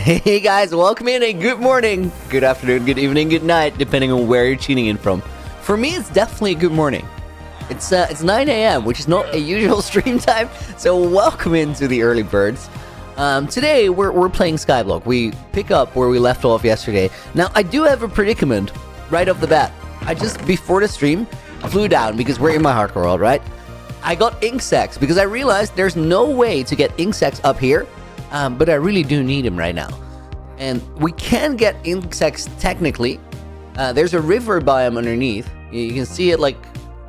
Hey guys, welcome in and good morning, good afternoon, good evening, good night, depending on where you're tuning in from. For me, it's definitely a good morning. It's 9 a.m., which is not a usual stream time, so welcome into the early birds. Today, we're playing SKYBLOCK. We pick up where we left off yesterday. Now, I do have a predicament right off the bat. I just, before the stream, flew down because we're in my hardcore world, right? I got ink sacks because I realized there's no way to get ink sacks up here. But I really do need him right now. And we can get insects technically. There's a river biome underneath. You can see it like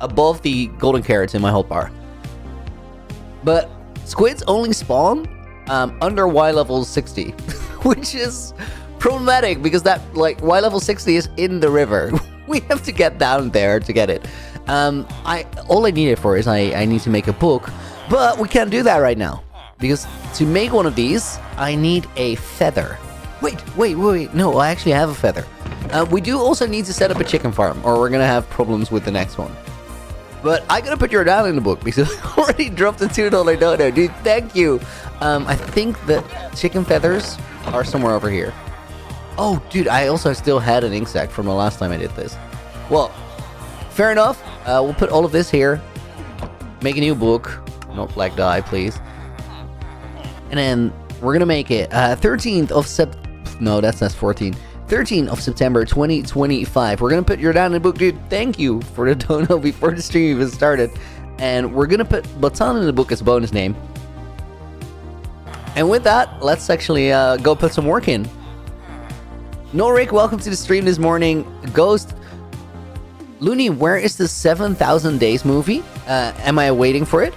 above the golden carrots in my health bar. But squids only spawn under Y level 60, which is problematic because that like Y level 60 is in the river. We have to get down there to get it. All I need it for is I need to make a book, but we can't do that right now. Because to make one of these, I need a feather. Wait. No, I actually have a feather. We do also need to set up a chicken farm, or we're going to have problems with the next one. But I got to put your down in the book, because I already dropped a $2 dono. Dude, thank you. I think the chicken feathers are somewhere over here. Oh, dude, I also still had an ink sac from the last time I did this. Well, fair enough. We'll put all of this here. Make a new book. Not black dye, please. And then we're going to make it 13th of No, that's not 14. 13th of September 2025. We're going to put your down in the book, dude. Thank you for the dono before the stream even started. And we're going to put Batan in the book as a bonus name. And with that, let's actually go put some work in. Norik, welcome to the stream this morning. Ghost. Looney, where is the 7,000 Days movie? Am I waiting for it?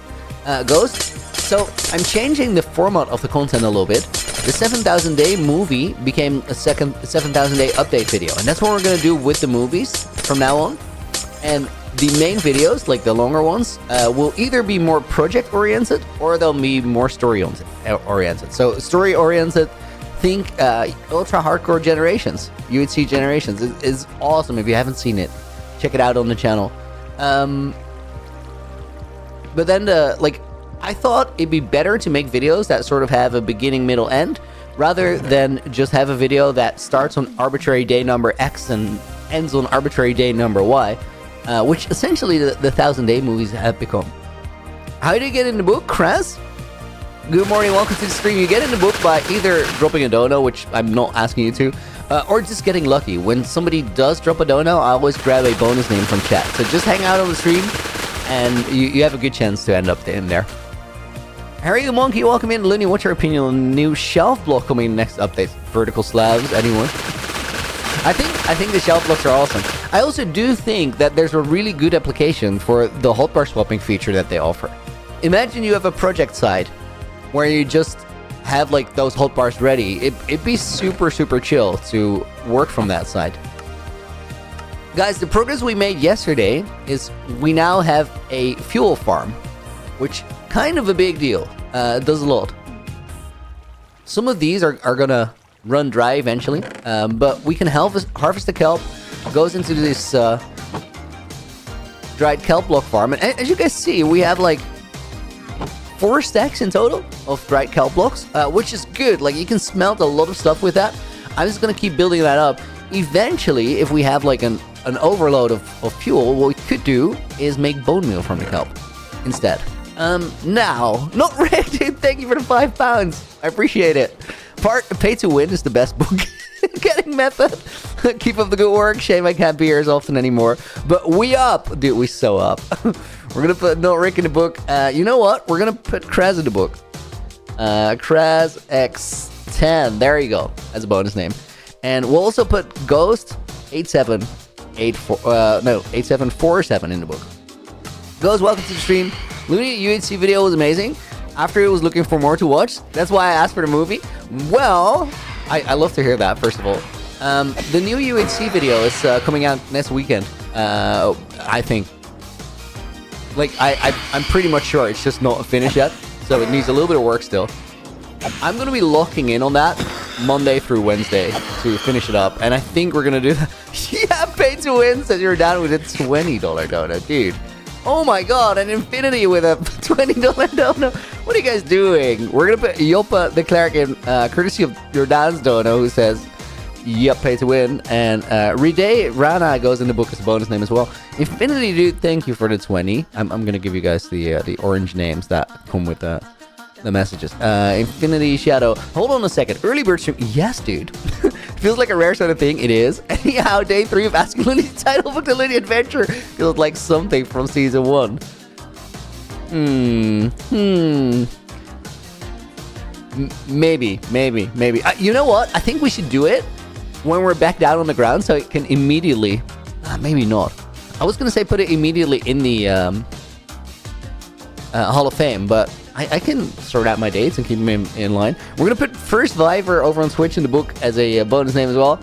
Ghost? So, I'm changing the format of the content a little bit. The 7,000 Day movie became a 7,000 Day update video. And that's what we're going to do with the movies from now on. And the main videos, like the longer ones, will either be more project-oriented or they'll be more story-oriented. So, story-oriented, think ultra-hardcore Generations. UHC Generations is awesome. If you haven't seen it, check it out on the channel. But then I thought it'd be better to make videos that sort of have a beginning, middle, end, rather than just have a video that starts on arbitrary day number X and ends on arbitrary day number Y, which essentially the 1,000 Day movies have become. How do you get in the book, Kraz? Good morning, welcome to the stream. You get in the book by either dropping a dono, which I'm not asking you to, or just getting lucky. When somebody does drop a dono, I always grab a bonus name from chat. So just hang out on the stream, and you have a good chance to end up in there. Harry the Monkey, welcome in. Looney, what's your opinion on new shelf block coming next update? Vertical slabs, anyone? I think the shelf blocks are awesome. I also do think that there's a really good application for the hotbar swapping feature that they offer. Imagine you have a project site where you just have like those hotbars ready. It'd be super chill to work from that side. Guys, the progress we made yesterday is we now have a fuel farm, which kind of a big deal. It does a lot. Some of these are gonna run dry eventually, but we can harvest the kelp. Goes into this dried kelp block farm, and as you guys see, we have like 4 stacks in total of dried kelp blocks, which is good. Like you can smelt a lot of stuff with that. I'm just gonna keep building that up. Eventually, if we have like an overload of fuel, what we could do is make bone meal from the kelp instead. Now, not Rick, dude, thank you for the £5. I appreciate it. Pay to Win is the best book getting method. Keep up the good work. Shame I can't be here as often anymore. But we up. Dude, we so up. We're going to put Not Rick in the book. You know what? We're going to put Kraz in the book. Kraz X10. There you go. As a bonus name. And we'll also put Ghost 8747 in the book. Ghost, welcome to the stream. Looney UHC video was amazing. After it was looking for more to watch. That's why I asked for the movie. Well, I love to hear that, first of all. The new UHC video is coming out next weekend. I think. Like, I'm pretty much sure it's just not finished yet. So it needs a little bit of work still. I'm going to be locking in on that Monday through Wednesday to finish it up. And I think we're going to do that. Yeah, Pay to Win says you're down with a $20 donut. Dude. Oh my god, an infinity with a $20 dono. What are you guys doing? We're gonna put Yopa the Cleric in, courtesy of your Dan's dono, who says, yep, pay to win. And Ride Rana goes in the book as a bonus name as well. Infinity Dude, thank you for the 20. I'm gonna give you guys the orange names that come with the messages. Infinity Shadow. Hold on a second. Early bird stream. Yes, dude. Feels like a rare sort of thing. It is. Anyhow, day 3 of asking Looney title book, The Looney Adventure. Feels like something from season 1. Maybe. You know what? I think we should do it when we're back down on the ground, so it can immediately. Maybe not. I was gonna say put it immediately in the Hall of Fame, but I can sort out my dates and keep them in line. We're gonna put First Viver over on Twitch in the book as a bonus name as well.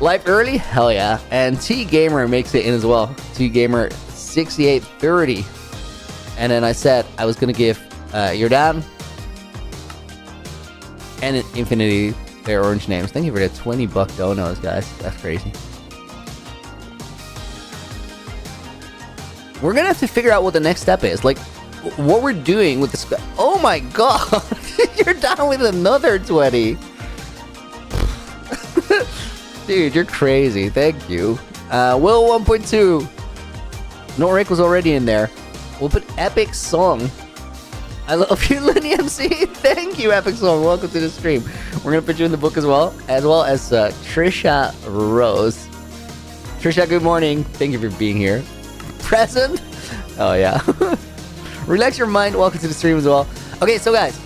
Live early, hell yeah. And T Gamer makes it in as well. T Gamer 6830. And then I said I was gonna give your dad and Infinity their orange names. Thank you for the $20 donos, guys. That's crazy. We're gonna have to figure out what the next step is. Like, what we're doing with this. Oh my god! You're down with another 20. Dude, you're crazy. Thank you. Will 1.2. Norik was already in there. We'll put Epic Song. I love you, Lenny MC. Thank you, Epic Song. Welcome to the stream. We're gonna put you in the book as well as Trisha Rose. Trisha, good morning. Thank you for being here. Present. Oh yeah. Relax your mind. Welcome to the stream as well. Okay, so guys,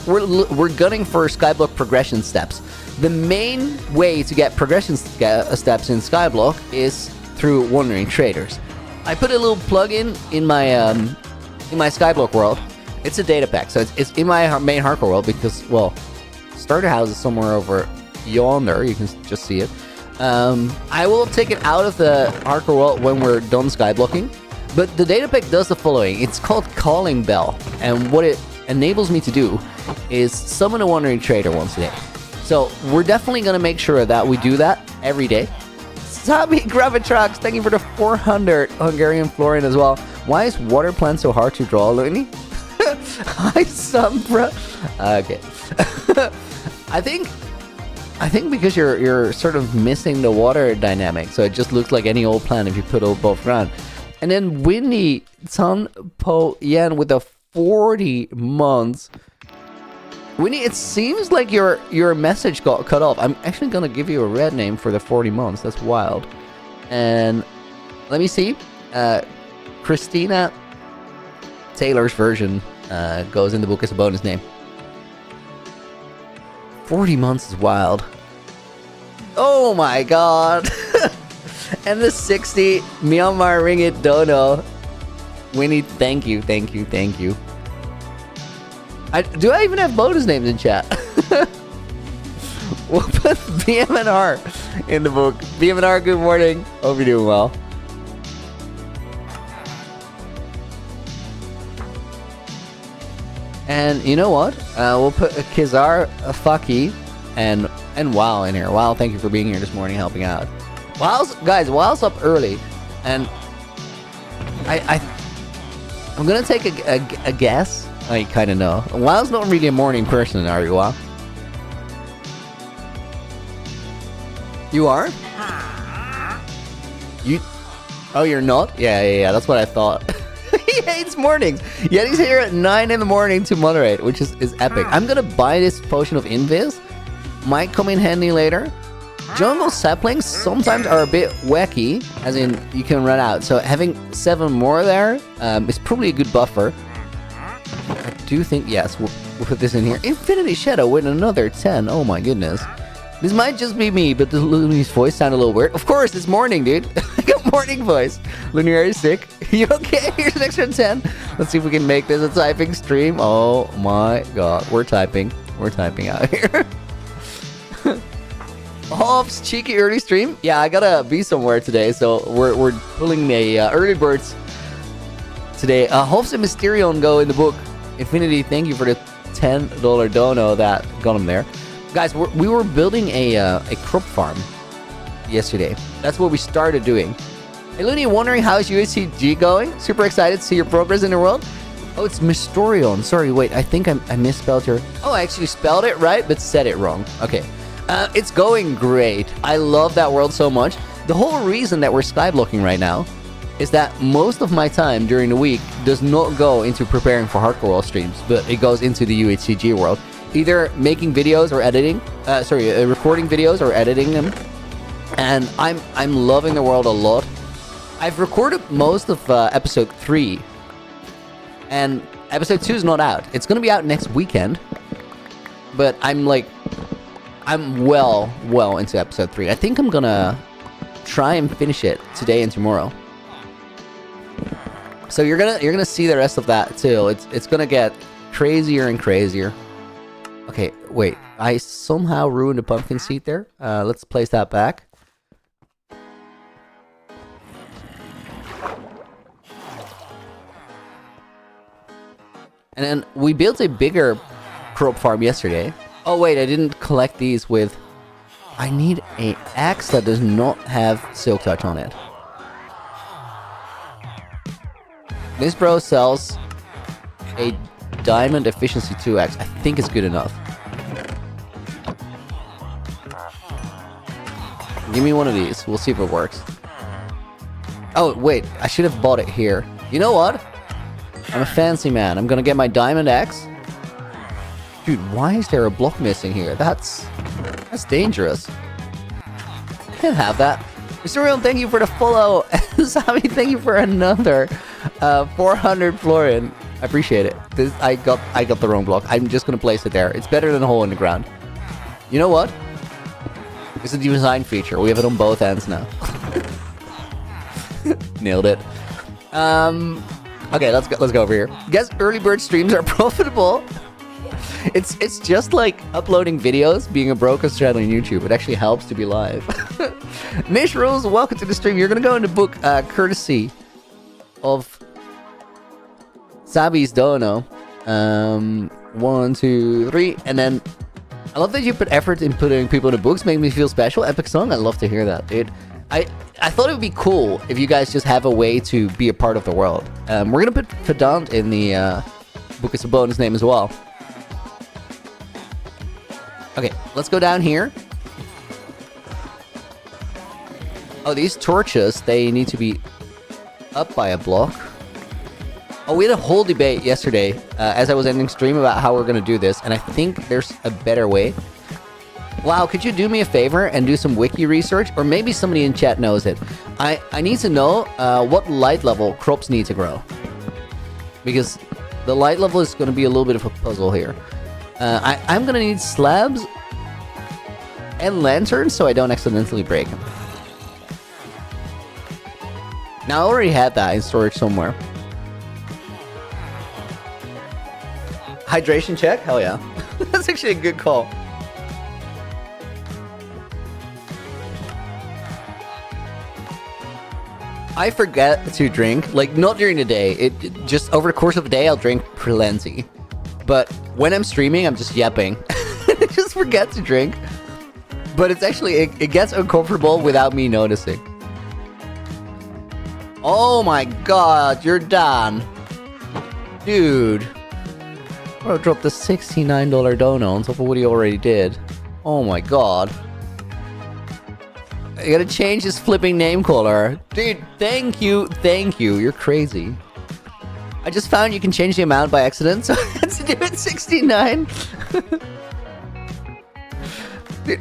we're gunning for Skyblock progression steps. The main way to get progression steps in Skyblock is through Wandering Traders. I put a little plugin in my Skyblock world. It's a data pack, so it's in my main hardcore world because, well, starter house is somewhere over yonder. You can just see it. I will take it out of the hardcore world when we're done Skyblocking. But the data pack does the following. It's called Calling Bell. And what it enables me to do is summon a Wandering Trader once a day. So we're definitely going to make sure that we do that every day. Sabi Gravitrax, thank you for the 400 Hungarian florin as well. Why is water plant so hard to draw, Looney? Hi, Sombra. Okay. I think because you're sort of missing the water dynamic, so it just looks like any old plant if you put both around. And then Winnie Tan Po Yen with the 40 months. Winnie, it seems like your message got cut off. I'm actually gonna give you a red name for the 40 months. That's wild. And let me see. Christina Taylor's version goes in the book as a bonus name. 40 months is wild. Oh my god. And the 60 Myanmar Ringgit Dono. Winnie, thank you. Do I even have bonus names in chat? We'll put BMNR in the book. BMNR, good morning. Hope you're doing well. And you know what? We'll put a Kizar, a Faki, and Wow in here. Wow, thank you for being here this morning, helping out. Wow's up early, and I'm gonna take a guess. I kind of know. Wow's not really a morning person, are you, Wow? You are? Oh, you're not? Yeah. That's what I thought. He hates mornings. Yet he's here at 9 in the morning to moderate, which is epic. I'm gonna buy this potion of Invis. Might come in handy later. Jungle saplings sometimes are a bit wacky, as in you can run out. So having 7 more there is probably a good buffer. I do think, yes, we'll put this in here. Infinity Shadow with another 10. Oh my goodness. This might just be me, but the Looney's voice sounded a little weird. Of course, it's morning, dude. I got morning voice. Looney, are you sick? You okay? Here's an extra 10. Let's see if we can make this a typing stream. Oh my god. We're typing out here. Hobbs, cheeky early stream. Yeah, I gotta be somewhere today, so we're pulling the early birds today. Hobbs and Mysterion go in the book. Infinity, thank you for the $10 dono that got him there. Guys, we were building a crop farm yesterday. That's what we started doing. Hey, Looney, wondering how's UHCG going? Super excited to see your progress in the world. Oh, it's Mystorion. Sorry, wait, I think I misspelled your... Oh, I actually spelled it right, but said it wrong. Okay. It's going great. I love that world so much. The whole reason that we're skyblocking right now is that most of my time during the week does not go into preparing for Hardcore World streams, but it goes into the UHCG world. Either making videos or editing, recording videos or editing them. And I'm loving the world a lot. I've recorded most of episode 3. And episode 2 is not out. It's gonna be out next weekend. But I'm well into episode 3. I think I'm gonna try and finish it today and tomorrow. So you're gonna see the rest of that too. It's gonna get crazier and crazier. Okay, wait. I somehow ruined the pumpkin seed there. Let's place that back. And then we built a bigger crop farm yesterday. Oh wait, I didn't collect these with... I need an axe that does not have Silk Touch on it. This bro sells a Diamond Efficiency 2 axe. I think it's good enough. Give me one of these. We'll see if it works. Oh wait, I should have bought it here. You know what? I'm a fancy man. I'm gonna get my diamond axe. Dude, why is there a block missing here? That's dangerous. Can't have that. Mr. Real, thank you for the follow. Sami, thank you for another 400 Florian. I appreciate it. I got the wrong block. I'm just gonna place it there. It's better than a hole in the ground. You know what? It's a design feature. We have it on both ends now. Nailed it. Okay, let's go over here. Guess early bird streams are profitable. It's just like uploading videos, being a broker channel on YouTube. It actually helps to be live. Nish Rules, welcome to the stream. You're gonna go in the book courtesy of Sabi's Dono. 1, 2, 3, and then I love that you put effort in putting people in the books. Make me feel special. Epic song. I love to hear that, dude. I thought it would be cool if you guys just have a way to be a part of the world. We're gonna put Pedant in the book as a bonus name as well. Okay, let's go down here. Oh, these torches, they need to be up by a block. Oh, we had a whole debate yesterday as I was ending stream about how we're gonna do this, and I think there's a better way. Wow, could you do me a favor and do some wiki research? Or maybe somebody in chat knows it. I need to know what light level crops need to grow. Because the light level is going to be a little bit of a puzzle here. I'm going to need slabs and lanterns so I don't accidentally break them. Now, I already had that in storage somewhere. Hydration check? Hell yeah. That's actually a good call. I forget to drink, like not during the day. It just over the course of the day, I'll drink plenty. But when I'm streaming, I'm just yapping. I just forget to drink. But it's actually, it gets uncomfortable without me noticing. Oh my god, you're done. Dude. I dropped a $69 dono on top of what he already did. Oh my god. I gotta change his flipping name color. Dude, thank you. You're crazy. I just found you can change the amount by accident, so I had to do it 69. Dude,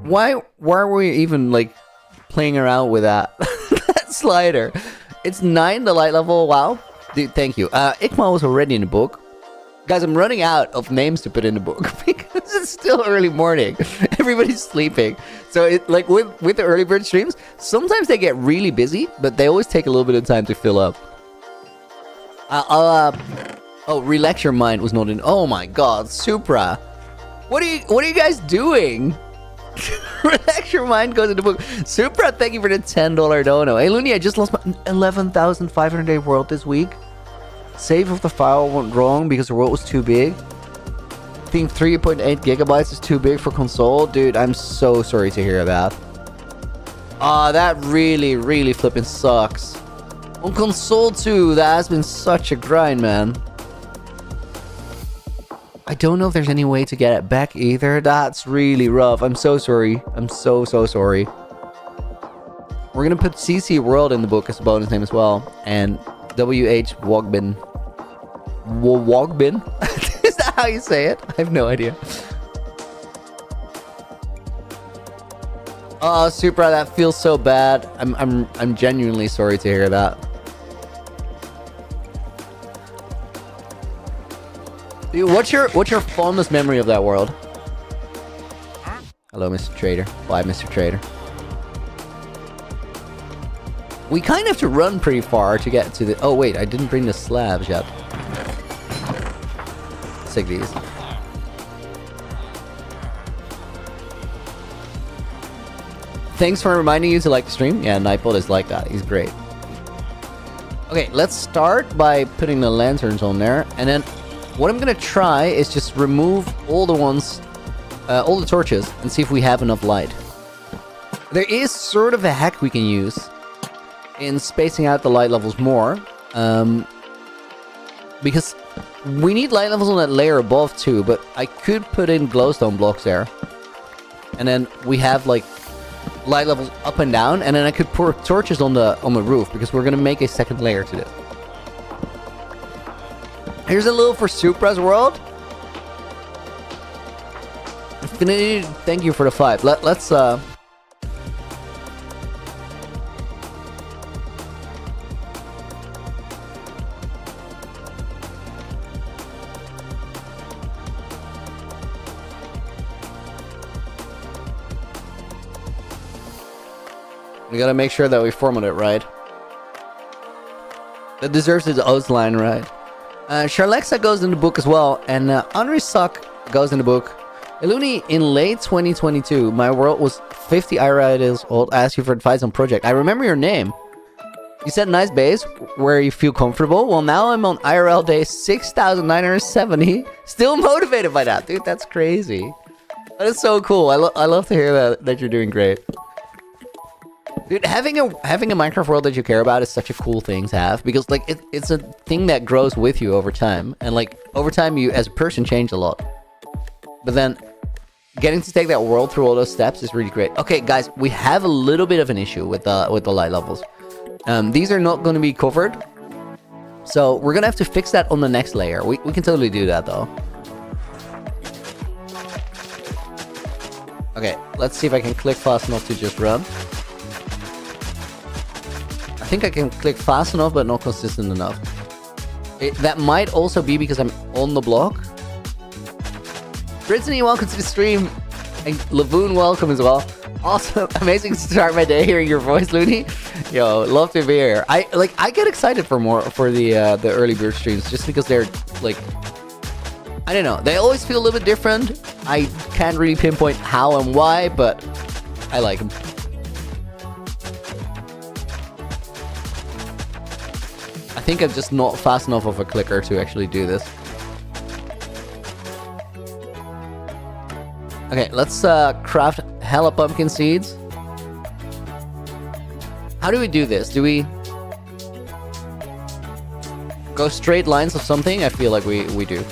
why were we even, like, playing around with that? That slider. It's 9, the light level. Wow. Dude, thank you. Ikma was already in the book. Guys, I'm running out of names to put in the book because it's still early morning. Everybody's sleeping. So it like with the early bird streams, sometimes they get really busy, but they always take a little bit of time to fill up. Oh, relax your mind was not in. Oh my god, Supra. What are you guys doing? Relax your mind goes in the book. Supra, thank you for the $10 dono. Hey Looney, I just lost my 11,500 day world this week. Save of the file went wrong because the world was too big. I think 3.8 gigabytes is too big for console. Dude, I'm so sorry to hear that. Ah, that really, really flipping sucks. On console too, that has been such a grind, man. I don't know if there's any way to get it back either. That's really rough. I'm so sorry. I'm so sorry. We're gonna put CC World in the book as a bonus name as well. And WH Wogbin. Wogbin? Is that how you say it? I have no idea. Oh, Supra, that feels so bad. I'm genuinely sorry to hear that. Dude, what's your fondest memory of that world? Hello, Mr. Trader. Bye, Mr. Trader. We kind of have to run pretty far to get to the... Oh, wait, I didn't bring the slabs yet. Let's take these. Thanks for reminding you to like the stream. Yeah, Nightbolt is like that. He's great. Okay, let's start by putting the lanterns on there. And then what I'm going to try is just remove all the ones... all the torches and see if we have enough light. There is sort of a hack we can use in spacing out the light levels more, because we need light levels on that layer above too, but I could put in glowstone blocks there, and then we have like light levels up and down, and then I could pour torches on the roof, because we're gonna make a second layer to this. Here's a little for Supra's world. Infinity, thank you for the 5. Let's we gotta make sure that we format it right. That deserves its outline right. Charlexa goes in the book as well, and Andre Suck goes in the book. Eluni, in late 2022, my world was 50 IRL old. I asked you for advice on project. I remember your name. You said nice base where you feel comfortable. Well, now I'm on IRL day 6,970. Still motivated by that, dude. That's crazy. That is so cool. I love to hear that you're doing great. Dude, having a Minecraft world that you care about is such a cool thing to have, because like it's a thing that grows with you over time, and like over time you as a person change a lot. But then getting to take that world through all those steps is really great. Okay, guys, we have a little bit of an issue with the light levels. These are not going to be covered, so we're gonna have to fix that on the next layer. We can totally do that though. Okay, let's see if I can click fast enough to just run. I think I can click fast enough, but not consistent enough. That might also be because I'm on the block. Brittany, welcome to the stream. And Lavoon, welcome as well. Awesome. Amazing to start my day hearing your voice, Looney. Yo, love to be here. I get excited for the early bird streams, just because they're like, I don't know, they always feel a little bit different. I can't really pinpoint how and why, but I like them. I think I'm just not fast enough of a clicker to actually do this. Okay, let's craft hella pumpkin seeds. How do we do this? Do we go straight lines of something? I feel like we do.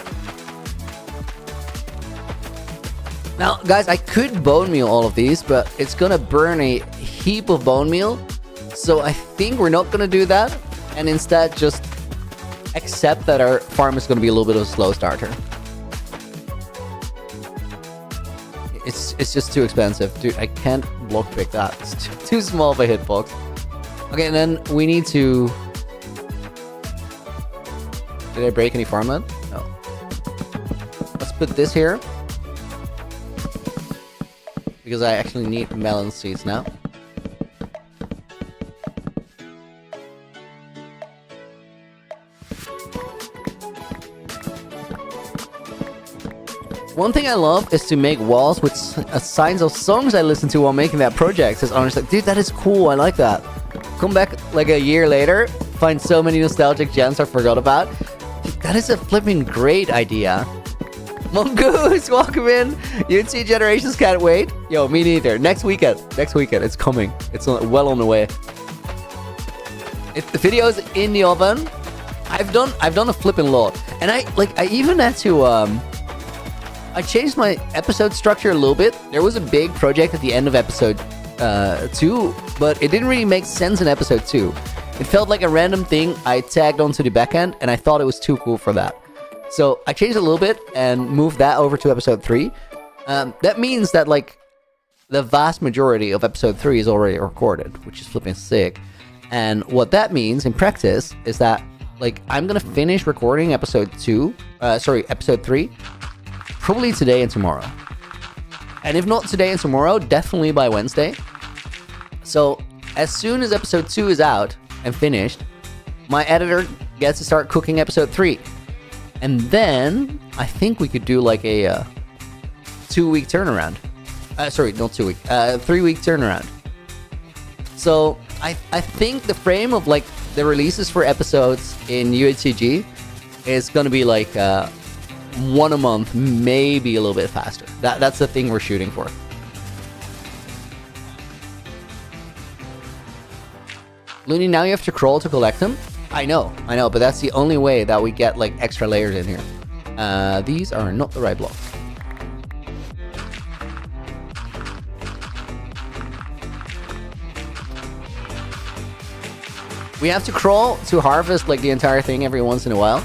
Now, guys, I could bone meal all of these, but it's gonna burn a heap of bone meal. So I think we're not gonna do that, and instead just accept that our farm is gonna be a little bit of a slow starter. It's just too expensive. Dude, I can't block pick that. It's too small of a hitbox. Okay, and then we need to... Did I break any farmland? No. Let's put this here, because I actually need melon seeds now. One thing I love is to make walls with signs of songs I listen to while making that project. Says Honest, like, dude, that is cool. I like that. Come back like a year later, find so many nostalgic gems I forgot about. Dude, that is a flipping great idea. Mongoose, welcome in. UT Generations can't wait. Yo, me neither. Next weekend, it's coming. It's well on the way. If the video is in the oven, I've done a flipping lot, and I even had to I changed my episode structure a little bit. There was a big project at the end of episode 2, but it didn't really make sense in episode 2. It felt like a random thing I tagged onto the back end, and I thought it was too cool for that. So I changed it a little bit and moved that over to episode 3. That means that like the vast majority of episode 3 is already recorded, which is flipping sick. And what that means in practice is that like I'm gonna finish recording episode 3 probably today and tomorrow. And if not today and tomorrow, definitely by Wednesday. So as soon as episode 2 is out and finished, my editor gets to start cooking episode 3. And then I think we could do like a 2-week turnaround. Sorry, not 2 week. 3-week turnaround. So I think the frame of like the releases for episodes in UHCG is gonna be like 1 a month, maybe a little bit faster. That's the thing we're shooting for. Looney, now you have to crawl to collect them. I know, but that's the only way that we get like extra layers in here. These are not the right blocks. We have to crawl to harvest like the entire thing every once in a while.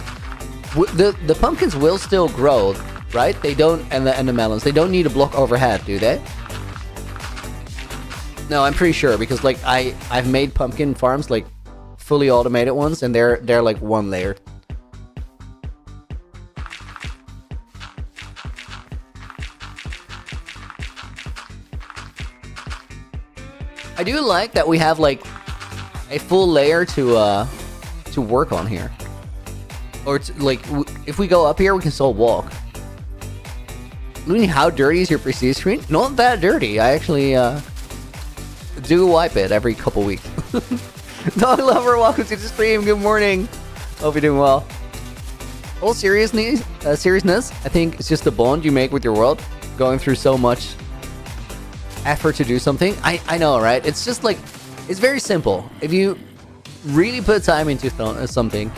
The pumpkins will still grow, right? They don't, and the melons, they don't need a block overhead, do they? No, I'm pretty sure, because like I've made pumpkin farms like fully automated ones, and they're like 1 layer. I do like that we have like a full layer to work on here. Or like if we go up here, we can still walk. Looney, how dirty is your prestige screen? Not that dirty. I actually do wipe it every couple weeks. Dog lover, welcome to the stream. Good morning. Hope you're doing well. All seriousness, I think it's just the bond you make with your world. Going through so much effort to do something. I know, right? It's just like, it's very simple. If you really put time into something,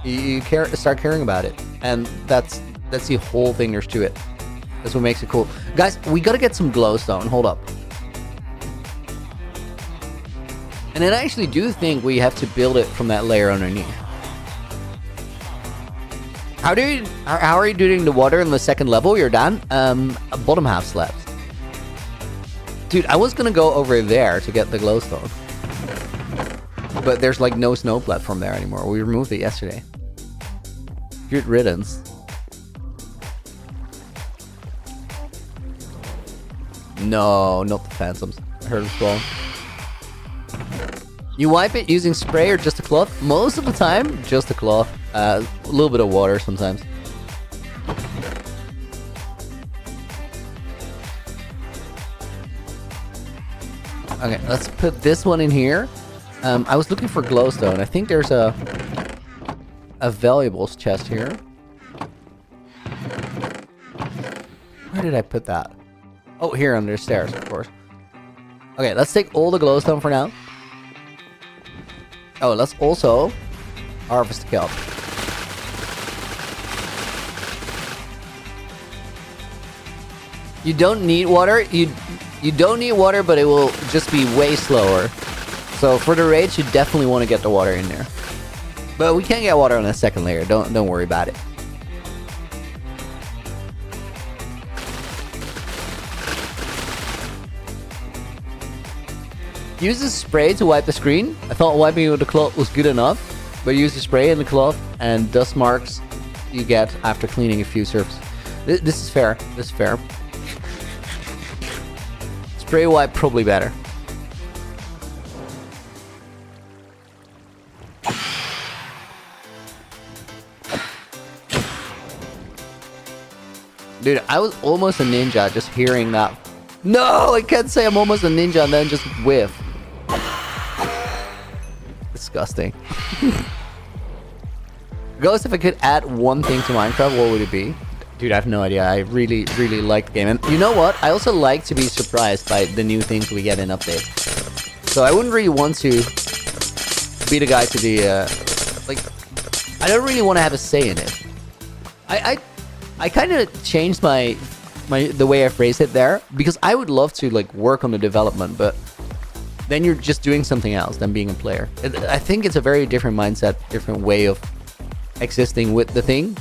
you start caring about it. And that's the whole thing there's to it. That's what makes it cool. Guys, we gotta get some glowstone. Hold up. And then I actually do think we have to build it from that layer underneath. How are you doing the water in the second level? You're done? Bottom half slabs. Dude, I was gonna go over there to get the glowstone. But there's like no snow platform there anymore. We removed it yesterday. Good riddance. No, not the phantoms. I heard it wrong. You wipe it using spray or just a cloth? Most of the time, just a cloth. A little bit of water sometimes. Okay, let's put this one in here. I was looking for glowstone. I think there's a valuables chest here. Where did I put that? Oh, here under the stairs, of course. Okay, let's take all the glowstone for now. Oh, let's also harvest the kelp. You don't need water. You don't need water, but it will just be way slower. So for the raids, you definitely want to get the water in there. But we can get water on the second layer. Don't worry about it. Use the spray to wipe the screen. I thought wiping it with the cloth was good enough, but use the spray and the cloth and dust marks you get after cleaning a few surfaces. This is fair. This is fair. Spray wipe probably better. Dude, I was almost a ninja just hearing that. No, I can't say I'm almost a ninja and then just whiff. Disgusting. Ghost, if I could add one thing to Minecraft, what would it be? Dude, I have no idea. I really, really like the game. And you know what? I also like to be surprised by the new things we get in updates. So I wouldn't really want to be the guy to be, like, I don't really want to have a say in it. I kind of changed the way I phrased it there, because I would love to, like, work on the development, but then you're just doing something else than being a player. I think it's a very different mindset, different way of existing with the thing.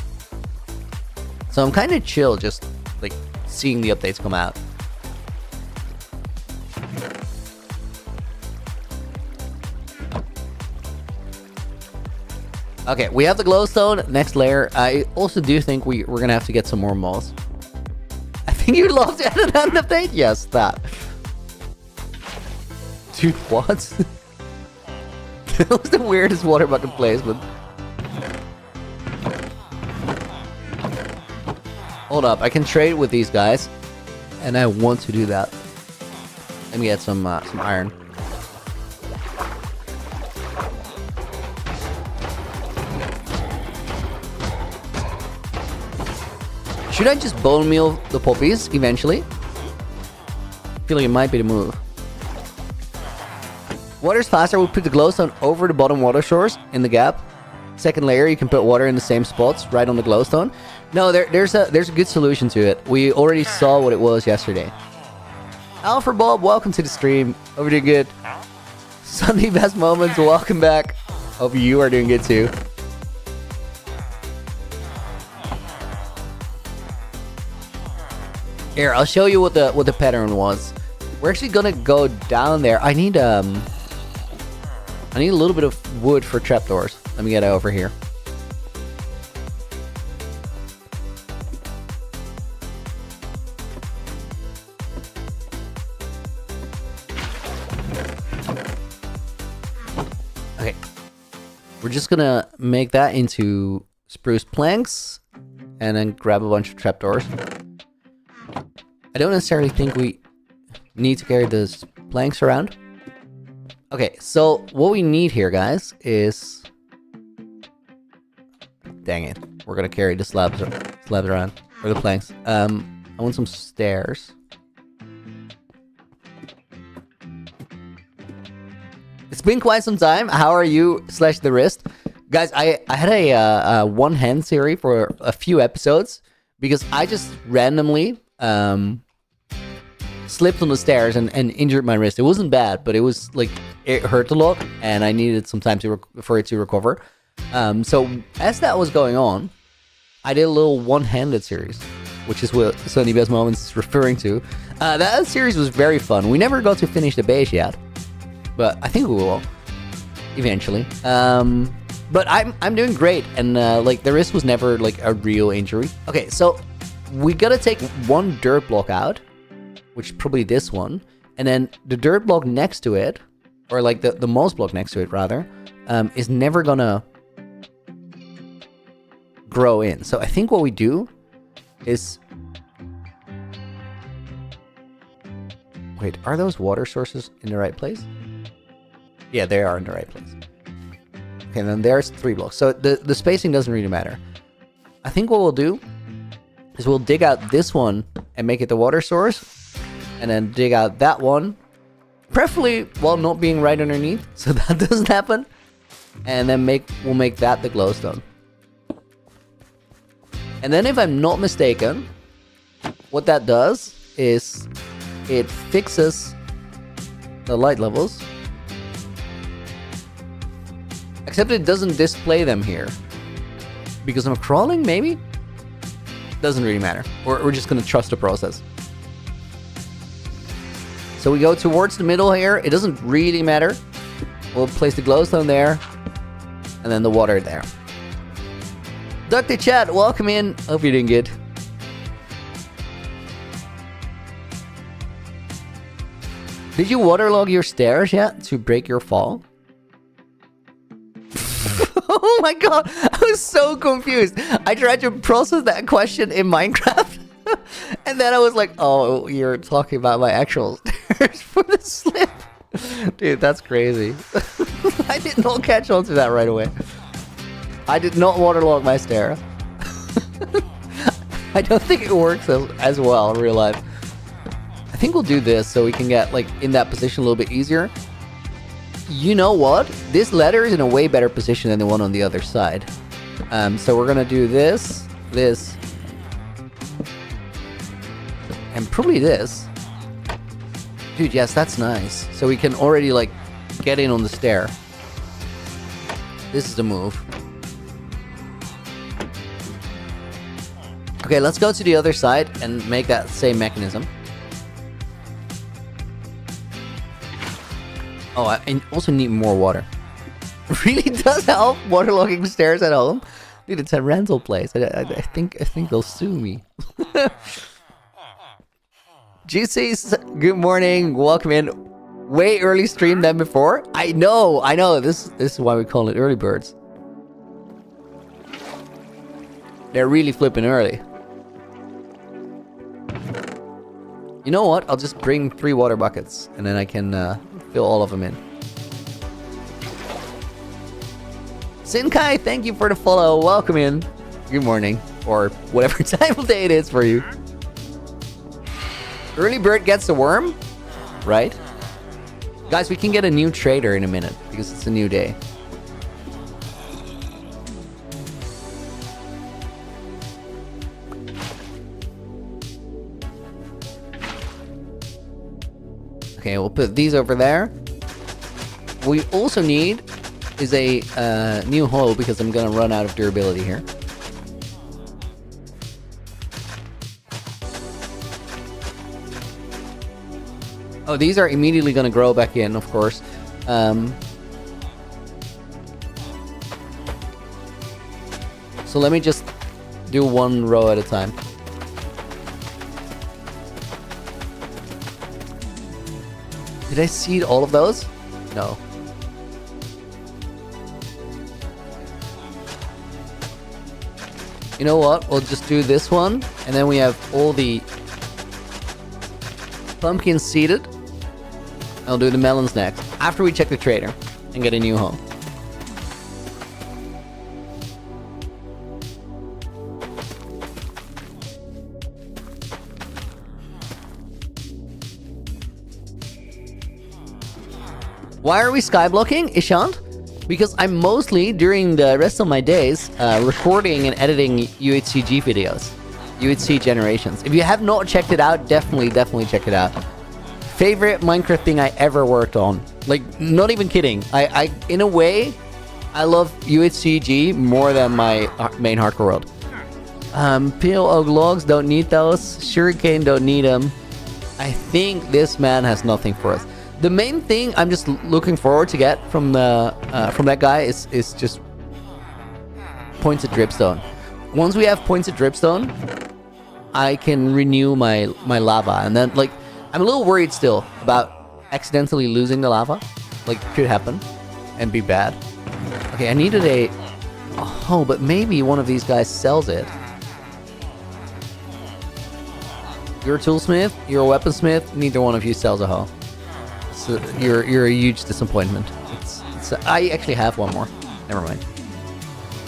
So I'm kind of chill just like seeing the updates come out. Okay, we have the glowstone, next layer. I also do think we're gonna have to get some more moths. I think you'd love to add an end update? Yes, that. Dude, what? That was the weirdest water bucket placement. Hold up, I can trade with these guys, and I want to do that. Let me get some iron. Should I just bone meal the poppies eventually? I feel like it might be the move. Water's faster. We'll put the glowstone over the bottom water source in the gap. Second layer, you can put water in the same spots right on the glowstone. No, there's a good solution to it. We already saw what it was yesterday. Alfred Bob, welcome to the stream. Hope you're doing good. Sunday best moments, welcome back. Hope you are doing good too. Here, I'll show you what the pattern was. We're actually gonna go down there. I need a little bit of wood for trapdoors. Let me get it over here. Okay. We're just gonna make that into spruce planks and then grab a bunch of trapdoors. I don't necessarily think we need to carry those planks around. Okay, so what we need here, guys, is... Dang it. We're gonna carry the slabs around. Or the planks. I want some stairs. It's been quite some time. How are you, / the wrist? Guys, I had a one-hand series for a few episodes because I just randomly slipped on the stairs and injured my wrist. It wasn't bad, but it was like, it hurt a lot and I needed some time for it to recover. So as that was going on, I did a little one-handed series, which is what Sunny Best Moments is referring to. That series was very fun. We never got to finish the base yet, but I think we will eventually. But I'm doing great, and like the wrist was never like a real injury. Okay, so we gotta take one dirt block out, which is probably this one, and then the dirt block next to it, or like the moss block next to it rather, is never gonna grow in. So I think what we do is... Wait, are those water sources in the right place? Yeah, they are in the right place. Okay, then there's 3 blocks. So the spacing doesn't really matter. I think what we'll do is we'll dig out this one and make it the water source, and then dig out that one, preferably while not being right underneath, so that doesn't happen. And then we'll make that the glowstone. And then if I'm not mistaken, what that does is it fixes the light levels. Except it doesn't display them here. Because I'm crawling, maybe? Doesn't really matter. We're just gonna trust the process. So we go towards the middle here. It doesn't really matter. We'll place the glowstone there. And then the water there. Dr. Chat, welcome in. Hope you're doing good. Did you waterlog your stairs yet to break your fall? Oh my god, I was so confused. I tried to process that question in Minecraft. And then I was like, oh, you're talking about my actual stairs for the slip. Dude, that's crazy. I did not catch on to that right away. I did not waterlog my stairs. I don't think it works as well in real life. I think we'll do this so we can get like in that position a little bit easier. You know what? This ladder is in a way better position than the one on the other side. So we're gonna do this, this, and probably this. Dude, yes, that's nice. So we can already like get in on the stair. This is the move. Okay, let's go to the other side and make that same mechanism. Oh, I also need more water. Really does help waterlogging stairs at home. Dude, it's a rental place. I think they'll sue me. Juicy's, good morning. Welcome in. Way early stream than before. I know. This is why we call it early birds. They're really flipping early. You know what? I'll just bring 3 water buckets and then I can fill all of them in. Sinkai, thank you for the follow. Welcome in. Good morning. Or whatever time of day it is for you. Early bird gets the worm. Right? Guys, we can get a new trader in a minute because it's a new day. Okay, we'll put these over there. We also need is a new hoe because I'm gonna run out of durability here. Oh, these are immediately gonna grow back in, of course. So let me just do 1 row at a time. Did I seed all of those? No. You know what? We'll just do this one, and then we have all the pumpkins seeded. I'll do the melons next, after we check the trader and get a new home. Why are we skyblocking, Ishant? Because I'm mostly, during the rest of my days, recording and editing UHCG videos. UHC Generations. If you have not checked it out, definitely check it out. Favorite Minecraft thing I ever worked on. Like, not even kidding. I in a way, I love UHCG more than my main hardcore world. Peel oak logs, don't need those. Sugarcane, don't need them. I think this man has nothing for us. The main thing I'm just looking forward to get from that guy is just pointed dripstone. Once we have pointed dripstone, I can renew my lava, and then like I'm a little worried still about accidentally losing the lava. Like, could happen and be bad. Okay, I needed a hoe, but maybe one of these guys sells it. You're a toolsmith, you're a weaponsmith, neither one of you sells a hoe. So you're a huge disappointment. I actually have one more. Never mind.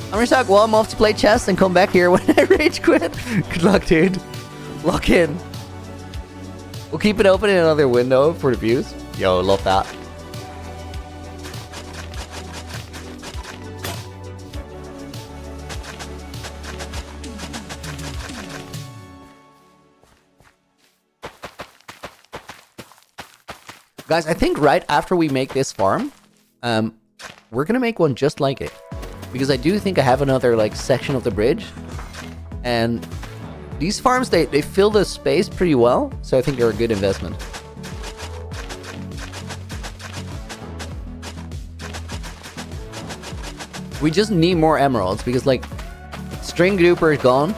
I'm gonna talk while I'm off to play chess and come back here when I rage quit. Good luck, dude. Lock in. We'll keep it open in another window for the views. Yo, love that. Guys, I think right after we make this farm, we're gonna make one just like it. Because I do think I have another like section of the bridge. And these farms, they fill the space pretty well. So I think they're a good investment. We just need more emeralds because like string grouper is gone.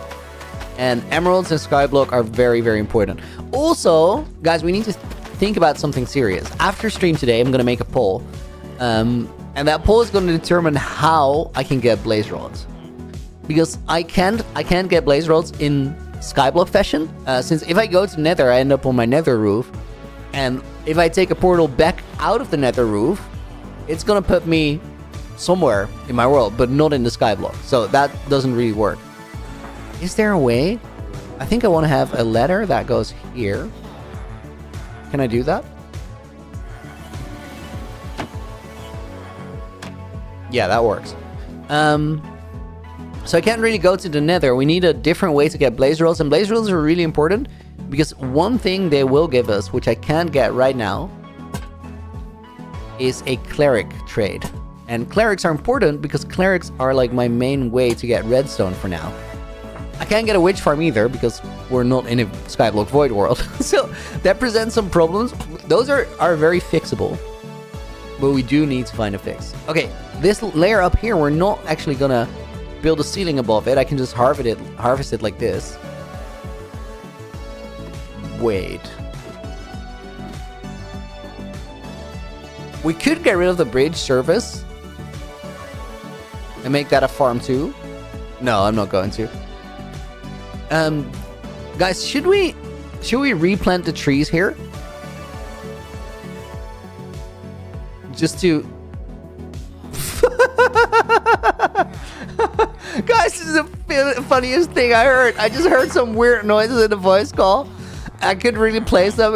And emeralds and skyblock are very, very important. Also, guys, we need to think about something serious. After stream today, I'm going to make a poll. And that poll is going to determine how I can get blaze rods. Because I can't get blaze rods in skyblock fashion. Since if I go to nether, I end up on my nether roof. And if I take a portal back out of the nether roof, it's going to put me somewhere in my world, but not in the skyblock. So that doesn't really work. Is there a way I think I want to have a ladder that goes here. Can I do that? Yeah, that works. So I can't really go to the nether. We need a different way to get blaze rolls, and blaze rolls are really important because one thing they will give us, which I can't get right now, is a cleric trade. And clerics are important because clerics are like my main way to get redstone for now. I can't get a witch farm either because we're not in a Skyblock Void world. So that presents some problems. Those are very fixable, but we do need to find a fix. Okay, this layer up here, we're not actually gonna build a ceiling above it. I can just harvest it like this. Wait. We could get rid of the bridge surface and make that a farm too. No, I'm not going to. Guys, should we replant the trees here? Just to... Guys, this is the funniest thing I heard. I just heard some weird noises in the voice call. I couldn't really place them.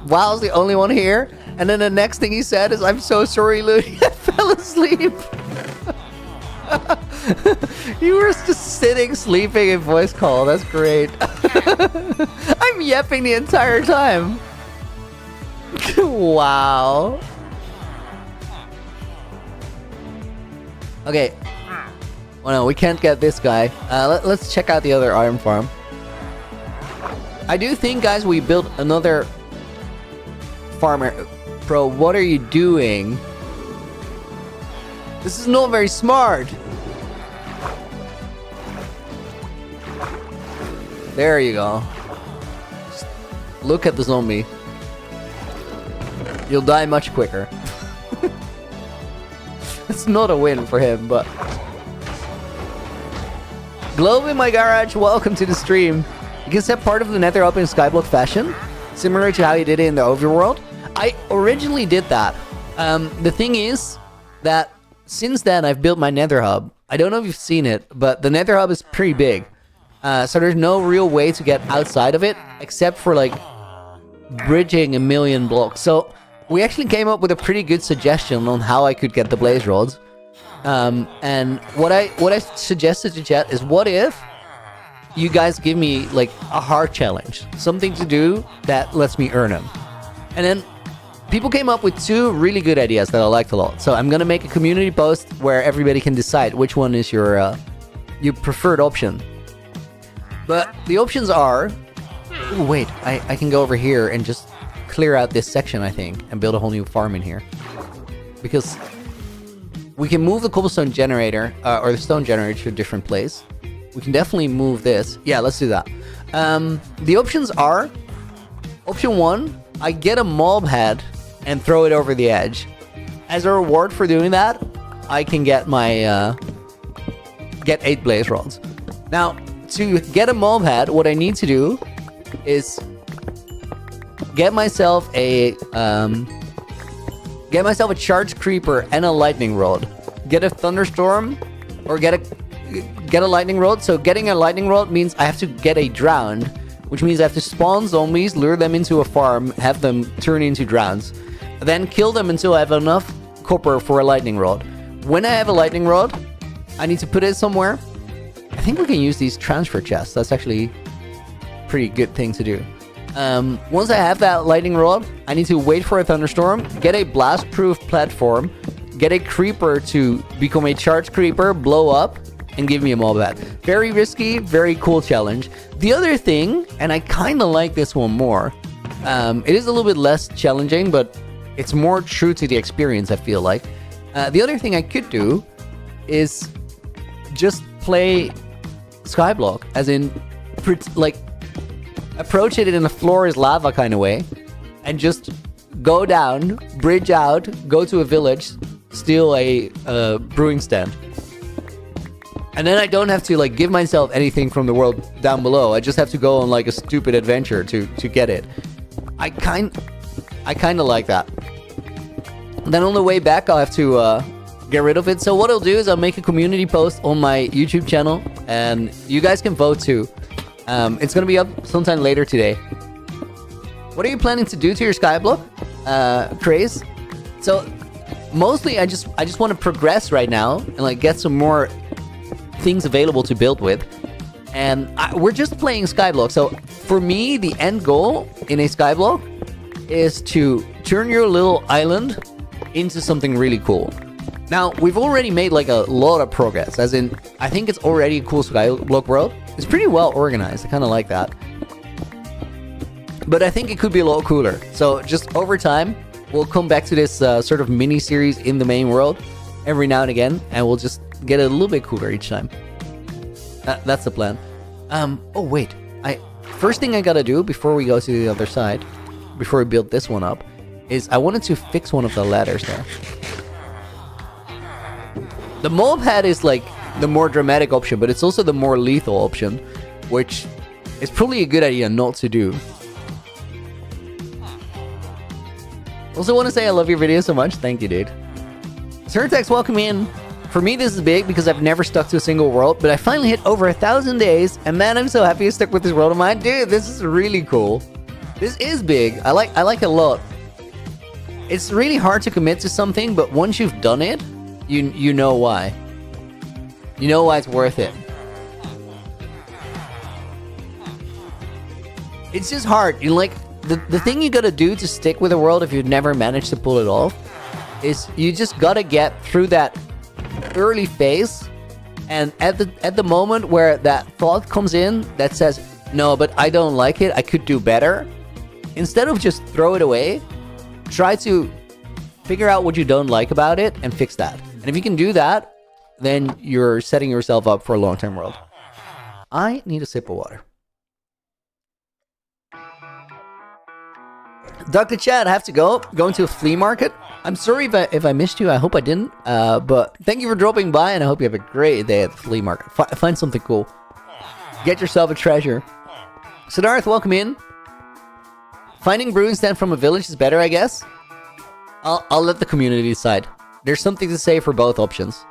Wow, I was the only one here. And then the next thing he said is, "I'm so sorry, Looney. I fell asleep." You were just sitting, sleeping in voice call. That's great. I'm yapping the entire time. Wow. Okay. Oh no, we can't get this guy. Let's check out the other iron farm. I do think, guys, we built another farmer. Bro, what are you doing? This is not very smart. There you go. Just look at the zombie. You'll die much quicker. It's not a win for him, but... Globe in my garage, welcome to the stream. You can set part of the nether up in Skyblock fashion, similar to how you did it in the overworld. I originally did that. The thing is that since then I've built my nether hub. I don't know if you've seen it, but the nether hub is pretty big. So there's no real way to get outside of it, except for like bridging 1,000,000 blocks. So we actually came up with a pretty good suggestion on how I could get the blaze rods. And what I suggested to chat is, what if you guys give me like a hard challenge, something to do that lets me earn them. And then people came up with 2 really good ideas that I liked a lot. So I'm gonna make a community post where everybody can decide which one is your preferred option. But the options are... Ooh, wait, I can go over here and just clear out this section, I think, and build a whole new farm in here. Because we can move the cobblestone generator, or the stone generator, to a different place. We can definitely move this. Yeah, let's do that. The options are... Option 1, I get a mob head and throw it over the edge. As a reward for doing that, I can get my... get 8 blaze rods. Now, to get a mob head, what I need to do is get myself a charged creeper and a lightning rod. Get a thunderstorm, or get a lightning rod. So getting a lightning rod means I have to get a drowned, which means I have to spawn zombies, lure them into a farm, have them turn into drowns, then kill them until I have enough copper for a lightning rod. When I have a lightning rod, I need to put it somewhere. I think we can use these transfer chests. That's actually a pretty good thing to do. Once I have that lightning rod, I need to wait for a thunderstorm, get a blast-proof platform, get a creeper to become a charged creeper, blow up, and give me a mob head. Very risky, very cool challenge. The other thing, and I kind of like this one more, it is a little bit less challenging, but it's more true to the experience, I feel like. The other thing I could do is just play Skyblock, as in, like, approach it in a floor is lava kind of way, and just go down, bridge out, go to a village, steal a brewing stand. And then I don't have to like give myself anything from the world down below. I just have to go on like a stupid adventure to get it. I kind of like that. And then on the way back, I'll have to get rid of it. So what I'll do is I'll make a community post on my YouTube channel, and you guys can vote too. It's gonna be up sometime later today. What are you planning to do to your skyblock, Craze? So mostly I just want to progress right now and like get some more things available to build with. And we're just playing skyblock. So for me, the end goal in a skyblock is to turn your little island into something really cool. Now, we've already made like a lot of progress, as in, I think it's already a cool skyblock world. It's pretty well organized, I kind of like that. But I think it could be a lot cooler. So just over time, we'll come back to this sort of mini-series in the main world every now and again, and we'll just get it a little bit cooler each time. That's the plan. Oh wait, first thing I gotta do before we go to the other side, before we build this one up, is I wanted to fix one of the ladders there. The mob head is like the more dramatic option, but it's also the more lethal option, which is probably a good idea not to do. Also want to say I love your video so much. Thank you, dude. Surtex, welcome in. For me, this is big because I've never stuck to a single world, but I finally hit over 1,000 days, and man, I'm so happy I stuck with this world of mine. Dude, this is really cool. This is big. I like it a lot. It's really hard to commit to something, but once you've done it, you know why. You know why it's worth it. It's just hard. You like the thing you gotta do to stick with a world if you've never managed to pull it off is you just gotta get through that early phase, and at the moment where that thought comes in that says, no, but I don't like it, I could do better, instead of just throw it away, try to figure out what you don't like about it and fix that. And if you can do that, then you're setting yourself up for a long-term world. I need a sip of water. Dr. Chad, I have to go. Going to a flea market. I'm sorry if I missed you. I hope I didn't. But thank you for dropping by, and I hope you have a great day at the flea market. Find something cool. Get yourself a treasure. Siddharth, welcome in. Finding brewing stand from a village is better, I guess. I'll let the community decide. There's something to say for both options.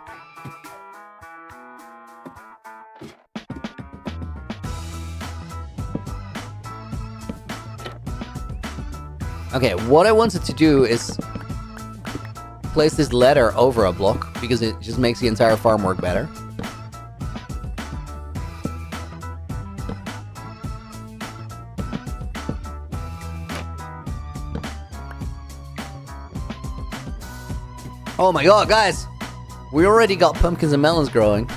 Okay, what I wanted to do is place this ladder over a block, because it just makes the entire farm work better. Oh my god, guys! We already got pumpkins and melons growing.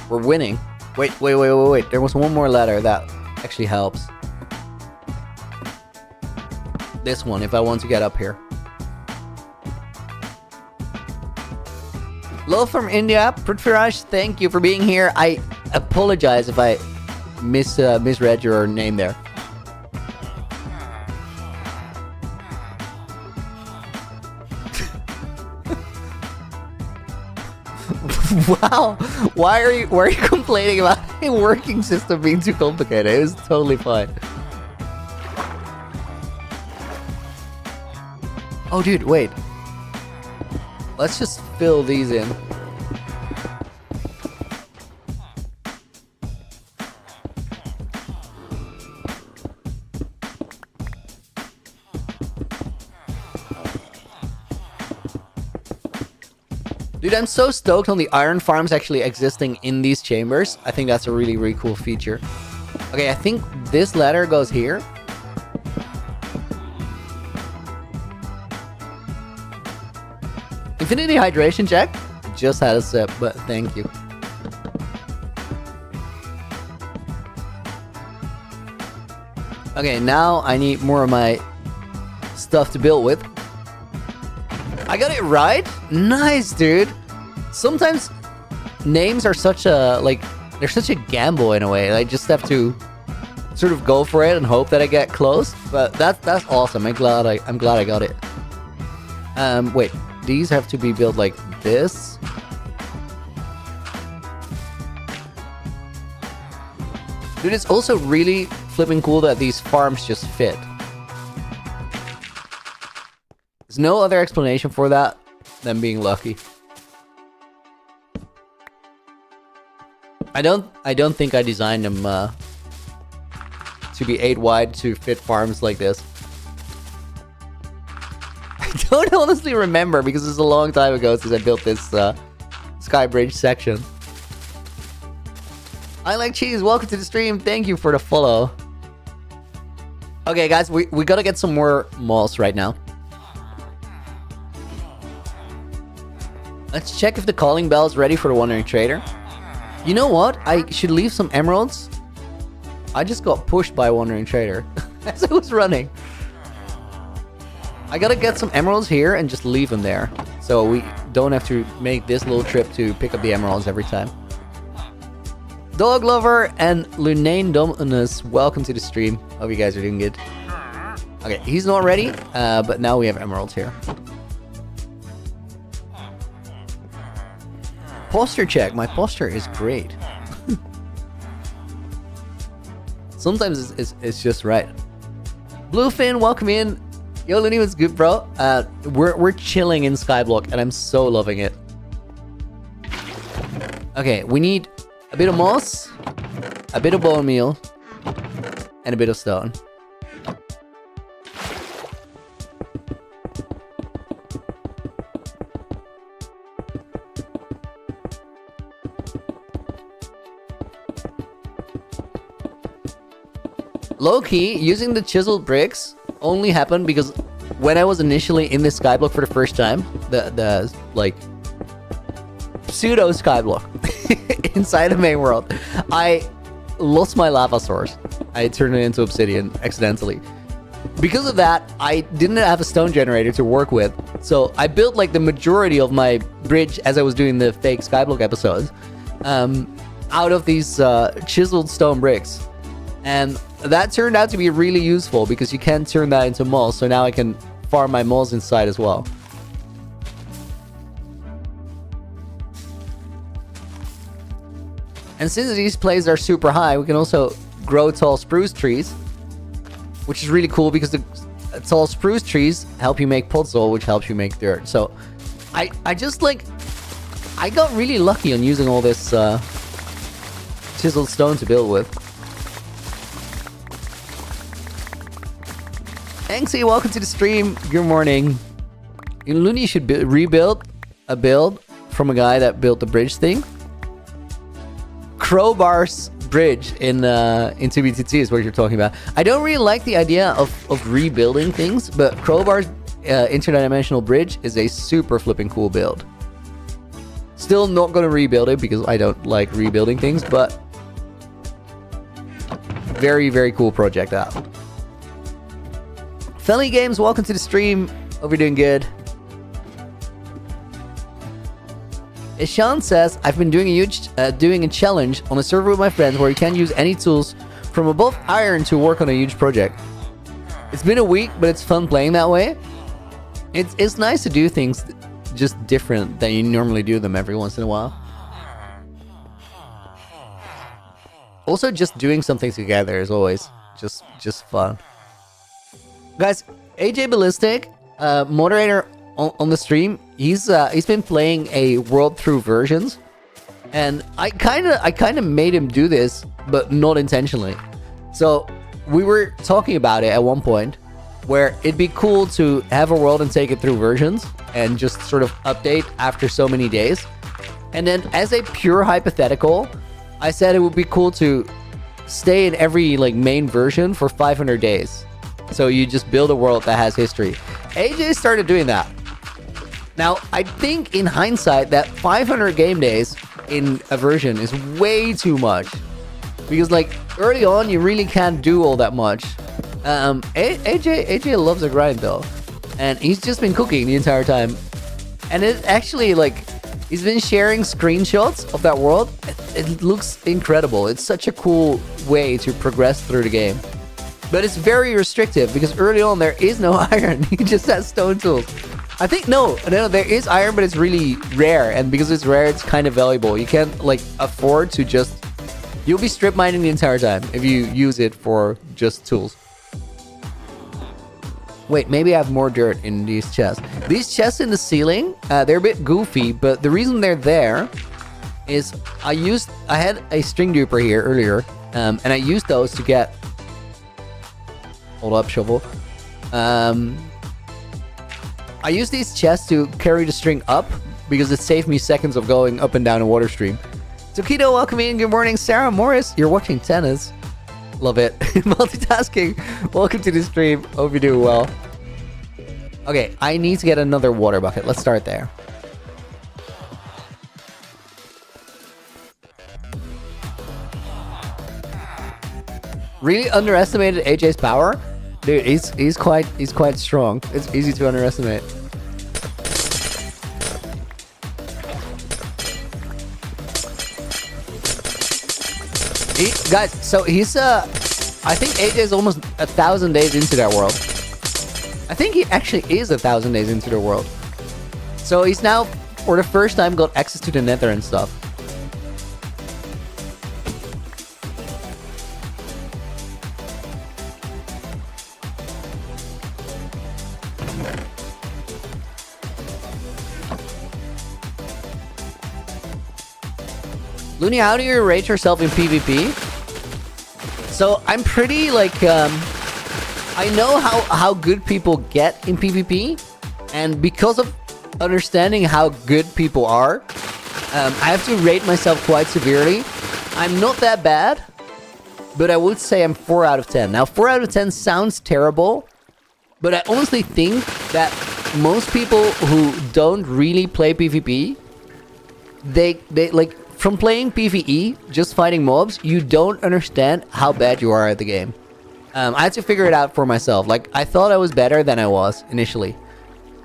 We're winning. Wait. There was one more ladder that actually helps. This one, if I want to get up here. Love from India. Prithviraj, thank you for being here. I apologize if I misread your name there. Wow, why are you complaining about a working system being too complicated? It was totally fine. Oh, dude, wait. Let's just fill these in. Dude, I'm so stoked on the iron farms actually existing in these chambers. I think that's a really, really cool feature. Okay, I think this ladder goes here. Infinity hydration check. Just had a sip, but thank you. Okay, now I need more of my stuff to build with. I got it right? Nice, dude. Sometimes names are such a, like, they're such a gamble in a way. I just have to sort of go for it and hope that I get close. But that's awesome. I'm glad I got it. Wait. These have to be built like this. Dude, it's also really flipping cool that these farms just fit. There's no other explanation for that than being lucky. I don't think I designed them to be 8 wide to fit farms like this. I don't honestly remember because it's a long time ago since I built this Sky Bridge section. I like cheese. Welcome to the stream. Thank you for the follow. Okay, guys, we gotta get some more malls right now. Let's check if the calling bell is ready for the Wandering Trader. You know what? I should leave some emeralds. I just got pushed by a Wandering Trader as I was running. I gotta get some emeralds here and just leave them there, so we don't have to make this little trip to pick up the emeralds every time. Dog Lover and Lunane Dominus, welcome to the stream. Hope you guys are doing good. Okay, he's not ready, but now we have emeralds here. Posture check. My posture is great. Sometimes it's just right. Bluefin, welcome in. Yo, Looney, what's good, bro? We're chilling in Skyblock, and I'm so loving it. Okay, we need a bit of moss, a bit of bone meal, and a bit of stone. Low-key, using the chiseled bricks only happened because when I was initially in this skyblock for the first time, the like pseudo skyblock inside the main world, I lost my lava source. I turned it into obsidian accidentally. Because of that, I didn't have a stone generator to work with, so I built like the majority of my bridge as I was doing the fake skyblock episodes out of these chiseled stone bricks. And that turned out to be really useful because you can turn that into moles. So now I can farm my moles inside as well. And since these places are super high, we can also grow tall spruce trees, which is really cool because the tall spruce trees help you make podzol, which helps you make dirt. So I just like, I got really lucky on using all this chiseled stone to build with. Anxie, welcome to the stream. Good morning. Looney should rebuild a build from a guy that built the bridge thing. Crowbar's bridge in 2BTT is what you're talking about. I don't really like the idea of rebuilding things, but Crowbar's interdimensional bridge is a super flipping cool build. Still not gonna rebuild it because I don't like rebuilding things, but very, very cool project out. Felly Games, welcome to the stream. Hope you're doing good. Ishan says, I've been doing a challenge on a server with my friends where you can use any tools from above iron to work on a huge project. It's been a week, but it's fun playing that way. It's nice to do things just different than you normally do them every once in a while. Also, just doing something together is always just fun. Guys, AJ Ballistic, moderator on the stream, he's been playing a world through versions, and I kind of made him do this, but not intentionally. So we were talking about it at one point, where it'd be cool to have a world and take it through versions, and just sort of update after so many days. And then, as a pure hypothetical, I said it would be cool to stay in every like main version for 500 days. So you just build a world that has history. AJ started doing that. Now, I think in hindsight that 500 game days in a version is way too much. Because like early on, you really can't do all that much. AJ loves a grind though. And he's just been cooking the entire time. And it actually like, he's been sharing screenshots of that world. It looks incredible. It's such a cool way to progress through the game. But it's very restrictive because early on there is no iron. You just have stone tools. I think no, there is iron, but it's really rare, and because it's rare, it's kind of valuable. You can't like afford to just. You'll be strip mining the entire time if you use it for just tools. Wait, maybe I have more dirt in these chests. These chests in the ceiling, they're a bit goofy, but the reason they're there is I used I had a string duper here earlier, and I used those to get... Hold up, shovel. I used these chests to carry the string up because it saved me seconds of going up and down a water stream. Tokido, welcome in. Good morning. Sarah Morris, you're watching tennis. Love it. Multitasking. Welcome to the stream. Hope you're doing well. Okay, I need to get another water bucket. Let's start there. Really underestimated AJ's power? Dude, he's quite strong. It's easy to underestimate. Guys, so he's I think AJ's almost 1,000 days into that world. I think he actually is 1,000 days into the world. So he's now, for the first time, got access to the Nether and stuff. Looney, how do you rate yourself in PvP? So I'm pretty like I know how good people get in PvP, and because of understanding how good people are, I have to rate myself quite severely. I'm not that bad, but I would say I'm 4 out of 10. Now 4 out of 10 sounds terrible, but I honestly think that most people who don't really play PvP, they like, from playing PvE, just fighting mobs, you don't understand how bad you are at the game. I had to figure it out for myself. Like, I thought I was better than I was initially.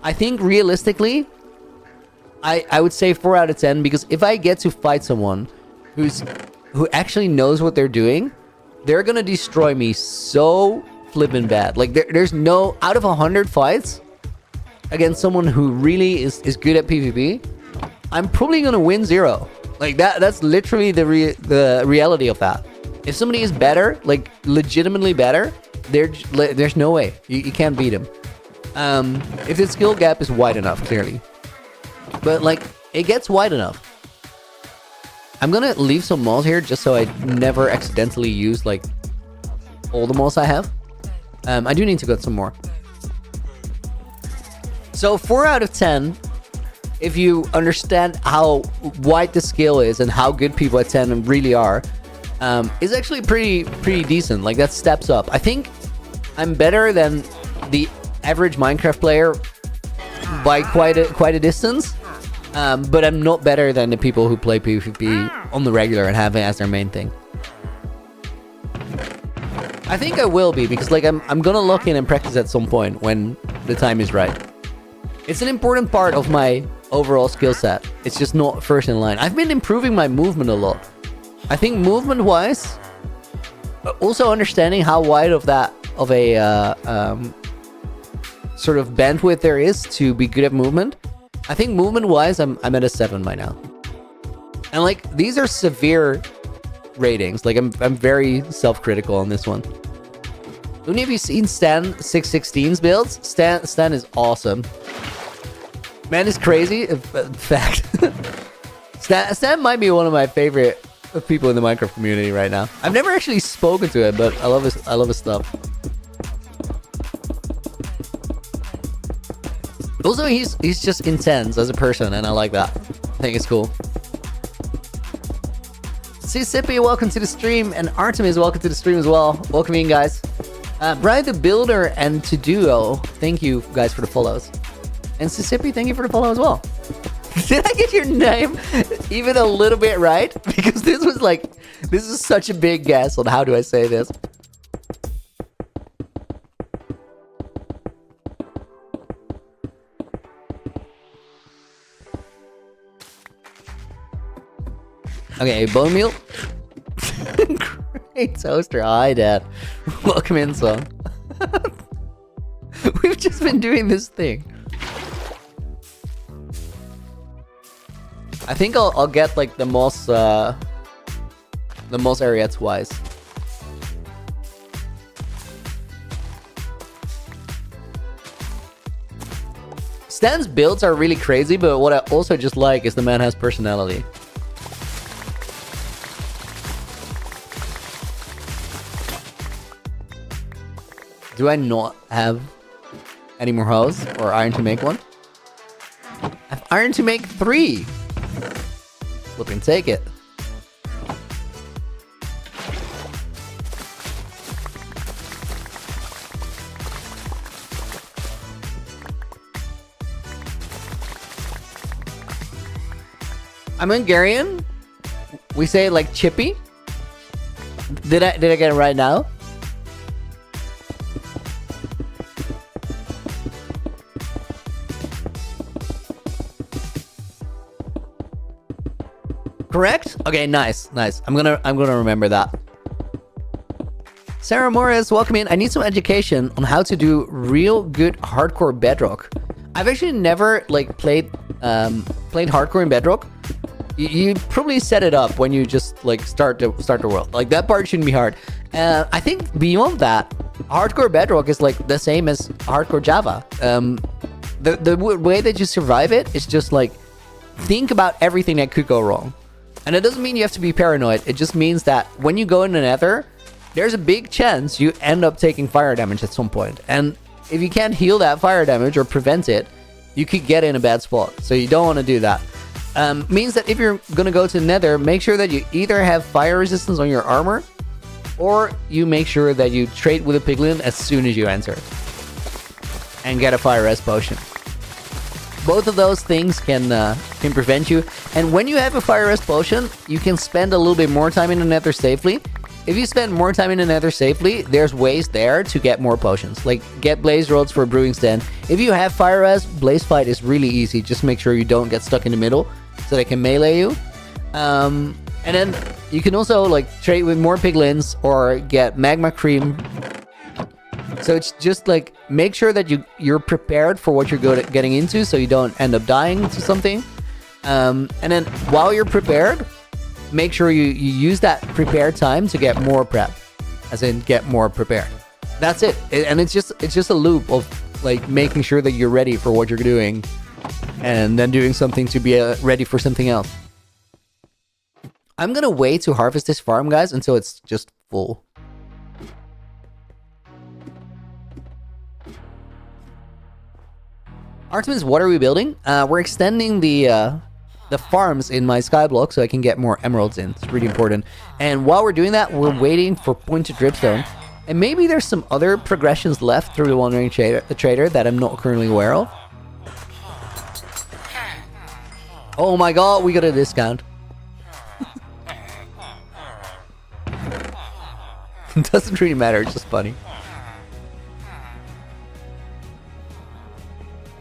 I think realistically, I would say 4 out of 10, because if I get to fight someone who actually knows what they're doing, they're gonna destroy me so flippin' bad. Like, there's no... Out of 100 fights against someone who really is good at PvP, I'm probably gonna win 0. Like, that's literally the reality of that. If somebody is better, like legitimately better, there's no way. You can't beat him. If the skill gap is wide enough, clearly. But like, it gets wide enough. I'm gonna leave some malls here just so I never accidentally use like all the malls I have. I do need to get some more. So 4 out of 10. If you understand how wide the scale is and how good people at 10 really are, is actually pretty decent. Like, that steps up. I think I'm better than the average Minecraft player by quite a distance, but I'm not better than the people who play PvP on the regular and have it as their main thing. I think I will be, because like I'm gonna lock in and practice at some point when the time is right. It's an important part of my overall skill set. It's just not first in line. I've been improving my movement a lot. I think movement wise, also understanding how wide of a sort of bandwidth there is to be good at movement. I think movement wise, I'm at a 7 by now. And like, these are severe ratings. Like, I'm very self-critical on this one. Looney, have you seen Stan 616's builds? Stan is awesome. Man is crazy. In fact, Stan might be one of my favorite people in the Minecraft community right now. I've never actually spoken to him, but I love his stuff. Also, he's just intense as a person, and I like that. I think it's cool. Sissipi, welcome to the stream, and Artemis, welcome to the stream as well. Welcome in, guys. Brian the Builder and Toduo, thank you guys for the follows. And Sissipi, thank you for the follow as well. Did I get your name even a little bit right? Because this is such a big guess on how do I say this. Okay, bone meal. Great toaster. Hi, Dad. Welcome in, son. We've just been doing this thing. I think I'll get like the most areas wise. Stan's builds are really crazy, but what I also just like is the man has personality. Do I not have any more hose or iron to make one? I have iron to make 3. Flipping take it. I'm Hungarian. We say it like chippy. Did I get it right now? Correct? Okay, nice. I'm gonna remember that. Sarah Morris, welcome in. I need some education on how to do real good hardcore Bedrock. I've actually never like played hardcore in Bedrock. You probably set it up when you just like start the world. Like that part shouldn't be hard. I think beyond that, hardcore Bedrock is like the same as hardcore Java. The way that you survive it is just like think about everything that could go wrong. And it doesn't mean you have to be paranoid. It just means that when you go in the nether, there's a big chance you end up taking fire damage at some point. And if you can't heal that fire damage or prevent it, you could get in a bad spot. So you don't want to do that. Means that if you're going to go to nether, make sure that you either have fire resistance on your armor, or you make sure that you trade with a piglin as soon as you enter. And get a fire res potion. Both of those things can prevent you. And when you have a fire rest potion, you can spend a little bit more time in the nether safely. If you spend more time in the nether safely, there's ways there to get more potions. Like get blaze rods for a brewing stand. If you have fire rest, blaze fight is really easy. Just make sure you don't get stuck in the middle so they can melee you. And then you can also like trade with more piglins or get magma cream. So it's just like make sure that you're prepared for what you're getting into, so you don't end up dying to something. And then while you're prepared, make sure you use that prepared time to get more prep, as in get more prepared. That's it. And it's just a loop of like making sure that you're ready for what you're doing, and then doing something to be ready for something else. I'm gonna wait to harvest this farm, guys, until it's just full. Artemis, what are we building? We're extending the farms in my skyblock so I can get more emeralds in. It's really important. And while we're doing that, we're waiting for pointed dripstone. And maybe there's some other progressions left through the Wandering Trader that I'm not currently aware of. Oh my god, we got a discount. It doesn't really matter, it's just funny.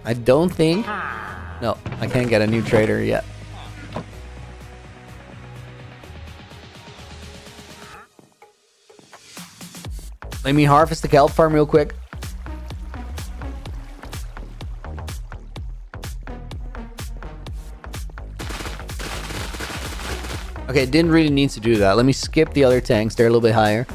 I don't think... No, I can't get a new trader yet. Let me harvest the kelp farm real quick. Okay, didn't really need to do that. Let me skip the other tanks. They're a little bit higher.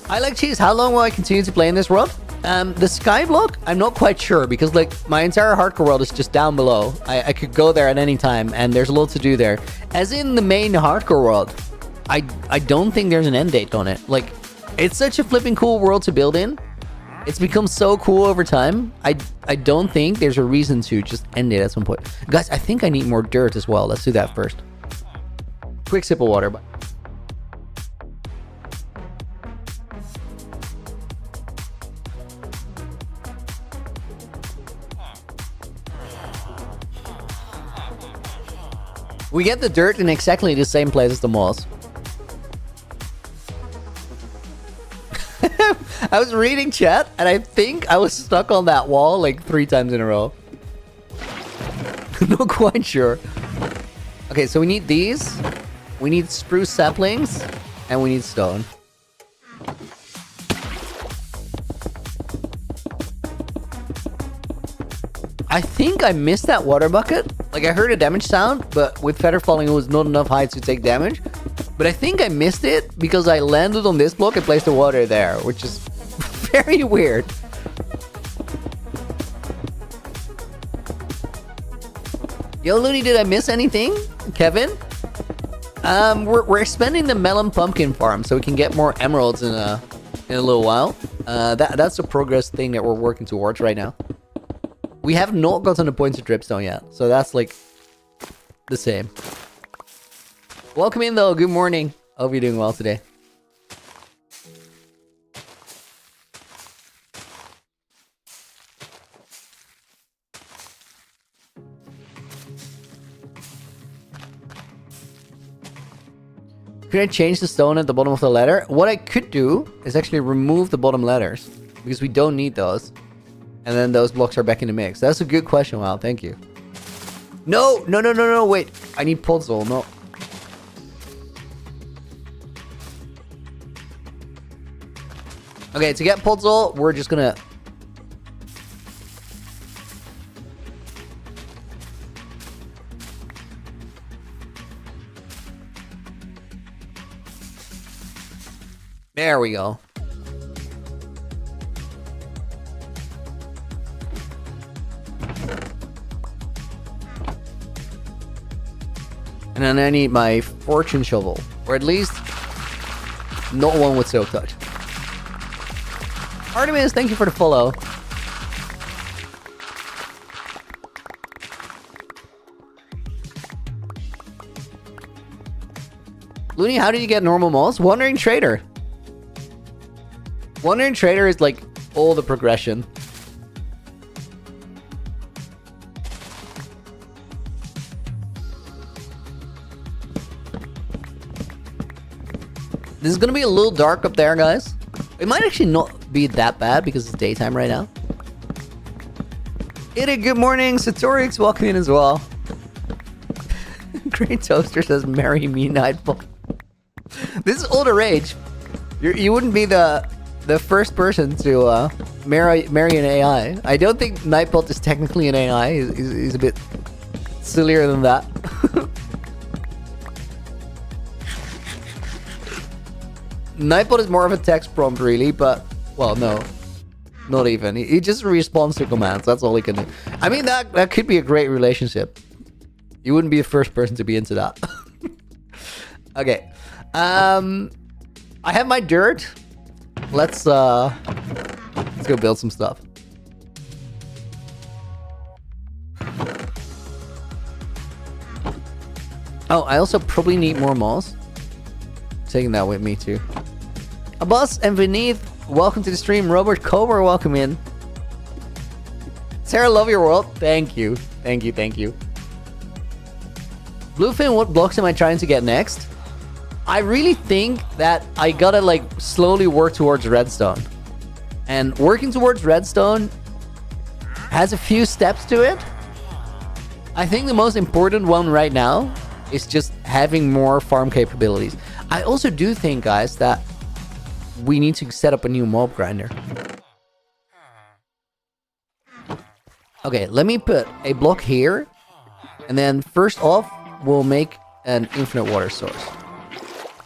I like cheese. How long will I continue to play in this world? The skyblock, I'm not quite sure, because like my entire hardcore world is just down below. I could go there at any time, and there's a lot to do there. As in the main hardcore world, I don't think there's an end date on it. Like, it's such a flipping cool world to build in. It's become so cool over time. I don't think there's a reason to just end it at some point. Guys, I think I need more dirt as well. Let's do that first. Quick sip of water. We get the dirt in exactly the same place as the moss. I was reading chat, and I think I was stuck on that wall like 3 times in a row. Not quite sure. Okay, so we need these. We need spruce saplings, and we need stone. I think I missed that water bucket. Like, I heard a damage sound, but with feather falling, it was not enough height to take damage. But I think I missed it because I landed on this block and placed the water there, which is very weird. Yo, Looney, did I miss anything? Kevin? We're expanding the melon pumpkin farm so we can get more emeralds in a little while. That's the progress thing that we're working towards right now. We have not gotten the points of dripstone yet, so that's like the same. Welcome in though. Good morning. Hope you're doing well today. Could I change the stone at the bottom of the ladder? What I could do is actually remove the bottom ladders, because we don't need those. And then those blocks are back in the mix. That's a good question, Wow. Thank you. No, wait. I need puzzle, no. Okay, to get puzzle, we're just gonna... There we go. And then I need my fortune shovel. Or at least, not one with silk touch. Artemis, thank you for the follow. Looney, how did you get normal moss? Wandering Trader. Wandering Trader is like all the progression. This is gonna be a little dark up there, guys. It might actually not be that bad because it's daytime right now. Ida, good morning. Satorix, welcome in as well. Great Toaster says, marry me, Nightfall. This is all the rage. You wouldn't be the first person to marry an AI. I don't think Nightbolt is technically an AI. He's a bit sillier than that. Nightbot is more of a text prompt, really, but... Well, no. Not even. He just responds to commands. That's all he can do. I mean, that could be a great relationship. You wouldn't be the first person to be into that. Okay. I have my dirt. Let's go build some stuff. Oh, I also probably need more moss. Taking that with me too. Abbas and Vineeth, welcome to the stream. Robert Cobra, welcome in. Sarah, love your world. Thank you. Thank you. Bluefin, what blocks am I trying to get next? I really think that I gotta like slowly work towards redstone. And working towards redstone has a few steps to it. I think the most important one right now is just having more farm capabilities. I also do think, guys, that we need to set up a new mob grinder. Okay, let me put a block here. And then first off, we'll make an infinite water source.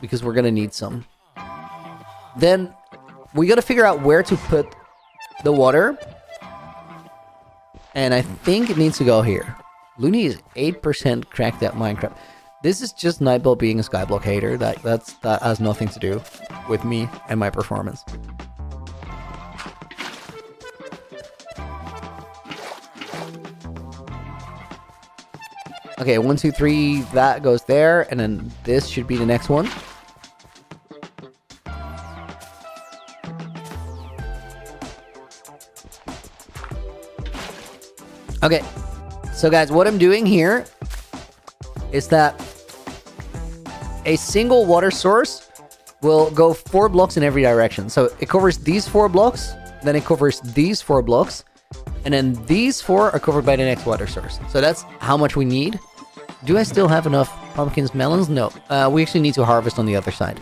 Because we're gonna need some. Then we gotta figure out where to put the water. And I think it needs to go here. Looney is 8% cracked at Minecraft. This is just Nightbot being a Skyblock hater. That has nothing to do with me and my performance. Okay, 1, 2, 3, that goes there, and then this should be the next one. Okay, so guys, what I'm doing here is that a single water source will go 4 blocks in every direction. So it covers these 4 blocks, then it covers these 4 blocks, and then these 4 are covered by the next water source. So that's how much we need. Do I still have enough pumpkins, melons? No. We actually need to harvest on the other side.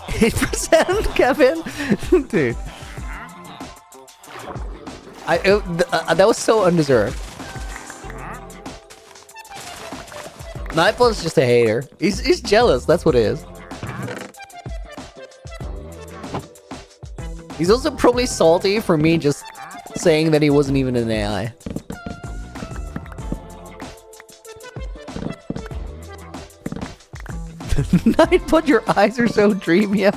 %, Kevin? Dude. That was so undeserved. Nightbot's just a hater. He's jealous, that's what it is. He's also probably salty for me just saying that he wasn't even an AI. Nightbot, your eyes are so dreamy.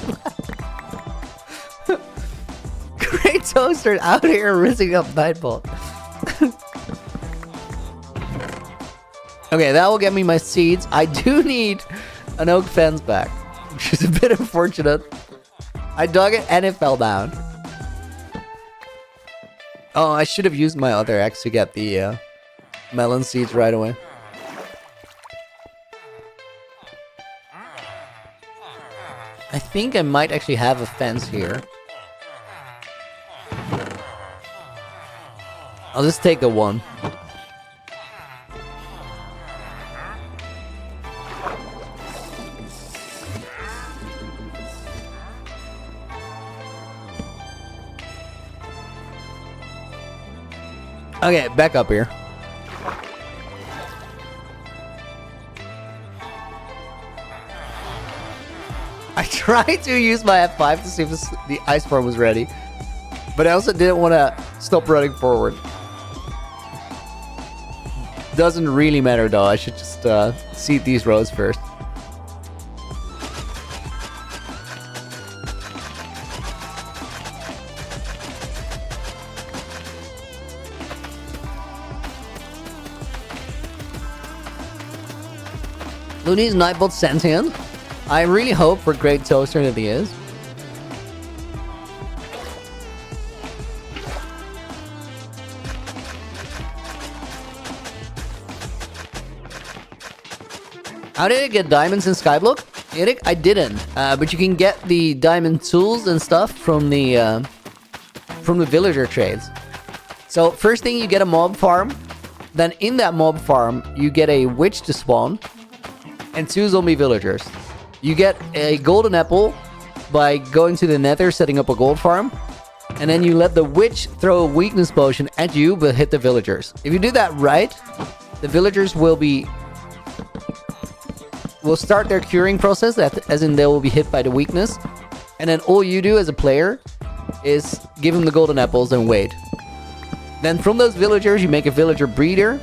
Great Toaster out here rizzing up Nightbot. Okay, that will get me my seeds. I do need an oak fence back, which is a bit unfortunate. I dug it and it fell down. Oh, I should have used my other axe to get the melon seeds right away. I think I might actually have a fence here. I'll just take the one. Okay, back up here. I tried to use my F5 to see if the ice form was ready, but I also didn't want to stop running forward. Doesn't really matter though, I should just seed these rows first. Looney's Nightbot sentient. I really hope for Great Toaster that he is. How did I get diamonds in Skyblock? Eric, I didn't. But you can get the diamond tools and stuff from the villager trades. So first thing, you get a mob farm. Then in that mob farm, you get a witch to spawn. And 2 zombie villagers. You get a golden apple by going to the nether, setting up a gold farm. And then you let the witch throw a weakness potion at you, but hit the villagers. If you do that right, the villagers will start their curing process, as in they will be hit by the weakness. And then all you do as a player is give them the golden apples and wait. Then from those villagers, you make a villager breeder.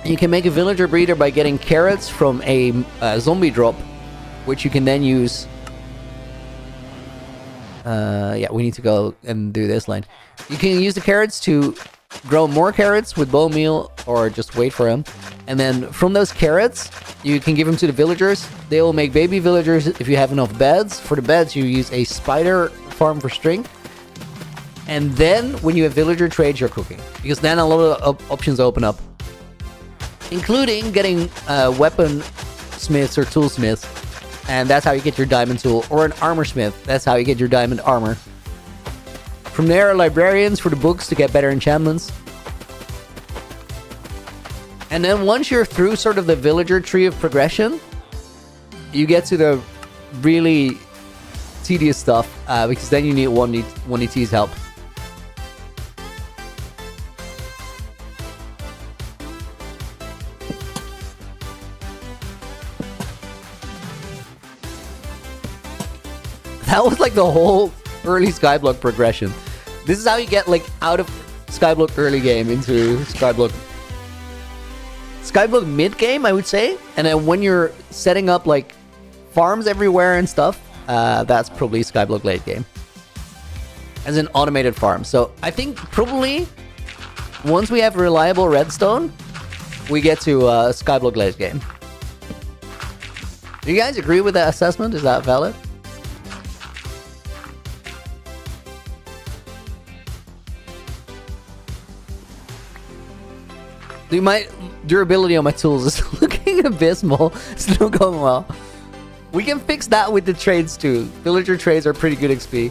You can make a villager breeder by getting carrots from a zombie drop, which you can then use. Yeah, we need to go and do this line. You can use the carrots to grow more carrots with bone meal, or just wait for them. And then from those carrots, you can give them to the villagers. They will make baby villagers if you have enough beds. For the beds, you use a spider farm for strength. And then when you have villager trades, you're cooking, because then a lot of options open up, including getting weapon smiths or toolsmiths, and that's how you get your diamond tool, or an armor smith, that's how you get your diamond armor. From there, librarians for the books to get better enchantments. And then once you're through sort of the villager tree of progression, you get to the really tedious stuff, because then you need 1DT's help. That was like the whole early Skyblock progression. This is how you get like out of Skyblock early game into Skyblock mid game, I would say. And then when you're setting up like farms everywhere and stuff, that's probably Skyblock late game, as an automated farm. So I think probably once we have reliable redstone, we get to Skyblock late game. Do you guys agree with that assessment? Is that valid? Dude, my durability on my tools is looking abysmal. It's not going well. We can fix that with the trades too. Villager trades are pretty good XP.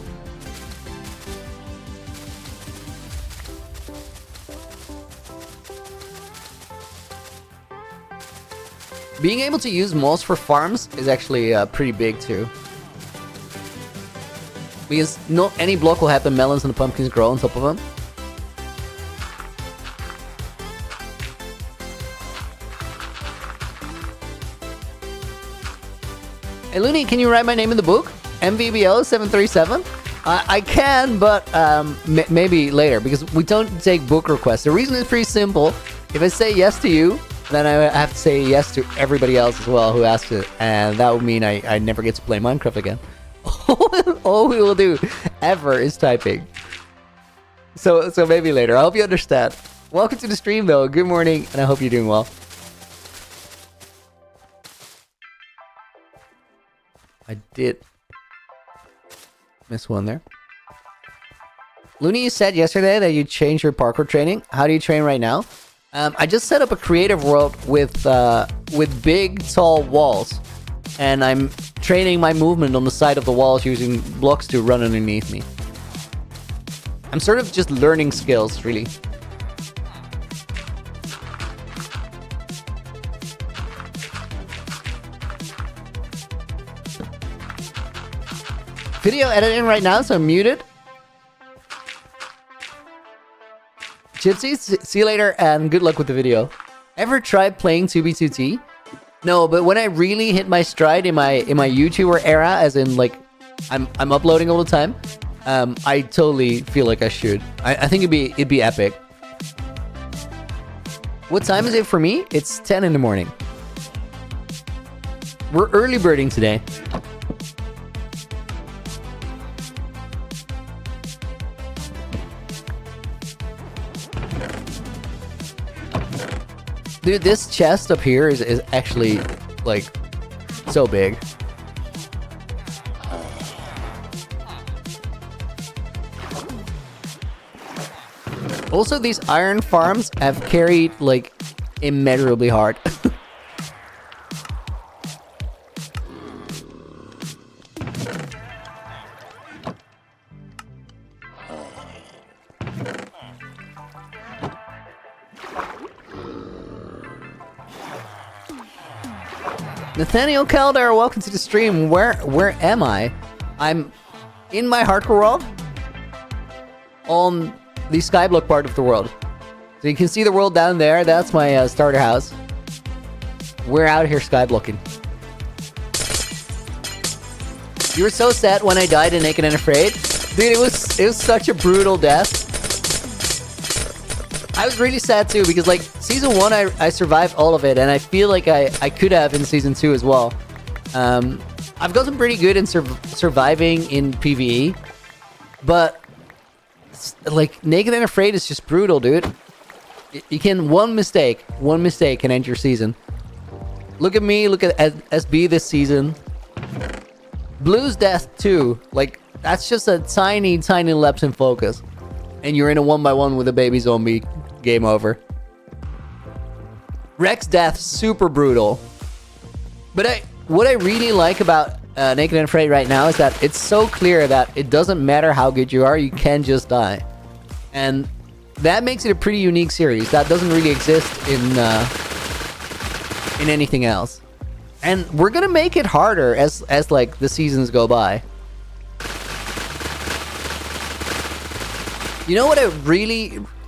Being able to use moss for farms is actually pretty big too. Because not any block will have the melons and the pumpkins grow on top of them. Hey Looney, can you write my name in the book? MVBO737? I can, but maybe later, because we don't take book requests. The reason is pretty simple. If I say yes to you, then I have to say yes to everybody else as well who asks it, and that would mean I never get to play Minecraft again. All we will do ever is typing. So maybe later. I hope you understand. Welcome to the stream though. Good morning, and I hope you're doing well. I did miss one there. Looney, you said yesterday that you changed your parkour training. How do you train right now? I just set up a creative world with big, tall walls. And I'm training my movement on the side of the walls using blocks to run underneath me. I'm sort of just learning skills, really. Video editing right now, so I'm muted. Gypsies, see you later, and good luck with the video. Ever tried playing 2B2T? No, but when I really hit my stride in my YouTuber era, as in like I'm uploading all the time, I totally feel like I should. I think it'd be epic. What time is it for me? It's 10 in the morning. We're early birding today. Dude, this chest up here is actually, like, so big. Also, these iron farms have carried, like, immeasurably hard. Nathaniel Calder, welcome to the stream. Where am I? I'm in my hardcore world on the SKYBLOCK part of the world. So you can see the world down there. That's my starter house. We're out here skyblocking. You were so sad when I died in Naked and Afraid. Dude, it was such a brutal death. I was really sad too, because like season 1 I survived all of it, and I feel like I could have in season 2 as well. I've gotten pretty good in surviving in PvE, but like Naked and Afraid is just brutal, dude. You can one mistake can end your season. Look at me, look at SB this season. Blue's death too, like that's just a tiny lapse in focus, and you're in a 1v1 with a baby zombie. Game over. Rex death, super brutal. But what I really like about Naked and Afraid right now is that it's so clear that it doesn't matter how good you are, you can just die. And that makes it a pretty unique series. That doesn't really exist in anything else. And we're gonna make it harder as like the seasons go by. You know what I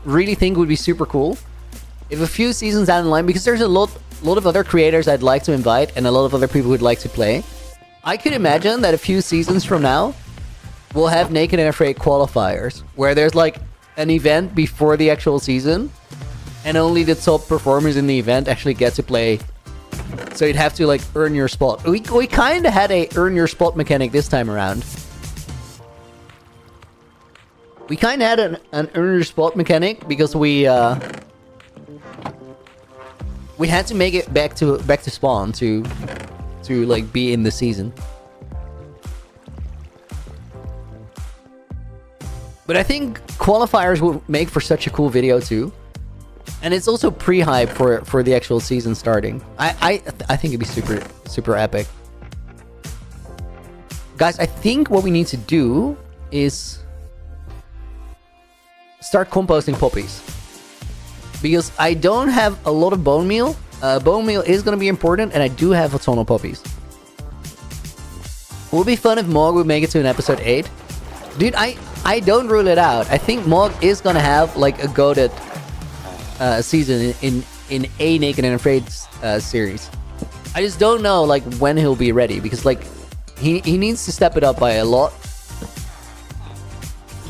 really think would be super cool? If a few seasons down the line, because there's a lot of other creators I'd like to invite and a lot of other people who'd like to play, I could imagine that a few seasons from now we'll have Naked and Afraid qualifiers, where there's like an event before the actual season and only the top performers in the event actually get to play. So you'd have to like earn your spot. We kind of had a earn your spot mechanic this time around. We kind of had an earn your spot mechanic because we had to make it back to spawn to like be in the season. But I think qualifiers will make for such a cool video too, and it's also pre-hype for the actual season starting. I think it'd be super epic, guys. I think what we need to do is start composting poppies, because I don't have a lot of bone meal. Bone meal is going to be important, and I do have a ton of poppies. It would be fun if Mog would make it to an episode 8. Dude, I don't rule it out. I think Mog is going to have like a goated season in a Naked and Afraid series. I just don't know like when he'll be ready, because like he needs to step it up by a lot.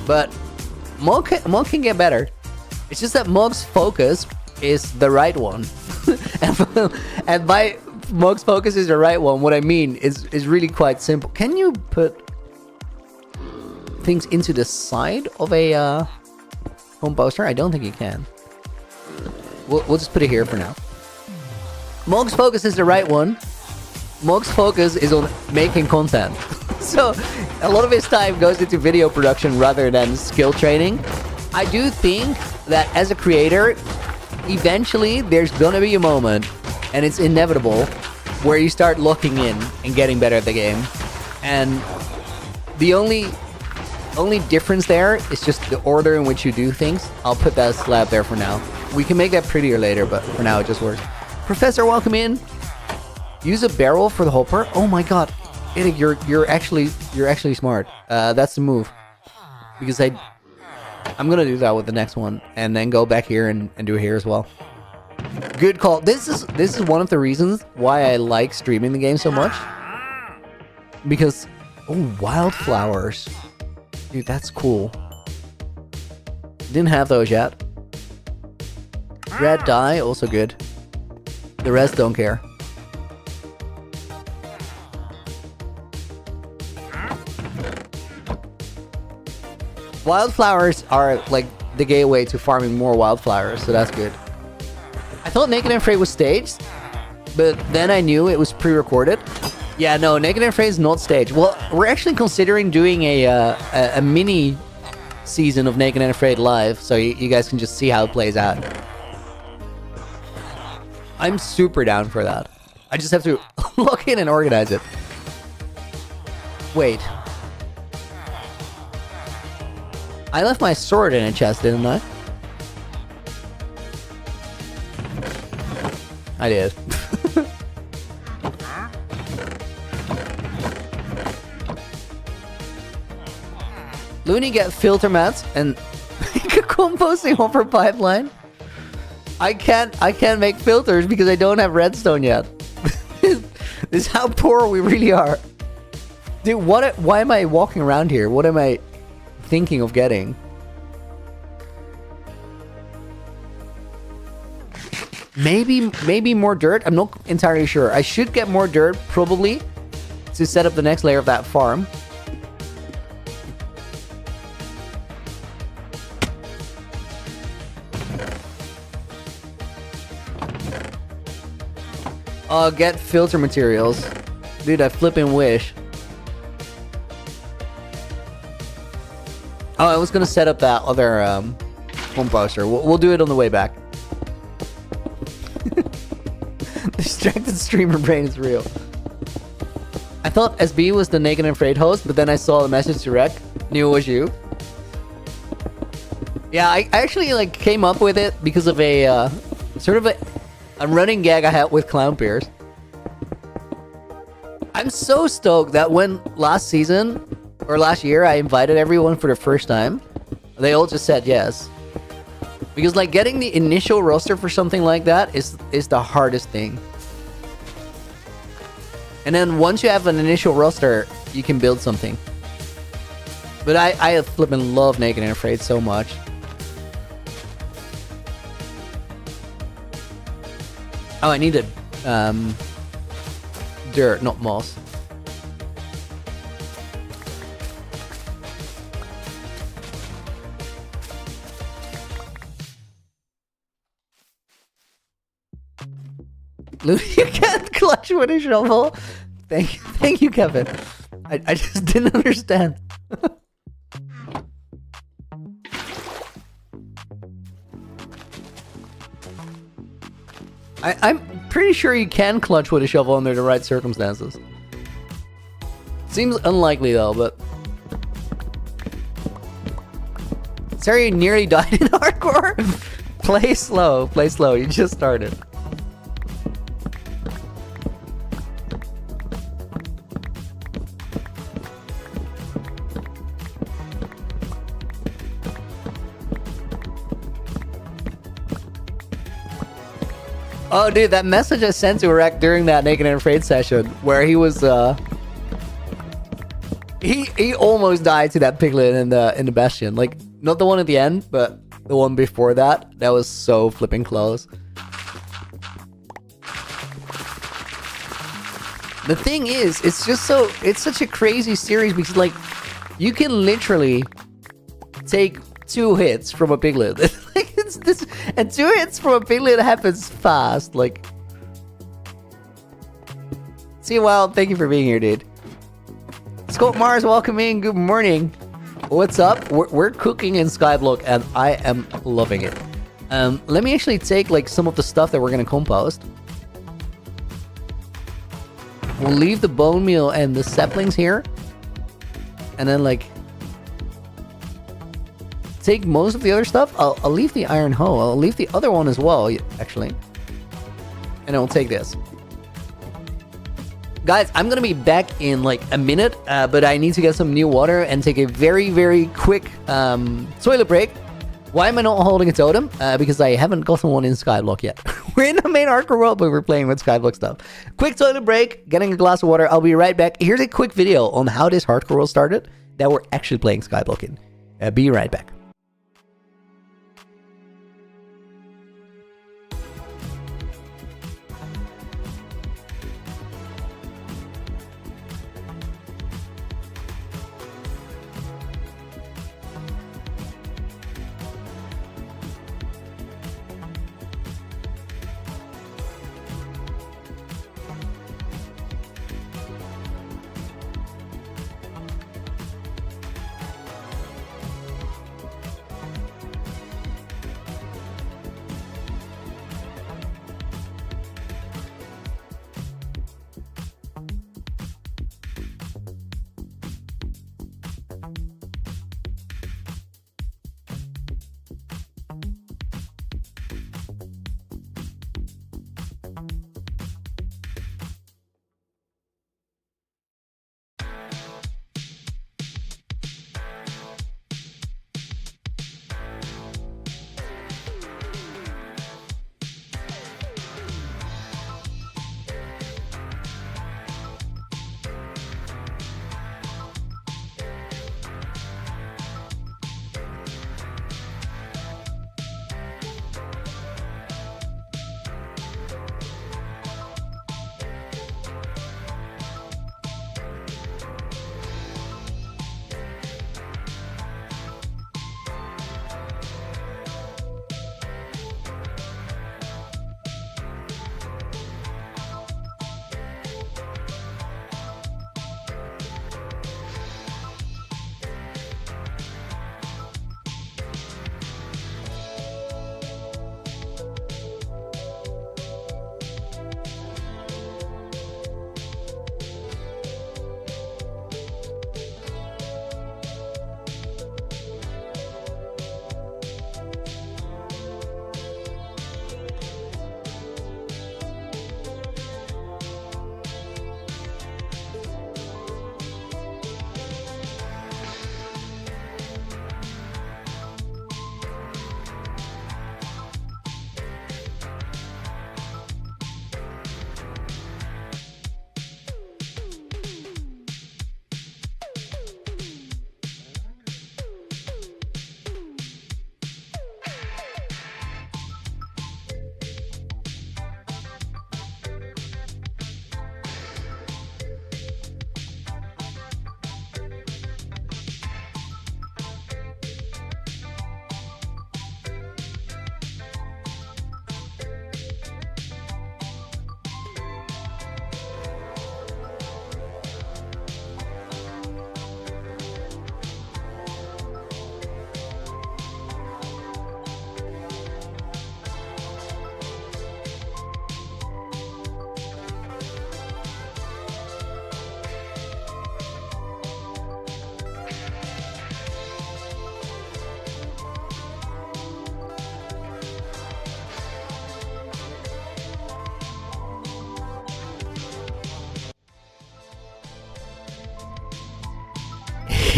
But Mog can get better. It's just that Mog's focus is the right one. And by Mog's focus is the right one, what I mean is really quite simple. Can you put things into the side of a home poster? I don't think you can. We'll just put it here for now. Mog's focus is the right one. Mog's focus is on making content. So a lot of his time goes into video production rather than skill training. I do think that as a creator, eventually there's gonna be a moment, and it's inevitable, where you start locking in and getting better at the game. And the only difference there is just the order in which you do things. I'll put that slab there for now. We can make that prettier later, but for now it just works. Professor, welcome in. Use a barrel for the hopper. Oh my god, Idig, you're actually smart. That's the move, because I'm gonna do that with the next one, and then go back here and do it here as well. Good call. This is one of the reasons why I like streaming the game so much, because wildflowers, dude, that's cool. Didn't have those yet. Red dye, also good. The rest don't care. Wildflowers are like the gateway to farming more wildflowers, so that's good. I thought Naked and Afraid was staged, but then I knew it was pre-recorded. Yeah, no, Naked and Afraid is not staged. Well, we're actually considering doing a mini season of Naked and Afraid live, so you guys can just see how it plays out. I'm super down for that. I just have to look in and organize it. Wait. I left my sword in a chest, didn't I? I did. Looney get filter mats and make a composting hopper pipeline. I can't make filters because I don't have redstone yet. This is how poor we really are. Dude, why am I walking around here? What am I thinking of getting? Maybe more dirt. I'm not entirely sure. I should get more dirt probably to set up the next layer of that farm. Get filter materials. Dude, I flippin' wish. Oh, I was gonna set up that other home poster. We'll do it on the way back. Distracted streamer brain is real. I thought SB was the Naked and Afraid host, but then I saw the message to Rec. Knew it was you. Yeah, I actually like came up with it because of a sort of a running gag I had with Clown Pierce. I'm so stoked that when last season or last year I invited everyone for the first time, they all just said yes. Because like getting the initial roster for something like that is the hardest thing. And then once you have an initial roster, you can build something. But I flippin' love Naked and Afraid so much. Oh, I needed dirt, not moss. Lou, you can't clutch with a shovel. Thank you, Kevin. I just didn't understand. I'm pretty sure you can clutch with a shovel under the right circumstances. Seems unlikely though, but... Sorry, you nearly died in hardcore? Play slow, you just started. Oh, dude, that message I sent to Rec during that Naked and Afraid session, where he was, he almost died to that piglet in the bastion. Like, not the one at the end, but the one before that. That was so flipping close. The thing is, it's such a crazy series because, like, you can literally take 2 hits from a piglet. Like, it's this, and 2 hits from a piglet happens fast. Like, see, Wild, thank you for being here, dude. Scott Mars, welcome in. Good morning. What's up? We're cooking in Skyblock, and I am loving it. Let me actually take, like, some of the stuff that we're gonna compost. We'll leave the bone meal and the saplings here, and then, like, take most of the other stuff. I'll leave the iron hoe. I'll leave the other one as well, actually, and I'll take this. Guys, I'm gonna be back in like a minute, but I need to get some new water and take a very, very quick toilet break. Why am I not holding a totem? Because I haven't gotten one in Skyblock yet. We're in the main hardcore world, but we're playing with Skyblock stuff. Quick toilet break, getting a glass of water. I'll be right back. Here's a quick video on how this hardcore world started that we're actually playing Skyblock in. Be right back.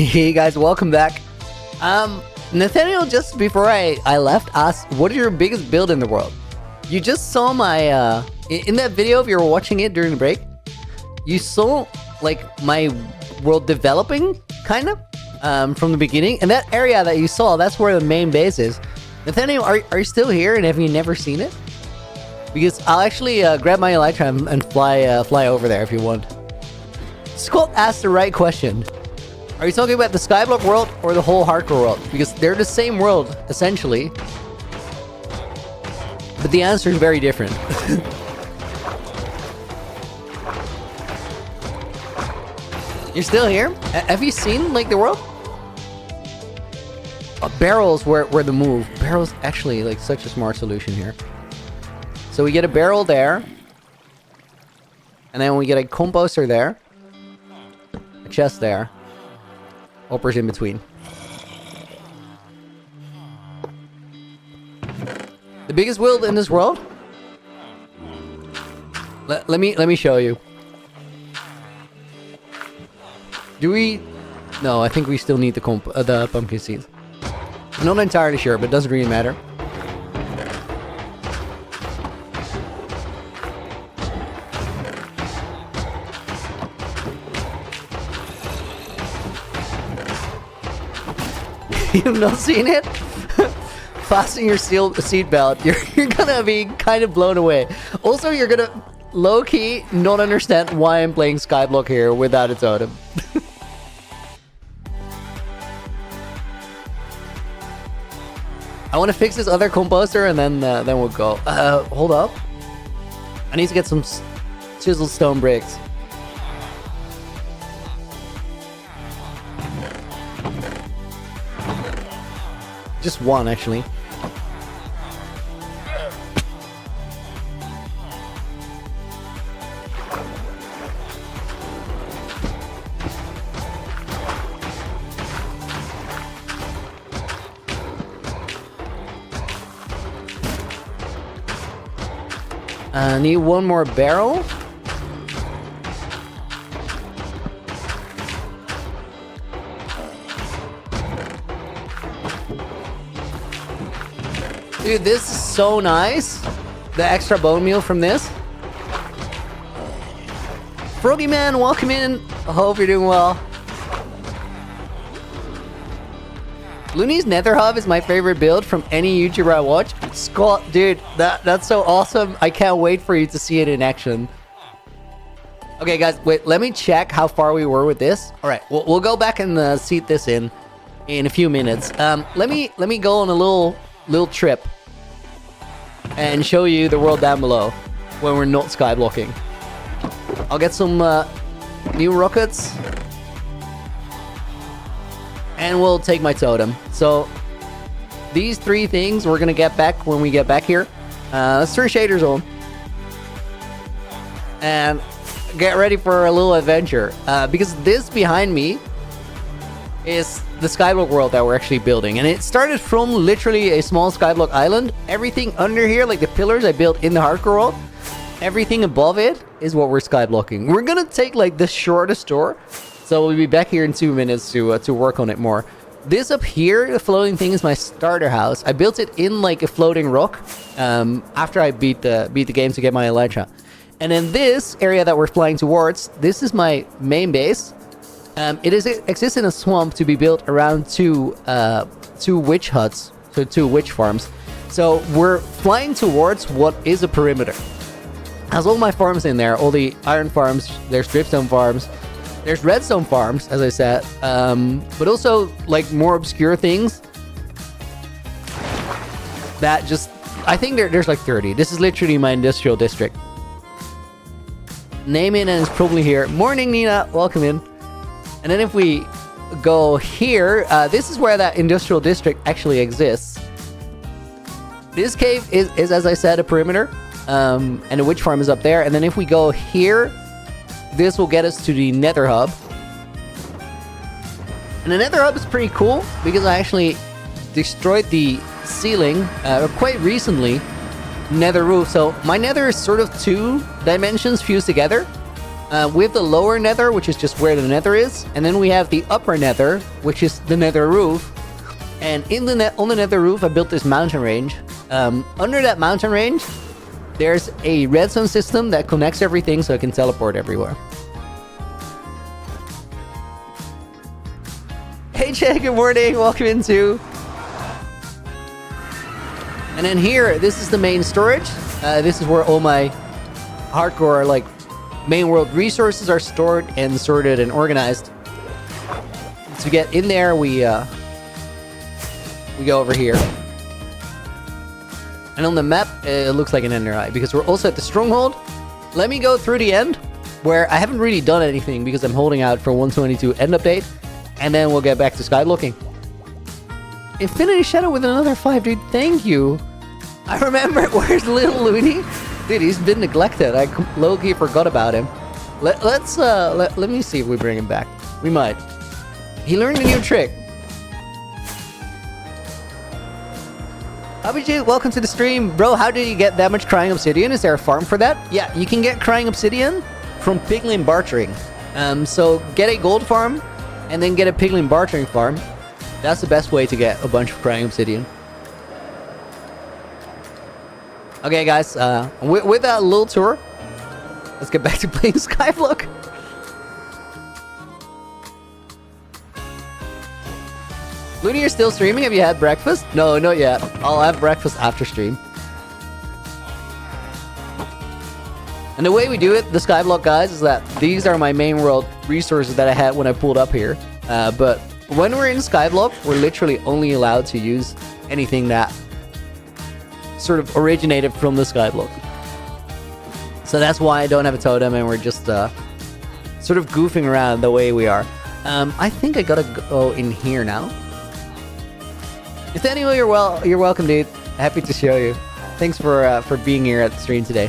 Hey guys, welcome back. Nathaniel, just before I left, asked, what is your biggest build in the world? You just saw my, in that video, if you were watching it during the break, you saw, like, my world developing, kind of, from the beginning. And that area that you saw, that's where the main base is. Nathaniel, are you still here, and have you never seen it? Because I'll actually grab my elytra and fly over there if you want. Scott asked the right question. Are you talking about the Skyblock world or the whole hardcore world? Because they're the same world, essentially. But the answer is very different. You're still here? Have you seen, like, the world? Barrels were the move. Barrels actually, like, such a smart solution here. So we get a barrel there. And then we get a composter there. A chest there. Hoppers in between. The biggest world in this world? Let me show you. Do we? No, I think we still need the pumpkin seeds. I'm not entirely sure, but it doesn't really matter. You've not seen it? Fasten your seatbelt. You're gonna be kind of blown away. Also, you're gonna low-key not understand why I'm playing Skyblock here without a totem. I want to fix this other composter and then we'll go. Hold up. I need to get some chiseled stone bricks. Just one, actually. Need one more barrel. Dude, this is so nice. The extra bone meal from this. Froggy Man, welcome in. I hope you're doing well. Looney's Nether Hub is my favorite build from any YouTuber I watch. Scott, dude, that's so awesome. I can't wait for you to see it in action. Okay, guys, wait, let me check how far we were with this. All right, we'll go back and seat this in a few minutes. Let me go on a little trip and show you the world down below when we're not skyblocking. I'll get some new rockets. And we'll take my totem. So these three things we're gonna get back when we get back here. Let's turn shaders on. And get ready for a little adventure. Because this behind me is the Skyblock world that we're actually building. And it started from literally a small Skyblock island. Everything under here, like the pillars I built in the hardcore world, everything above it is what we're skyblocking. We're gonna take like the shortest door. So we'll be back here in 2 minutes to work on it more. This up here, the floating thing, is my starter house. I built it in like a floating rock after I beat the game to get my Elytra. And in this area that we're flying towards, this is my main base. It exists in a swamp to be built around two witch huts, so 2 witch farms. So we're flying towards what is a perimeter. Has all my farms in there, all the iron farms, there's dripstone farms. There's redstone farms, as I said, but also like more obscure things that just, I think there's like 30. This is literally my industrial district. Name in and it's probably here. Morning, Nina, welcome in. And then if we go here, this is where that industrial district actually exists. This cave is as I said, a perimeter, and the witch farm is up there. And then if we go here, this will get us to the Nether Hub. And the Nether Hub is pretty cool because I actually destroyed the ceiling quite recently. Nether roof. So my nether is sort of 2 dimensions fused together. We have the lower nether, which is just where the nether is. And then we have the upper nether, which is the nether roof. And on the nether roof, I built this mountain range. Under that mountain range, there's a redstone system that connects everything so I can teleport everywhere. Hey Jay, good morning, welcome in too. And then here, this is the main storage. This is where all my hardcore like main world resources are stored and sorted and organized. To get in there, we go over here. And on the map, it looks like an ender eye because we're also at the stronghold. Let me go through the end, where I haven't really done anything because I'm holding out for 122 end update. And then we'll get back to Skyblocking. Infinity Shadow with another 5, dude. Thank you. I remember. Where's little Looney? Dude, he's been neglected. I low-key forgot about him. Let me see if we bring him back. We might. He learned a new trick. Abhijit, welcome to the stream. Bro, how did you get that much crying obsidian? Is there a farm for that? Yeah, you can get crying obsidian from piglin bartering. So get a gold farm and then get a piglin bartering farm. That's the best way to get a bunch of crying obsidian. Okay, guys, with that little tour, let's get back to playing Skyblock. Looney, you're still streaming? Have you had breakfast? No, not yet. I'll have breakfast after stream. And the way we do it, the Skyblock guys, is that these are my main world resources that I had when I pulled up here. But when we're in Skyblock, we're literally only allowed to use anything that sort of originated from the Skyblock. So that's why I don't have a totem and we're just sort of goofing around the way we are. I think I gotta go in here now. Nathaniel, you're welcome, dude. Happy to show you. Thanks for being here at the stream today.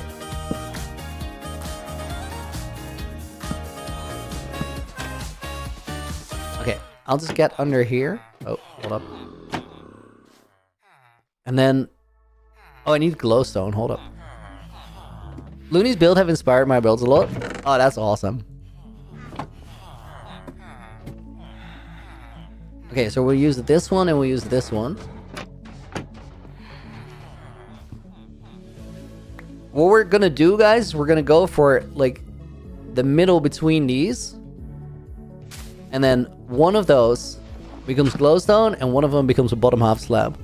Okay, I'll just get under here. Oh, hold up. And then, oh, I need glowstone. Hold up. Looney's build have inspired my builds a lot. Oh, that's awesome. Okay, so we'll use this one and we'll use this one. What we're gonna do, guys, we're gonna go for, like, the middle between these. And then one of those becomes glowstone and one of them becomes a bottom half slab.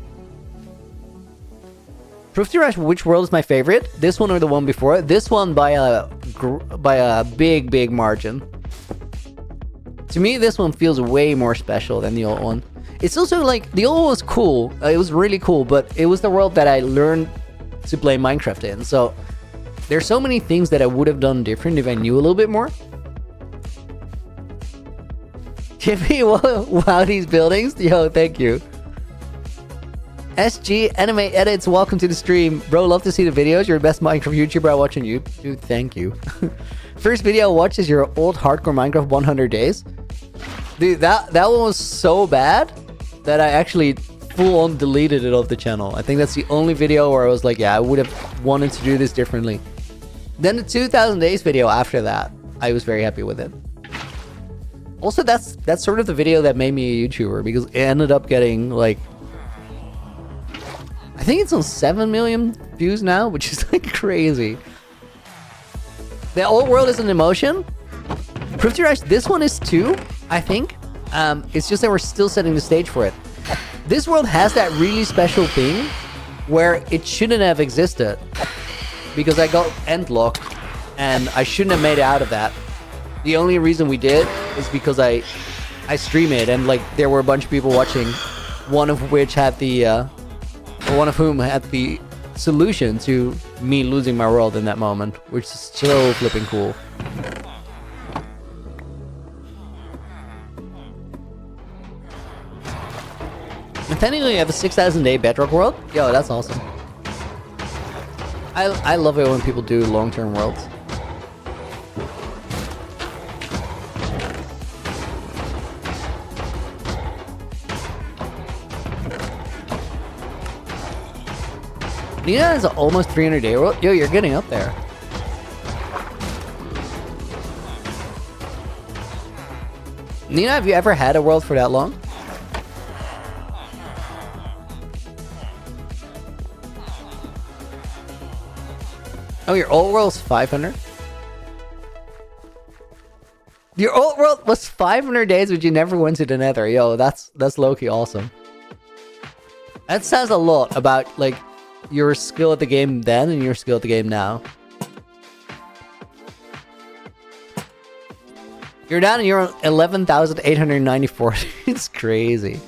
Proof to Rush, which world is my favorite? This one or the one before? This one by a big margin. To me, this one feels way more special than the old one. It's also like, the old one was cool. It was really cool, but it was the world that I learned to play Minecraft in. So there's so many things that I would have done different if I knew a little bit more. Chippy, wow, these buildings. Yo, thank you. SG Anime Edits, welcome to the stream. Bro, love to see the videos. You're the best Minecraft YouTuber I watch on YouTube. Dude, thank you. First video I watched is your old hardcore Minecraft 100 days. Dude, that one was so bad that I actually full on deleted it off the channel. I think that's the only video where I was like, yeah, I would have wanted to do this differently. Then the 2000 days video after that, I was very happy with it. Also, that's sort of the video that made me a YouTuber because it ended up getting like, I think it's on 7 million views now, which is like crazy. The old world is an emotion. Proof to Rush, this one is too, I think. It's just that we're still setting the stage for it. This world has that really special thing where it shouldn't have existed because I got end locked and I shouldn't have made it out of that. The only reason we did is because I stream it and like there were a bunch of people watching, one of which had the one of whom had the solution to me losing my world in that moment, which is so flipping cool. And technically you have a 6,000 day bedrock world? Yo, that's awesome. I love it when people do long-term worlds. Nina is almost 300 day world. Yo, you're getting up there. Nina, have you ever had a world for that long? Oh, your old world's 500? Your old world was 500 days, but you never went to the nether. Yo, that's low-key awesome. That says a lot about, like, your skill at the game then and your skill at the game now. You're down and you're on 11,894. It's crazy.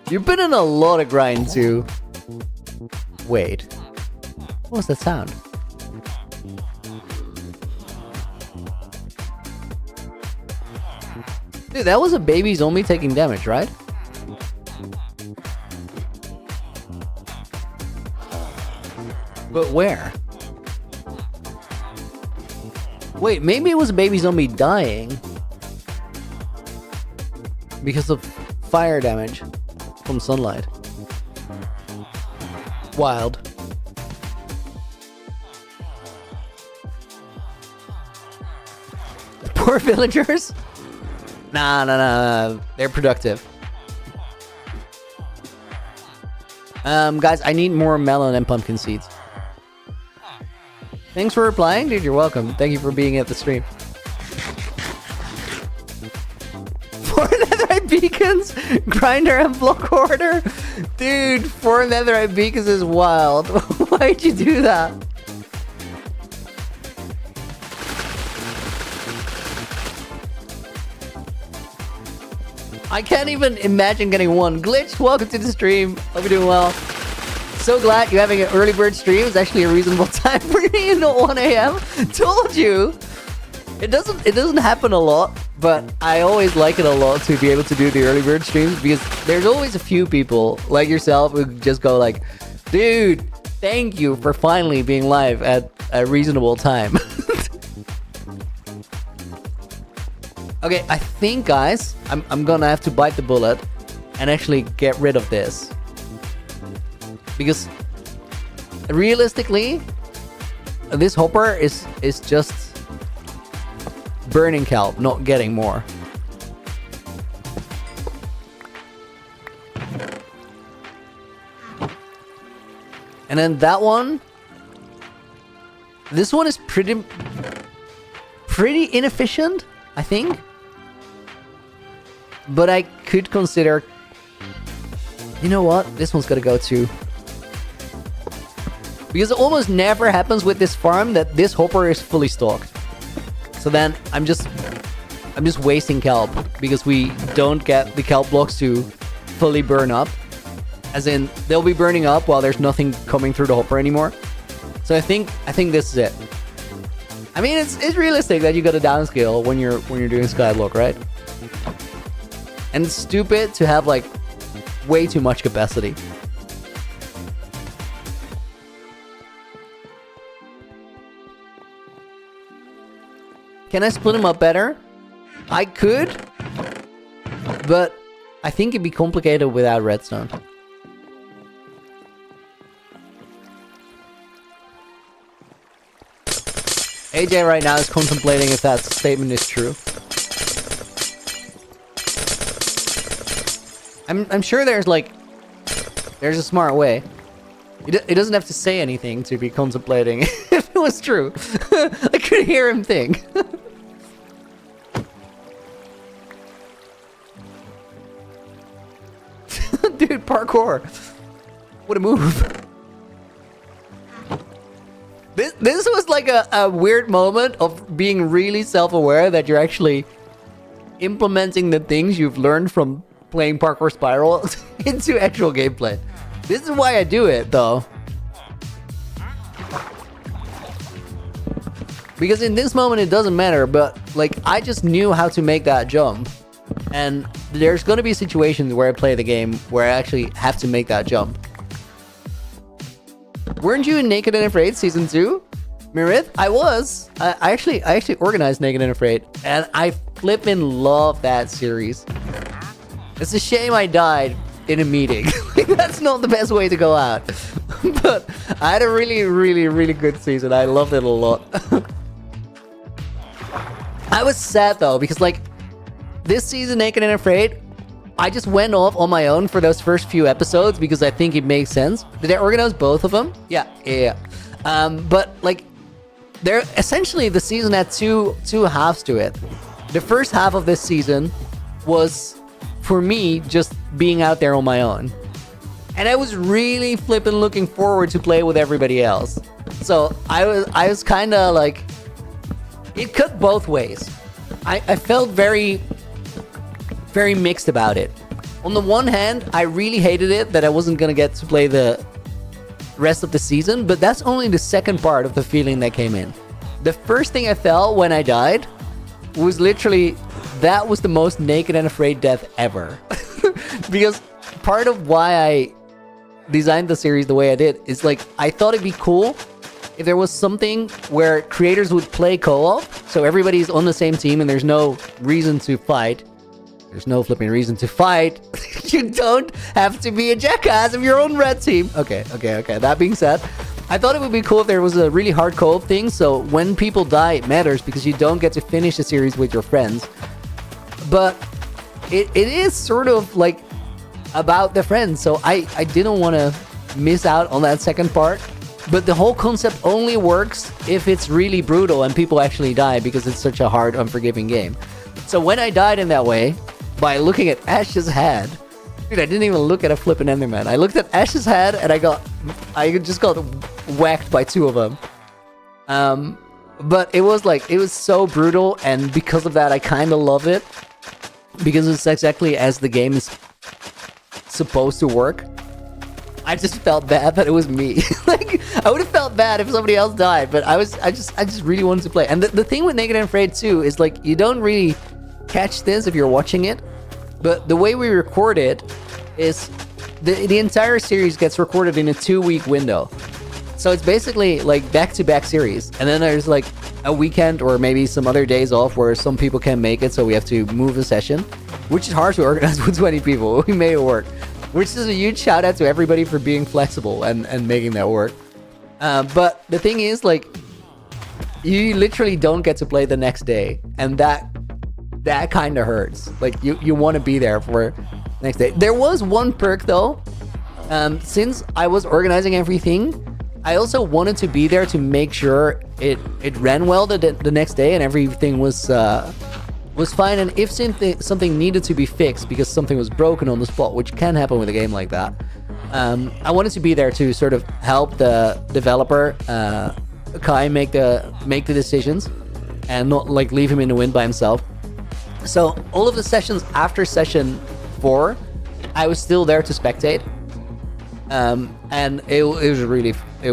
You've been in a lot of grind too. Wait. What was that sound? Dude, that was a baby zombie taking damage, right? But where? Wait, maybe it was a baby zombie dying because of fire damage from sunlight. Wild. Poor villagers? Nah. They're productive. Guys, I need more melon and pumpkin seeds. Thanks for replying, dude. You're welcome. Thank you for being at the stream. 4 netherite beacons, grinder and block order. Dude, 4 netherite beacons is wild. Why'd you do that? I can't even imagine getting one. Glitch, welcome to the stream. Hope you're doing well. So glad you're having an early bird stream. It's actually a reasonable time for me, not 1 a.m. Told you. It doesn't happen a lot, but I always like it a lot to be able to do the early bird streams because there's always a few people like yourself who just go like, dude, thank you for finally being live at a reasonable time. Okay, I think, guys, I'm gonna have to bite the bullet and actually get rid of this. Because realistically, this hopper is just burning kelp, not getting more. And then that one, this one is pretty inefficient, I think. But I could consider, you know what? This one's gotta go too. Because it almost never happens with this farm that this hopper is fully stocked. So then I'm just wasting kelp because we don't get the kelp blocks to fully burn up. As in, they'll be burning up while there's nothing coming through the hopper anymore. So I think this is it. I mean, it's realistic that you got to downscale when you're doing Skyblock, right? And it's stupid to have like way too much capacity. Can I split them up better? I could, but I think it'd be complicated without redstone. AJ right now is contemplating if that statement is true. I'm sure there's a smart way. It doesn't have to say anything to be contemplating if it was true. I could hear him think. Dude, parkour. What a move. This was like a weird moment of being really self-aware that you're actually implementing the things you've learned from playing Parkour Spiral into actual gameplay. This is why I do it, though. Because in this moment it doesn't matter, but like I just knew how to make that jump. And there's gonna be situations where I play the game where I actually have to make that jump. Weren't you in Naked and Afraid Season 2? Mirith? I was. I actually organized Naked and Afraid, and I flippin' love that series. It's a shame I died in a meeting. That's not the best way to go out. But I had a really good season. I loved it a lot. I was sad though, because like this season, Naked and Afraid, I just went off on my own for those first few episodes because I think it makes sense. Did I organize both of them? Yeah. But like, they're essentially, the season had two halves to it. The first half of this season was, for me, just being out there on my own. And I was really flippin' looking forward to play with everybody else. So I was kind of like, it cut both ways. I felt very, very mixed about it. On the one hand, I really hated it that I wasn't gonna get to play the rest of the season, but that's only the second part of the feeling that came in. The first thing I felt when I died was literally, that was the most naked and afraid death ever. Because part of why I designed the series the way I did is like, I thought it'd be cool if there was something where creators would play co-op, so everybody's on the same team and there's no reason to fight. There's no flipping reason to fight. You don't have to be a jackass of your own red team. Okay. That being said, I thought it would be cool if there was a really hard co-op thing, so when people die, it matters because you don't get to finish the series with your friends. But it is sort of like about the friends, so I didn't want to miss out on that second part. But the whole concept only works if it's really brutal and people actually die because it's such a hard, unforgiving game. So when I died in that way, by looking at Ash's head, dude, I didn't even look at a flippin' Enderman. I looked at Ash's head and I just got whacked by two of them. But it was so brutal, and because of that, I kind of love it because it's exactly as the game is supposed to work. I just felt bad that it was me. Like, I would have felt bad if somebody else died, but I just really wanted to play. And the thing with Naked and Afraid too is like, you don't really catch this if you're watching it, but the way we record it is the entire series gets recorded in a 2-week window. So it's basically like back-to-back series, and then there's like a weekend or maybe some other days off where some people can't make it, so we have to move the session, which is hard to organize with 20 people. We made it work, which is a huge shout out to everybody for being flexible and making that work. But the thing is, like, you literally don't get to play the next day, and that kind of hurts. Like, you want to be there for next day. There was one perk though. Since I was organizing everything, I also wanted to be there to make sure it ran well the next day and everything was fine. And if something needed to be fixed because something was broken on the spot, which can happen with a game like that, I wanted to be there to sort of help the developer Kai make the decisions and not like leave him in the wind by himself. So all of the sessions after session 4, I was still there to spectate, and it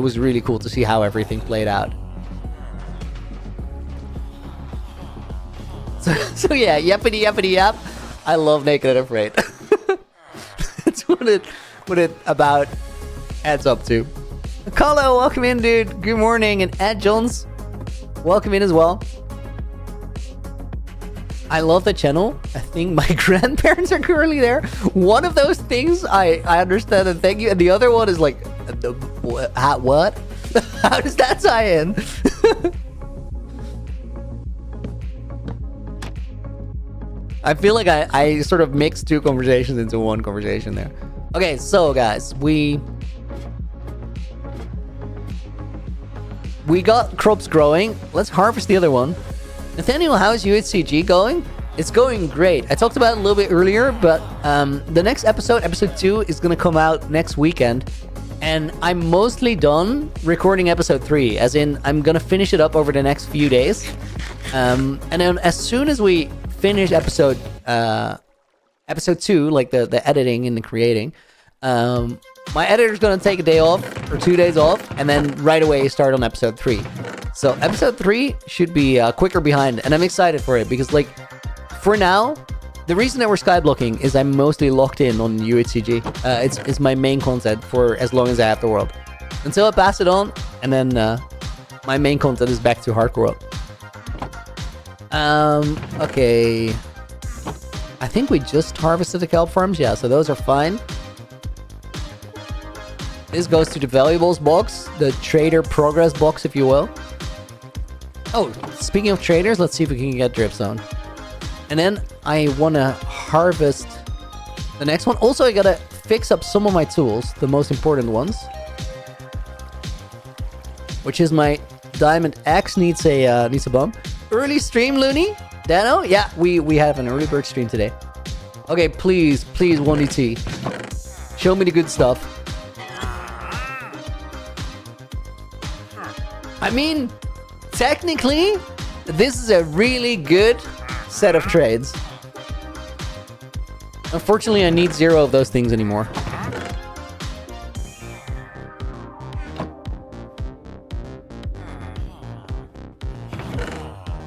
was really cool to see how everything played out. So yeah, yappity yap. I love Naked and Afraid. That's what it about adds up to. Carlo, welcome in, dude. Good morning, and Ed Jones, welcome in as well. I love the channel. I think my grandparents are currently there. One of those things I understand and thank you, and the other one is like, what? How does that tie in? I feel like I sort of mixed two conversations into one conversation there. Okay, so guys, we got crops growing. Let's harvest the other one. Nathaniel, how's UHCG going? It's going great. I talked about it a little bit earlier, but the next episode 2, is going to come out next weekend. And I'm mostly done recording episode 3, as in I'm going to finish it up over the next few days. And then as soon as we finish episode 2, like the editing and the creating, my editor's going to take a day off or 2 days off, and then right away start on episode 3. So episode 3 should be quicker behind, and I'm excited for it because, like, for now, the reason that we're skyblocking is I'm mostly locked in on UHCG. It's my main content for as long as I have the world. Until I pass it on, and then my main content is back to hardcore. Okay. I think we just harvested the kelp farms, yeah, so those are fine. This goes to the valuables box, the trader progress box, if you will. Oh, speaking of traders, let's see if we can get drip zone. And then I want to harvest the next one. Also, I gotta fix up some of my tools, the most important ones. Which is my diamond axe needs a bump. Early stream, Looney? Dano? Yeah, we have an early bird stream today. Okay, please, 1DT. Show me the good stuff. I mean, technically, this is a really good set of trades. Unfortunately, I need 0 of those things anymore.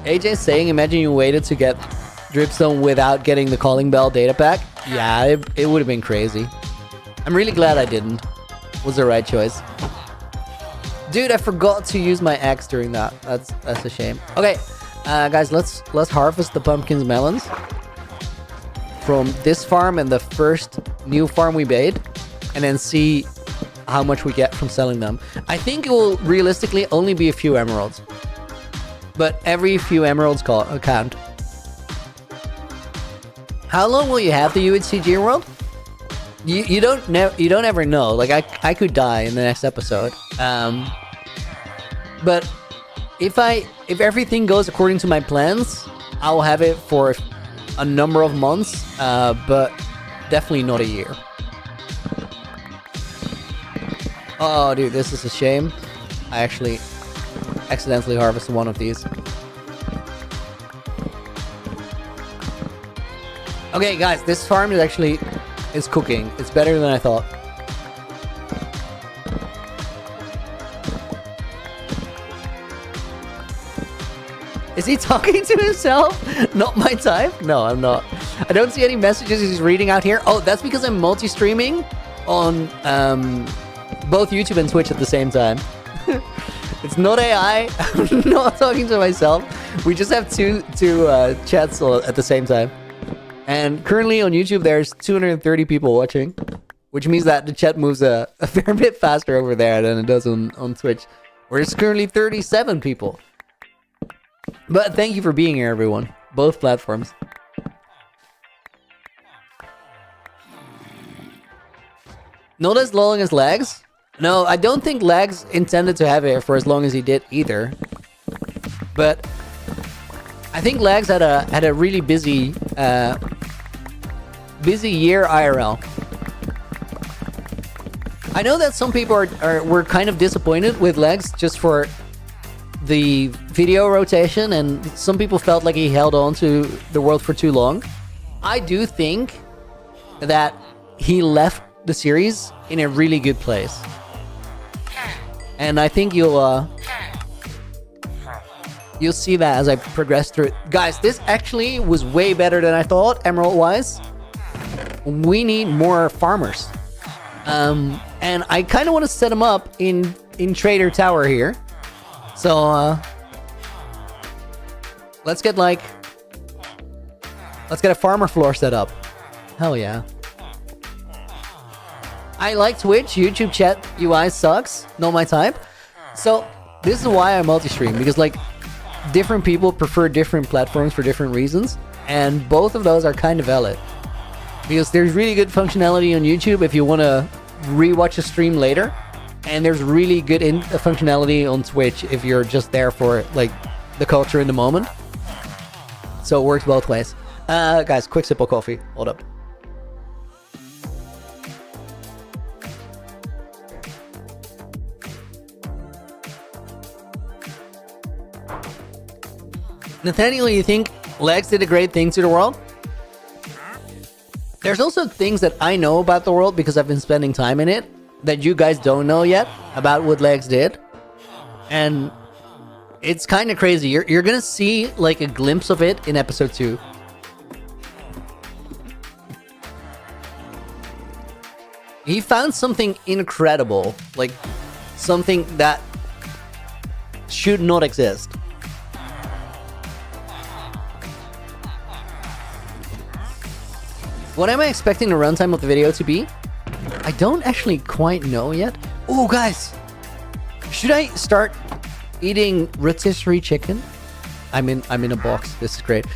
AJ's saying, imagine you waited to get Dripstone without getting the Calling Bell data pack. Yeah, it would have been crazy. I'm really glad I didn't. Was the right choice. Dude, I forgot to use my axe during that. That's a shame. Okay, guys, let's harvest the pumpkins melons from this farm and the first new farm we made, and then see how much we get from selling them. I think it will realistically only be a few emeralds, but every few emeralds count. How long will you have the UHCG world? You don't ever know. Like I could die in the next episode. But if everything goes according to my plans, I'll have it for a number of months, but definitely not a year. Oh, dude, this is a shame. I actually accidentally harvested one of these. Okay, guys, this farm is cooking. It's better than I thought. Is he talking to himself? Not my type? No, I'm not. I don't see any messages he's reading out here. Oh, that's because I'm multi-streaming on both YouTube and Twitch at the same time. It's not AI. I'm not talking to myself. We just have two chats at the same time. And currently on YouTube, there's 230 people watching, which means that the chat moves a fair bit faster over there than it does on Twitch, where it's currently 37 people. But thank you for being here, everyone. Both platforms. Not as long as Lags? No, I don't think Lags intended to have it for as long as he did either. But I think Lags had a really busy year IRL. I know that some people were kind of disappointed with Lags just for the video rotation, and some people felt like he held on to the world for too long. I do think that he left the series in a really good place, and I think you'll see that as I progress through it. Guys, this actually was way better than I thought, emerald-wise. We need more farmers. And I kind of want to set them up in Trader Tower here. So, let's get a farmer floor set up. Hell yeah. I like Twitch. YouTube chat UI sucks. Not my type. So, this is why I multi-stream. Because, like, different people prefer different platforms for different reasons. And both of those are kind of valid. Because there's really good functionality on YouTube if you want to rewatch a stream later. And there's really good functionality on Twitch if you're just there for, like, the culture in the moment. So it works both ways. Guys, quick sip of coffee. Hold up. Nathaniel, you think Lex did a great thing to the world? There's also things that I know about the world because I've been spending time in it that you guys don't know yet about what Lex did. And it's kind of crazy. You're gonna see like a glimpse of it in episode 2. He found something incredible, like something that should not exist. What am I expecting the runtime of the video to be? I don't actually quite know yet. Oh, guys, should I start eating rotisserie chicken? I'm in a box. This is great.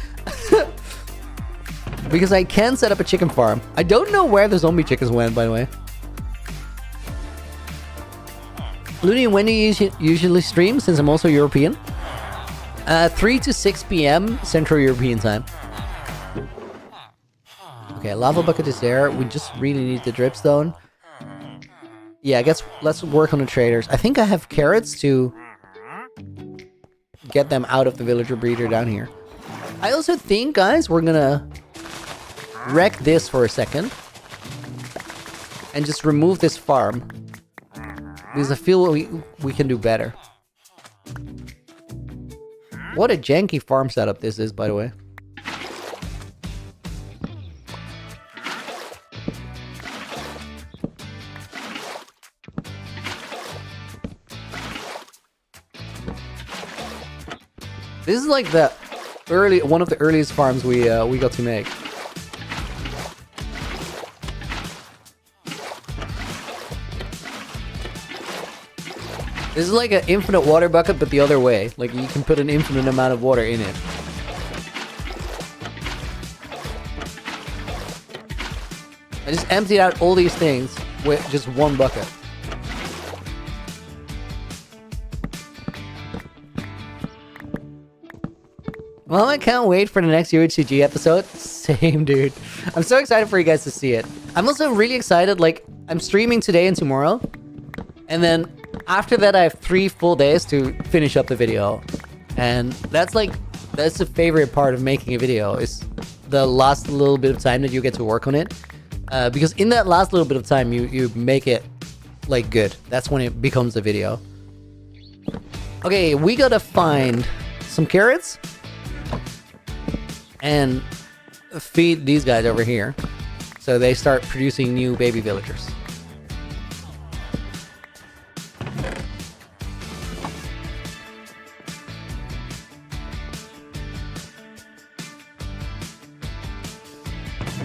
Because I can set up a chicken farm. I don't know where the zombie chickens went, by the way. Looney, when do you usually stream? Since I'm also European. 3 to 6 p.m. Central European time. Okay, lava bucket is there. We just really need the dripstone. Yeah, I guess let's work on the traders. I think I have carrots to get them out of the villager breeder down here. I also think, guys, we're gonna wreck this for a second and just remove this farm, because I feel we can do better. What a janky farm setup this is, by the way. This is like the one of the earliest farms we got to make. This is like an infinite water bucket, but the other way. Like, you can put an infinite amount of water in it. I just emptied out all these things with just one bucket. Well, I can't wait for the next UHCG episode. Same, dude. I'm so excited for you guys to see it. I'm also really excited, like, I'm streaming today and tomorrow. And then after that, I have 3 full days to finish up the video. And that's the favorite part of making a video, is the last little bit of time that you get to work on it. Because in that last little bit of time, you make it, like, good. That's when it becomes a video. Okay, we gotta find some carrots and feed these guys over here so they start producing new baby villagers.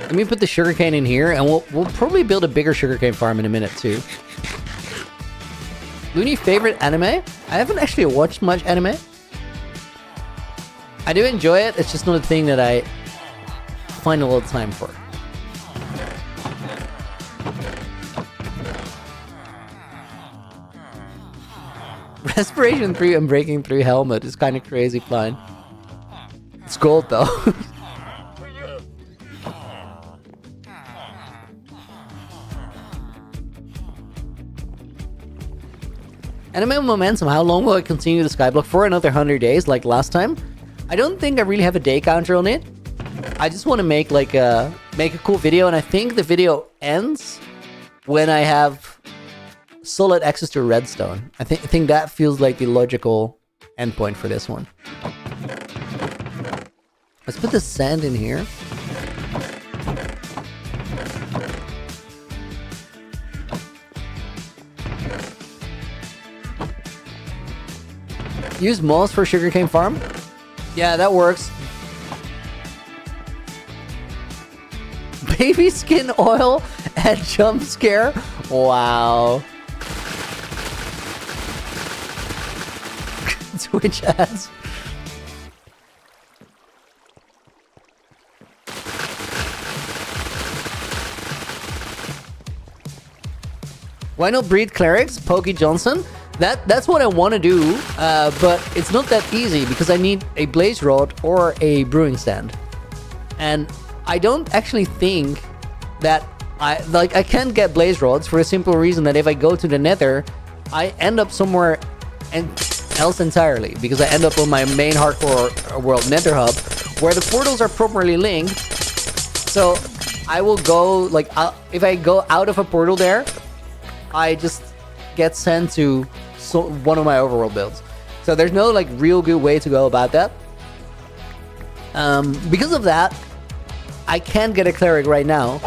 Let me put the sugarcane in here, and we'll probably build a bigger sugarcane farm in a minute too. Looney, favorite anime? I haven't actually watched much anime. I do enjoy it, it's just not a thing that I find a lot of time for. Respiration 3 and breaking 3 helmet is kind of crazy fine. It's gold though. Anime momentum, how long will I continue the Skyblock for? Another 100 days like last time? I don't think I really have a day counter on it. I just want to make like a cool video, and I think the video ends when I have solid access to redstone. I think that feels like the logical endpoint for this one. Let's put the sand in here. Use moss for sugarcane farm? Yeah, that works. Baby skin oil and jump scare? Wow. Twitch ads. Why not breed clerics? Pokey Johnson? That's what I want to do, but it's not that easy because I need a blaze rod or a brewing stand. And I don't actually think that I can't get blaze rods for a simple reason that if I go to the nether, I end up somewhere else entirely, because I end up on my main hardcore world nether hub where the portals are properly linked. So I will go, like, if I go out of a portal there, I just get sent to one of my overworld builds. So there's no like real good way to go about that. Because of that, I can't get a cleric right now.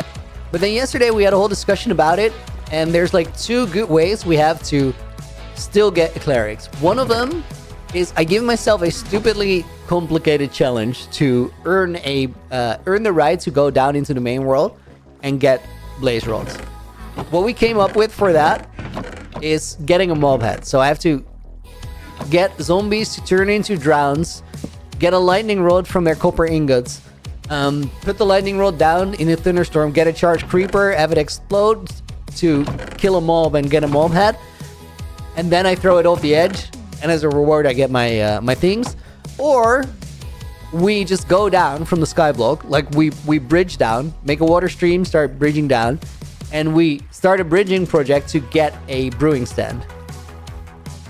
But then yesterday we had a whole discussion about it, and there's like 2 good ways we have to still get clerics. One of them is I give myself a stupidly complicated challenge to earn the right to go down into the main world and get blaze rods. What we came up with for that is getting a mob head. So I have to get zombies to turn into drowns, get a lightning rod from their copper ingots, put the lightning rod down in a thunderstorm, get a charged creeper, have it explode to kill a mob and get a mob head, and then I throw it off the edge, and as a reward I get my things. Or we just go down from the skyblock, like we bridge down, make a water stream, start bridging down, and we start a bridging project to get a brewing stand.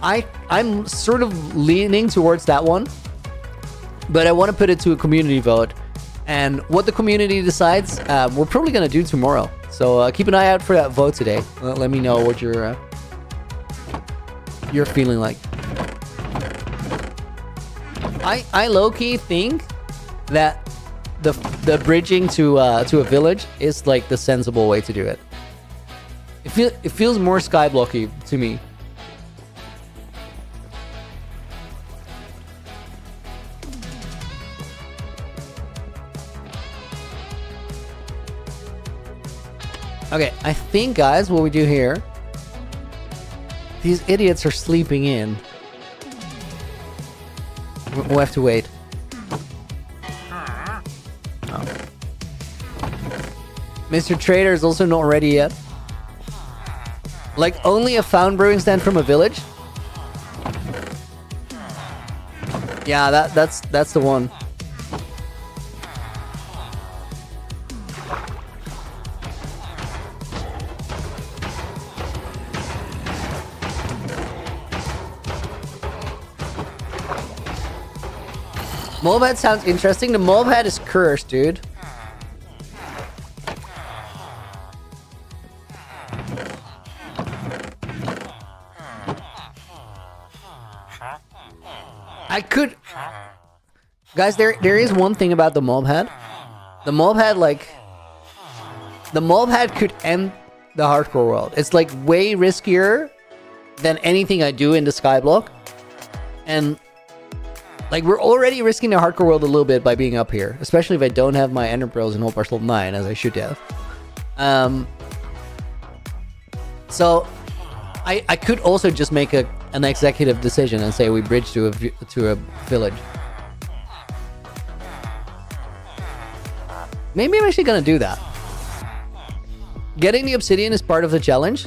I'm sort of leaning towards that one, but I want to put it to a community vote. And what the community decides, we're probably going to do tomorrow. So keep an eye out for that vote today. Let me know what you're feeling like. I low-key think that the bridging to a village is like the sensible way to do it. It feels more skyblocky to me. Okay, I think, guys, what we do here... These idiots are sleeping in. We'll have to wait. Oh. Mr. Trader is also not ready yet. Like, only a found brewing stand from a village? Yeah, that's the one. Mob head sounds interesting. The mob head is cursed, dude. I could... Guys, there is one thing about the mob head. The mob head, like... The mob head could end the hardcore world. It's, like, way riskier than anything I do in the Skyblock. And... Like, we're already risking the hardcore world a little bit by being up here. Especially if I don't have my Ender Pearls in Hope Arts level 9, as I should have. So, I could also just make an executive decision and say we bridge to a village. Maybe I'm actually gonna do that. Getting the obsidian is part of the challenge.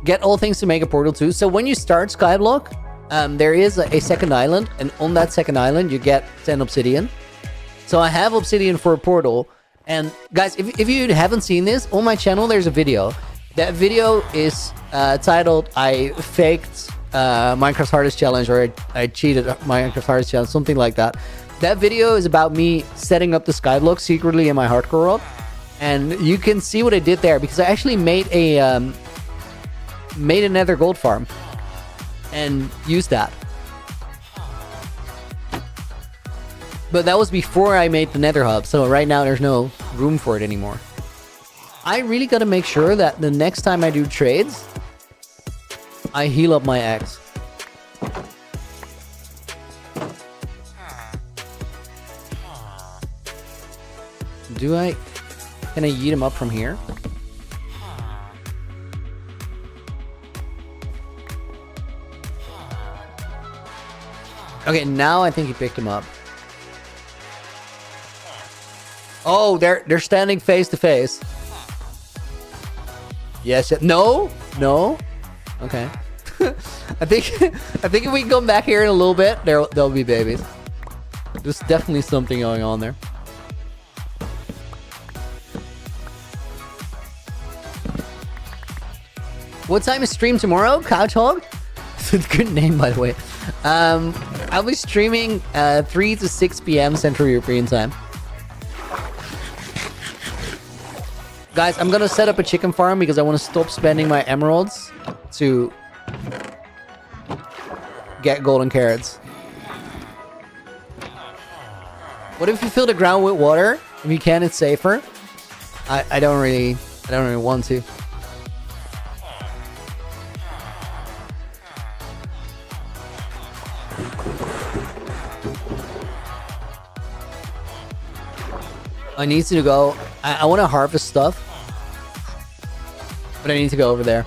Get all things to make a portal too. So when you start Skyblock... there is a second island, and on that second island, you get 10 obsidian. So I have obsidian for a portal. And guys, if you haven't seen this, on my channel, there's a video. That video is titled, I faked Minecraft's Hardest Challenge, or I cheated Minecraft's Hardest Challenge, something like that. That video is about me setting up the Skyblock secretly in my hardcore world. And you can see what I did there, because I actually made a nether gold farm. And use that. But that was before I made the nether hub, so right now there's no room for it anymore. I really gotta make sure that the next time I do trades, I heal up my eggs. Can I yeet him up from here? Okay, now I think he picked him up. Oh, they're standing face to face. Yes. No. Okay. I think if we come back here in a little bit, there'll be babies. There's definitely something going on there. What time is stream tomorrow? Couch Hog? It's a good name, by the way. I'll be streaming 3 to 6 p.m. Central European time. Guys, I'm gonna set up a chicken farm because I want to stop spending my emeralds to get golden carrots. What if you fill the ground with water? If you can, it's safer. I don't really want to. I need to go. I want to harvest stuff, but I need to go over there.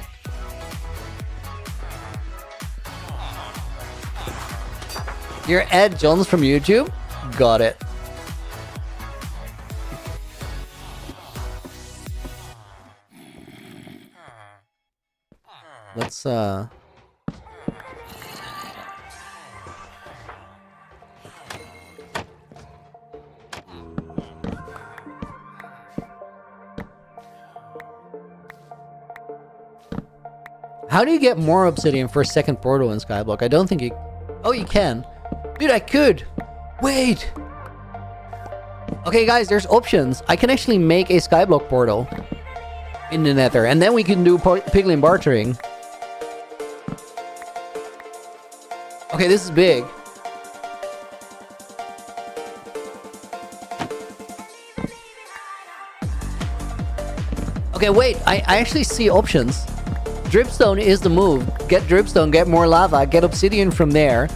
You're Ed Jones from YouTube? Got it. Let's How do you get more obsidian for a second portal in Skyblock? I don't think you... Oh, you can. Dude, I could. Wait! Okay, guys, there's options. I can actually make a skyblock portal in the nether, and then we can do piglin bartering. Okay, this is big. Okay, wait, I actually see options. Dripstone is the move. Get dripstone, get more lava, get obsidian from there.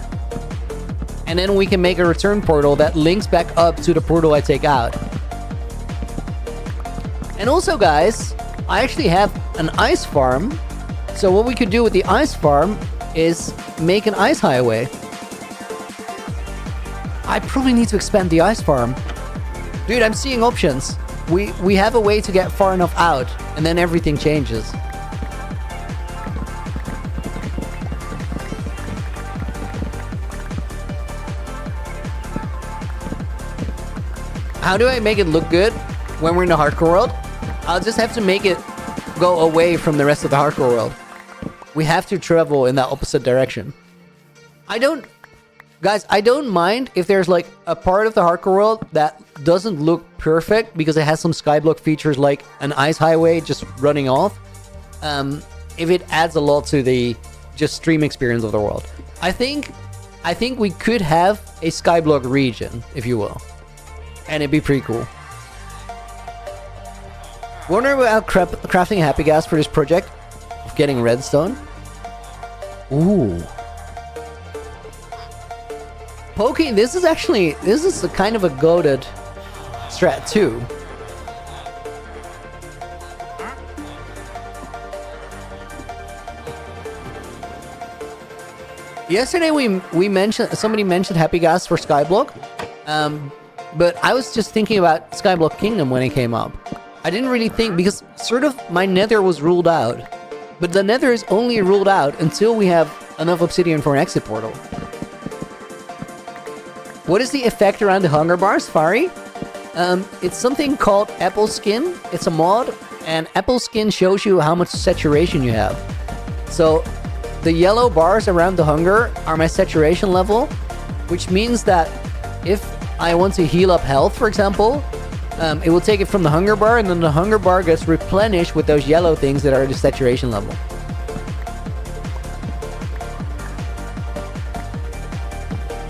And then we can make a return portal that links back up to the portal I take out. And also, guys, I actually have an ice farm. So what we could do with the ice farm is make an ice highway. I probably need to expand the ice farm. Dude, I'm seeing options. We have a way to get far enough out, and then everything changes. How do I make it look good when we're in the hardcore world? I'll just have to make it go away from the rest of the hardcore world. We have to travel in that opposite direction. Guys, I don't mind if there's like a part of the hardcore world that doesn't look perfect because it has some skyblock features like an ice highway just running off. If it adds a lot to the just stream experience of the world. I think we could have a skyblock region, if you will. And it'd be pretty cool. Wonder about crafting happy gas for this project of getting redstone. Ooh. Poking, this is a kind of a goated strat too. Yesterday somebody mentioned happy gas for Skyblock. But I was just thinking about Skyblock Kingdom when it came up. I didn't really think, because sort of my nether was ruled out. But the nether is only ruled out until we have enough obsidian for an exit portal. What is the effect around the hunger bars, Fari? It's something called Apple Skin. It's a mod, and Apple Skin shows you how much saturation you have. So the yellow bars around the hunger are my saturation level, which means that if I want to heal up health, for example, it will take it from the hunger bar, and then the hunger bar gets replenished with those yellow things that are the saturation level.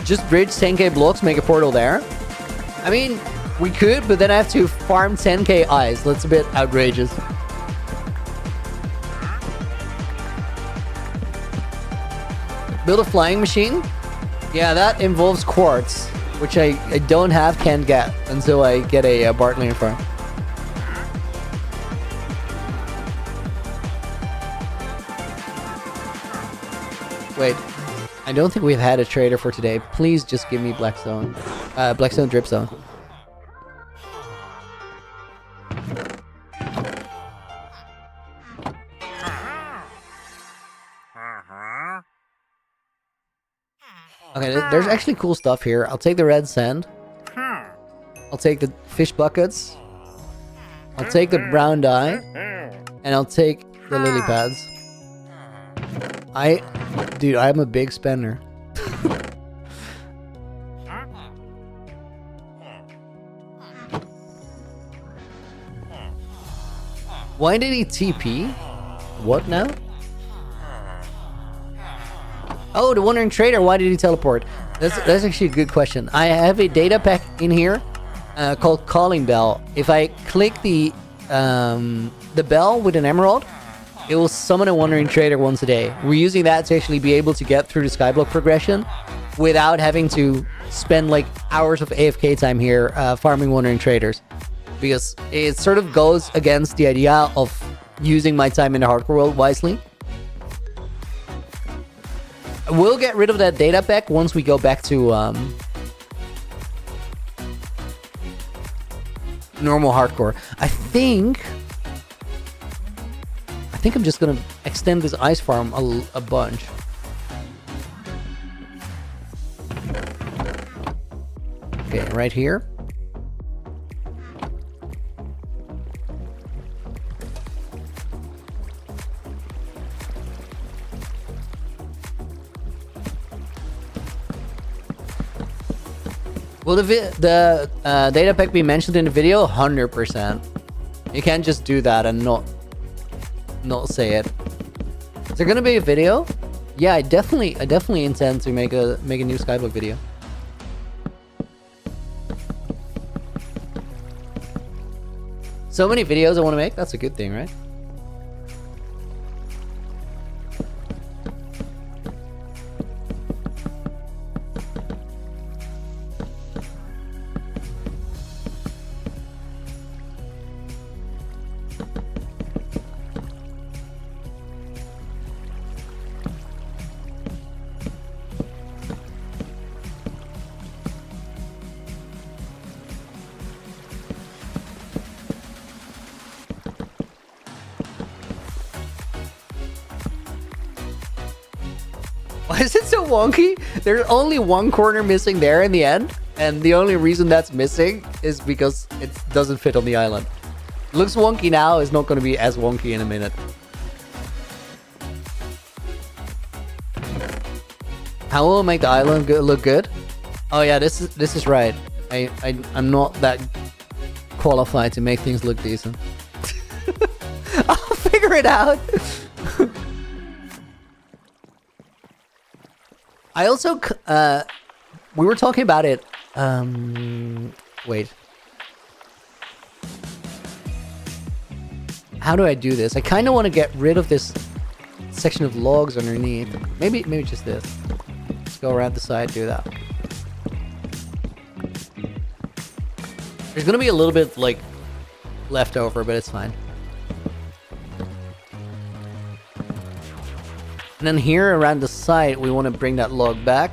Just bridge 10k blocks, make a portal there. I mean, we could, but then I have to farm 10k eyes. That's a bit outrageous. Build a flying machine? Yeah, that involves quartz, which I don't have, can't get until I get a Bartlinger farm. Wait, I don't think we've had a trader for today. Please just give me Blackstone. Blackstone Dripstone. Okay, there's actually cool stuff here. I'll take the red sand. I'll take the fish buckets. I'll take the brown dye. And I'll take the lily pads. Dude, I'm a big spender. Why did he TP? What now? Oh, the Wandering Trader, why did he teleport? That's actually a good question. I have a data pack in here called Calling Bell. If I click the bell with an emerald, it will summon a Wandering Trader once a day. We're using that to actually be able to get through the Skyblock progression without having to spend like hours of AFK time here farming Wandering Traders. Because it sort of goes against the idea of using my time in the hardcore world wisely. We'll get rid of that data pack once we go back to normal hardcore. I think I'm just gonna extend this ice farm a bunch. Okay, right here. Well, the data pack we mentioned in the video, 100%. You can't just do that and not say it. Is there gonna be a video? Yeah, I definitely intend to make a new Skyblock video. So many videos I want to make. That's a good thing, right? Why is it so wonky? There's only one corner missing there in the end, and the only reason that's missing is because it doesn't fit on the island. It looks wonky now, it's not going to be as wonky in a minute. How will it make the island look good? Oh yeah, this is right. I'm not that qualified to make things look decent. I'll figure it out. I also, we were talking about it, wait. How do I do this? I kind of want to get rid of this section of logs underneath. Maybe just this. Let's go around the side, do that. There's going to be a little bit, like, left over, but it's fine. And then here around the side, we want to bring that log back.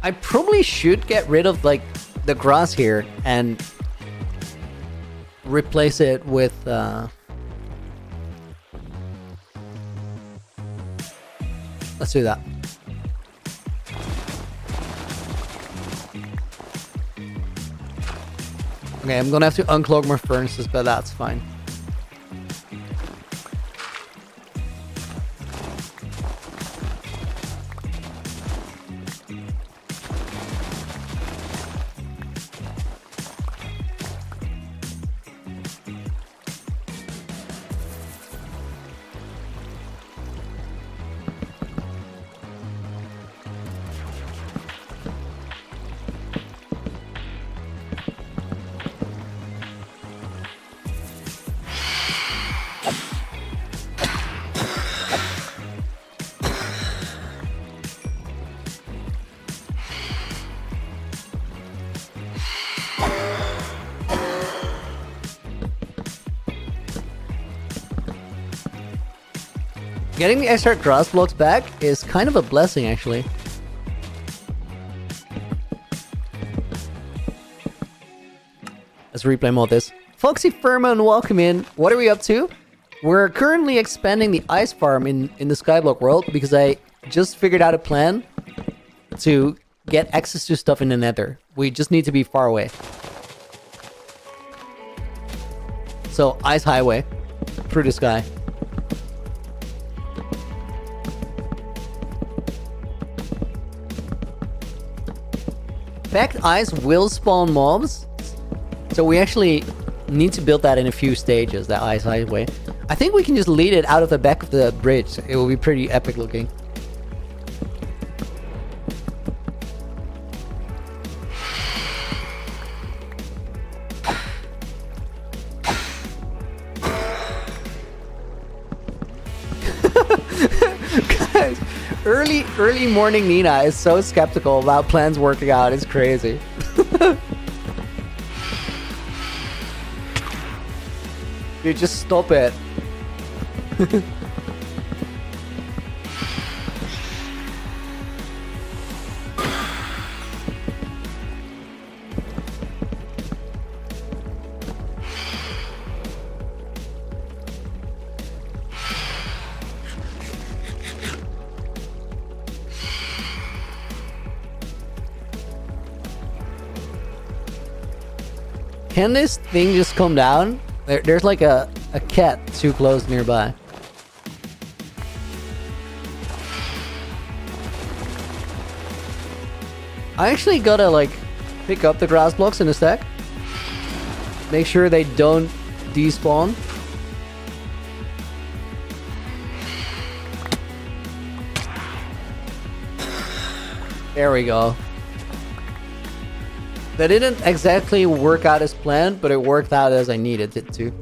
I probably should get rid of like the grass here and replace it with let's do that. Okay, I'm gonna have to unclog my furnaces, but that's fine. Getting the extra grass blocks back is kind of a blessing, actually. Let's replay more of this. Foxy Furman, welcome in. What are we up to? We're currently expanding the ice farm in the Skyblock world because I just figured out a plan to get access to stuff in the Nether. We just need to be far away. So, ice highway through the sky. Packed ice will spawn mobs, so we actually need to build that in a few stages, that ice highway. I think we can just lead it out of the back of the bridge. It will be pretty epic looking. Guys, early morning Nina is so skeptical about plans working out. It's crazy. Dude, just stop it. Can this thing just come down? There's like a cat too close nearby. I actually gotta like pick up the grass blocks in a sec. Make sure they don't despawn. There we go. That didn't exactly work out as planned, but it worked out as I needed it to.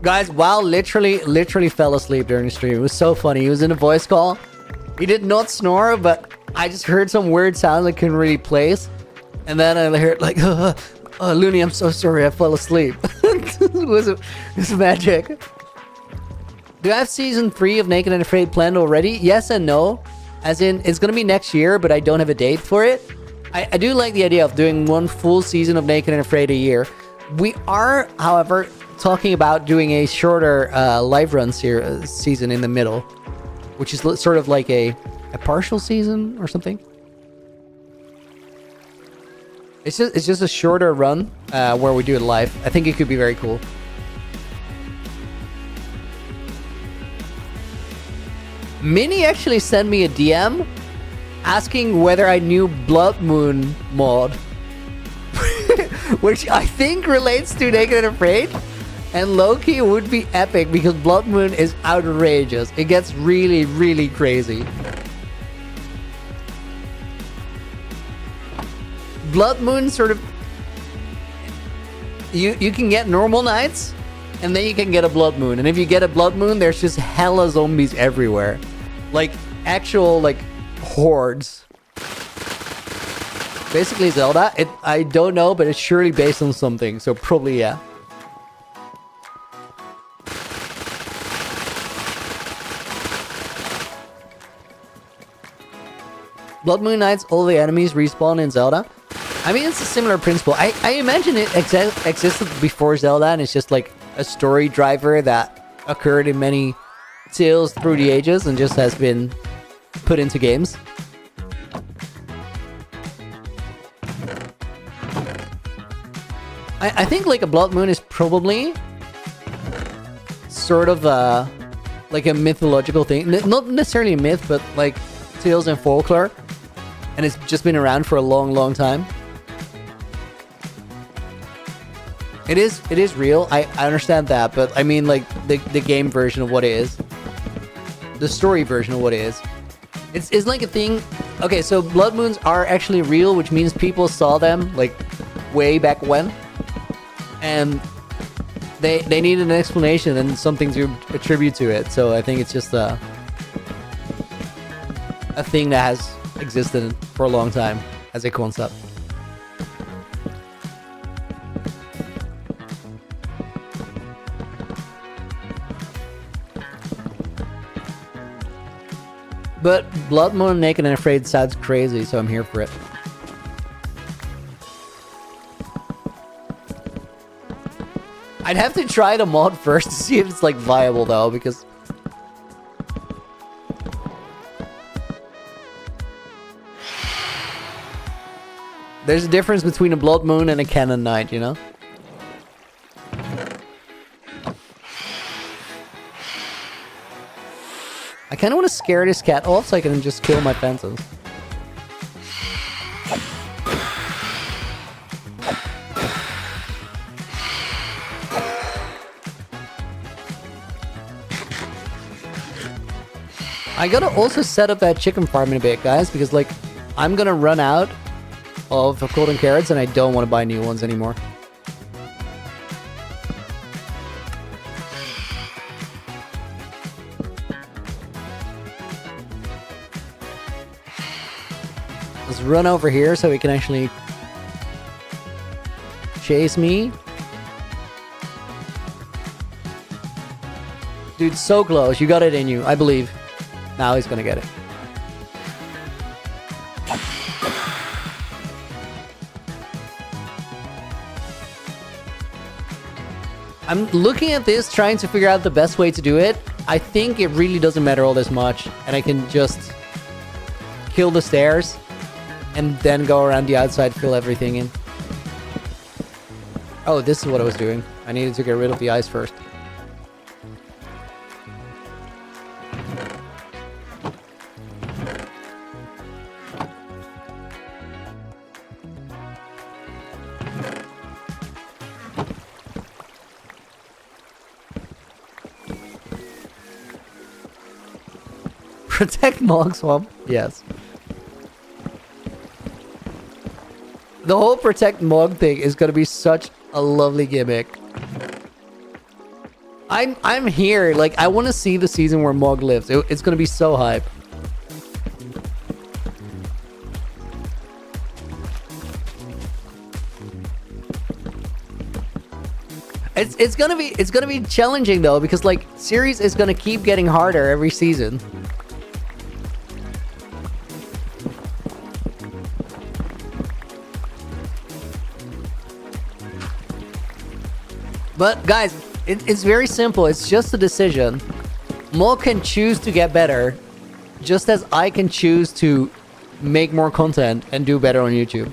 Guys, WoW literally fell asleep during the stream. It was so funny. He was in a voice call. He did not snore, but I just heard some weird sounds I couldn't really place. And then I heard like, oh, Looney, I'm so sorry, I fell asleep. It was magic. Do I have season 3 of Naked and Afraid planned already? Yes and no. As in, it's gonna be next year, but I don't have a date for it. I do like the idea of doing one full season of Naked and Afraid a year. We are, however, talking about doing a shorter live run season in the middle, which is sort of like a partial season or something. It's just a shorter run where we do it live. I think it could be very cool. Minnie actually sent me a DM asking whether I knew Blood Moon mod, which I think relates to Naked and Afraid. And low-key would be epic because Blood Moon is outrageous. It gets really, really crazy. Blood Moon sort of... You can get normal nights, and then you can get a Blood Moon. And if you get a Blood Moon, there's just hella zombies everywhere. Like, actual, like, hordes. Basically Zelda. I don't know, but it's surely based on something. So probably, yeah. Blood Moon Nights, all the enemies respawn in Zelda. I mean, it's a similar principle. I imagine it existed before Zelda, and it's just like a story driver that occurred in many tales through the ages and just has been put into games. I think like a Blood Moon is probably sort of like a mythological thing. Not necessarily a myth, but like tales and folklore. And it's just been around for a long, long time. It is real. I understand that, but I mean like the game version of what it is. The story version of what it is. It's like a thing. Okay, so Blood Moons are actually real, which means people saw them like way back when. And they need an explanation and something to attribute to it. So I think it's just a thing that has existed for a long time as a concept. But Blood Moon Naked and Afraid sounds crazy, so I'm here for it. I'd have to try the mod first to see if it's like viable though, because there's a difference between a Blood Moon and a Canon Knight, you know? I kind of want to scare this cat off so I can just kill my fences. I gotta also set up that chicken farm in a bit, guys, because like I'm gonna run out of golden carrots and I don't want to buy new ones anymore. Let's run over here so he can actually chase me. Dude, so close. You got it in you, I believe. Now he's gonna get it. I'm looking at this, trying to figure out the best way to do it. I think it really doesn't matter all this much, and I can just kill the stairs and then go around the outside, fill everything in. Oh, this is what I was doing. I needed to get rid of the ice first. Protect Mog Swamp? Yes. The whole Protect Mog thing is gonna be such a lovely gimmick. I'm here. Like, I want to see the season where Mog lives. It's gonna be so hype. It's gonna be challenging though, because like series is gonna keep getting harder every season. But guys, it's very simple. It's just a decision. Mo can choose to get better, just as I can choose to make more content and do better on YouTube.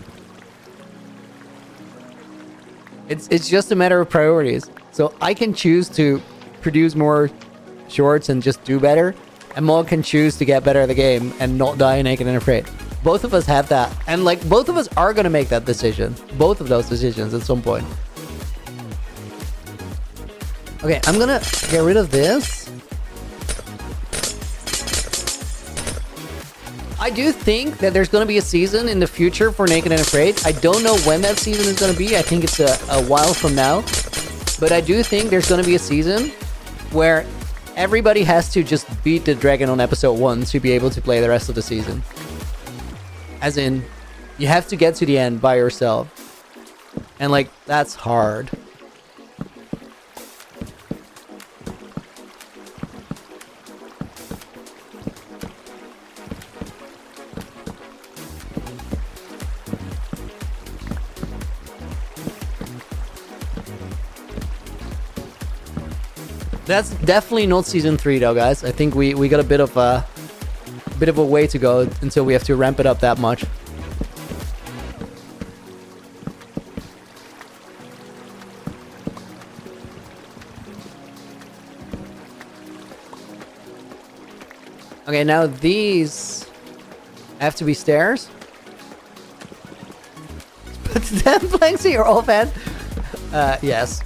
It's just a matter of priorities. So I can choose to produce more shorts and just do better, and Mo can choose to get better at the game and not die naked and afraid. Both of us have that, and like both of us are gonna make that decision. Both of those decisions at some point. Okay, I'm gonna get rid of this. I do think that there's gonna be a season in the future for Naked and Afraid. I don't know when that season is gonna be. I think it's a while from now. But I do think there's gonna be a season where everybody has to just beat the dragon on episode 1 to be able to play the rest of the season. As in, you have to get to the end by yourself. And like, that's hard. That's definitely not season 3 though, guys. I think we got a bit of a way to go until we have to ramp it up that much. Okay, now these have to be stairs. Put the damn planks in your old fan. Yes.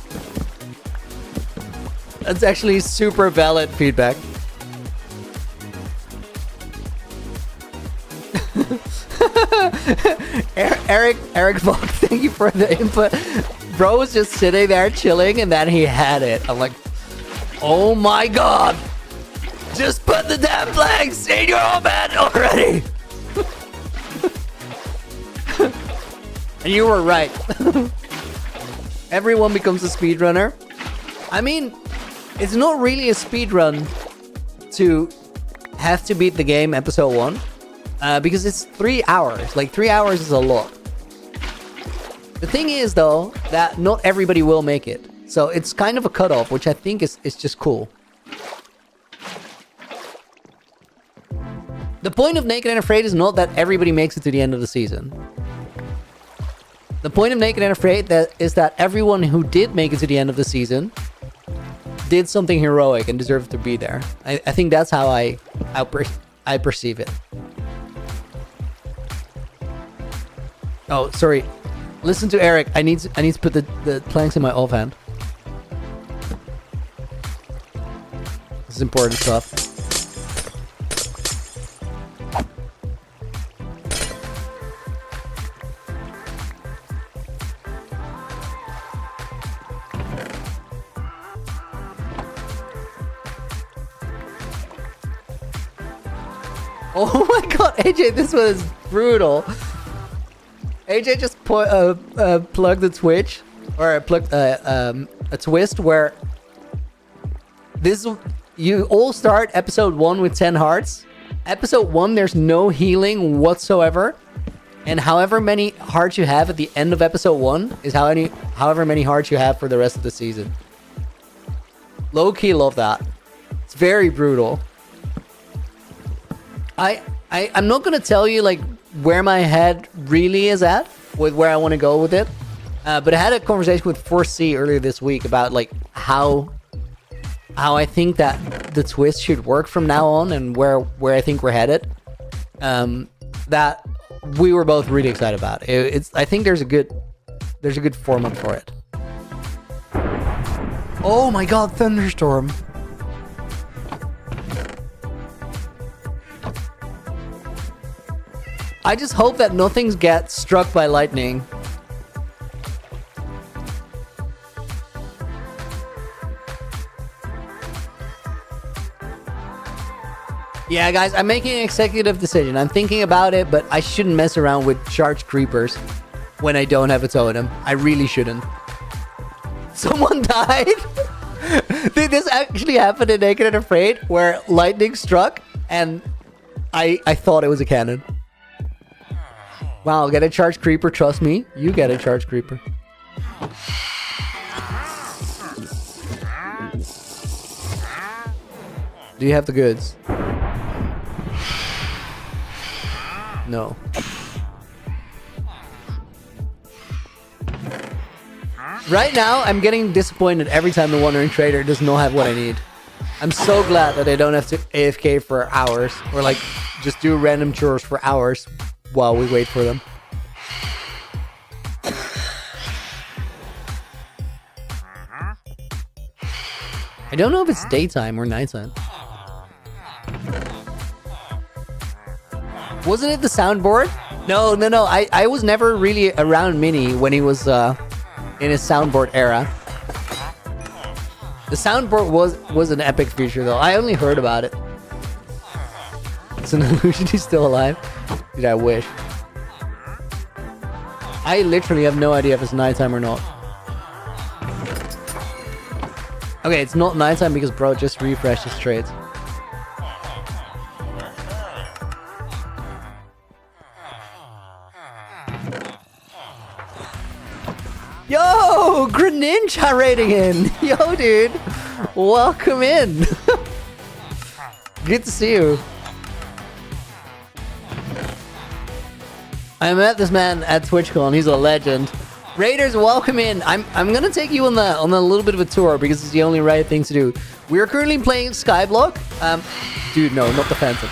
That's actually super valid feedback. Eric Volk, thank you for the input. Bro was just sitting there chilling and then he had it. I'm like, oh my god! Just put the damn planks in your own bed already! And you were right. Everyone becomes a speedrunner. I mean, it's not really a speedrun to have to beat the game episode 1. Because it's 3 hours. Like, 3 hours is a lot. The thing is, though, that not everybody will make it. So it's kind of a cutoff, which I think is just cool. The point of Naked and Afraid is not that everybody makes it to the end of the season. The point of Naked and Afraid is that everyone who did make it to the end of the season did something heroic and deserved to be there. I think that's how I perceive it. Oh, sorry. Listen to Eric. I need to put the planks in my off hand. This is important stuff. Oh my god, AJ, this was brutal. AJ just plugged the Twitch, or plugged a twist where this you all start episode 1 with 10 hearts. Episode 1, there's no healing whatsoever, and however many hearts you have at the end of episode 1 is however many hearts you have for the rest of the season. Low-key love that. It's very brutal. I'm not gonna tell you like where my head really is at with where I want to go with it. But I had a conversation with 4C earlier this week about like how I think that the twist should work from now on and where I think we're headed. That we were both really excited about. I think there's a good format for it. Oh my god, thunderstorm. I just hope that nothing gets struck by lightning. Yeah, guys, I'm making an executive decision. I'm thinking about it, but I shouldn't mess around with charged creepers when I don't have a totem. I really shouldn't. Someone died? Did this actually happen in Naked and Afraid, where lightning struck and I thought it was a cannon? Wow, get a charged creeper, trust me. You get a charged creeper. Do you have the goods? No. Right now, I'm getting disappointed every time the Wandering Trader does not have what I need. I'm so glad that I don't have to AFK for hours, or like just do random chores for hours while we wait for them. I don't know if it's daytime or nighttime. Wasn't it the soundboard? No. I was never really around Mini when he was in his soundboard era. The soundboard was an epic feature though. I only heard about it. It's an illusion he's still alive. Dude, I wish. I literally have no idea if it's nighttime or not. Okay, it's not nighttime because bro just refreshed his trades. Yo, Greninja rating in. Yo, dude, welcome in. Good to see you. I met this man at TwitchCon. He's a legend. Raiders, welcome in. I'm gonna take you on a little bit of a tour because it's the only right thing to do. We are currently playing SKYBLOCK. Dude, no, not defensive.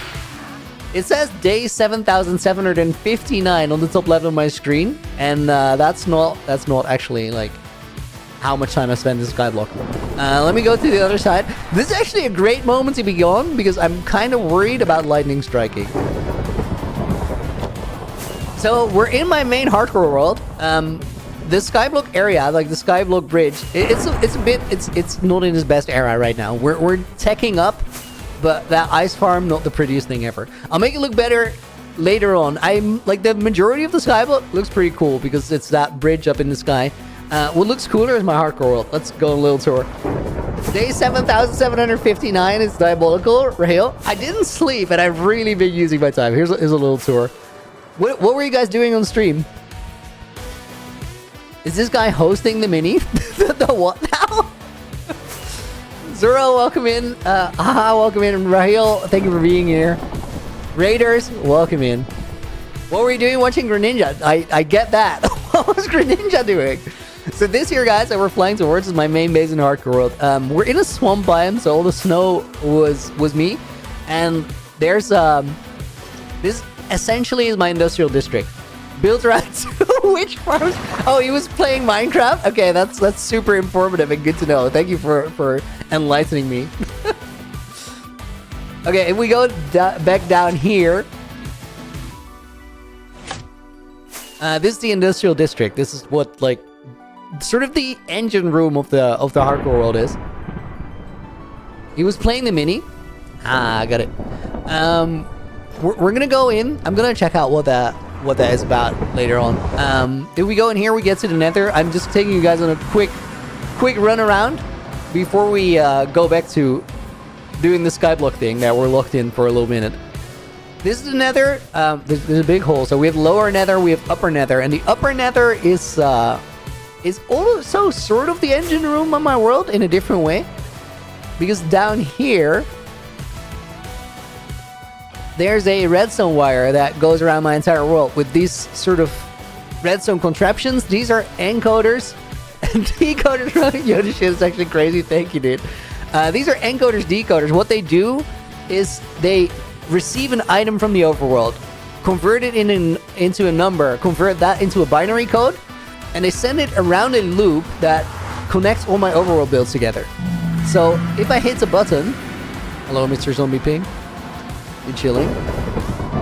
It says day 7,759 on the top left of my screen, and that's not actually like how much time I spent in SKYBLOCK. Let me go to the other side. This is actually a great moment to be gone because I'm kind of worried about lightning striking. So we're in my main hardcore world. The SKYBLOCK area, like the SKYBLOCK bridge, it's not in its best era right now. We're teching up. But that ice farm, not the prettiest thing ever. I'll make it look better later on. I'm like the majority of the SKYBLOCK looks pretty cool because it's that bridge up in the sky. What looks cooler is my hardcore world. Let's go on a little tour. Day 7,759 is diabolical. Raheel, I didn't sleep and I've really been using my time. Here's a little tour. What were you guys doing on stream? Is this guy hosting the mini? The what now? Zoro, welcome in. Welcome in. Raheel, thank you for being here. Raiders, welcome in. What were you doing watching Greninja? I get that. What was Greninja doing? So this here, guys, that we're flying towards is my main base in Hardcore World. We're in a swamp biome, so all the snow was me. And there's this essentially is my industrial district. Built around two witch farms. Oh, he was playing Minecraft? Okay, that's super informative and good to know. Thank you for enlightening me. Okay, if we go back down here, this is the industrial district. This is what like sort of the engine room of the hardcore world is. He was playing the mini. I got it. We're gonna go in. I'm gonna check out what that is about later on. If we go in here, we get to the nether. I'm just taking you guys on a quick run around before we go back to doing the skyblock thing that we're locked in for a little minute. This is the nether. There's a big hole. So we have lower nether, we have upper nether, and the upper nether is also sort of the engine room of my world in a different way. Because down here, there's a redstone wire that goes around my entire world with these sort of redstone contraptions. These are encoders and decoders. Yo, this shit is actually crazy. Thank you, dude. These are encoders, decoders. What they do is they receive an item from the overworld, convert it into a number, convert that into a binary code, and they send it around a loop that connects all my overworld builds together. So if I hit a button, hello, Mr. Zombie Ping, you chilling?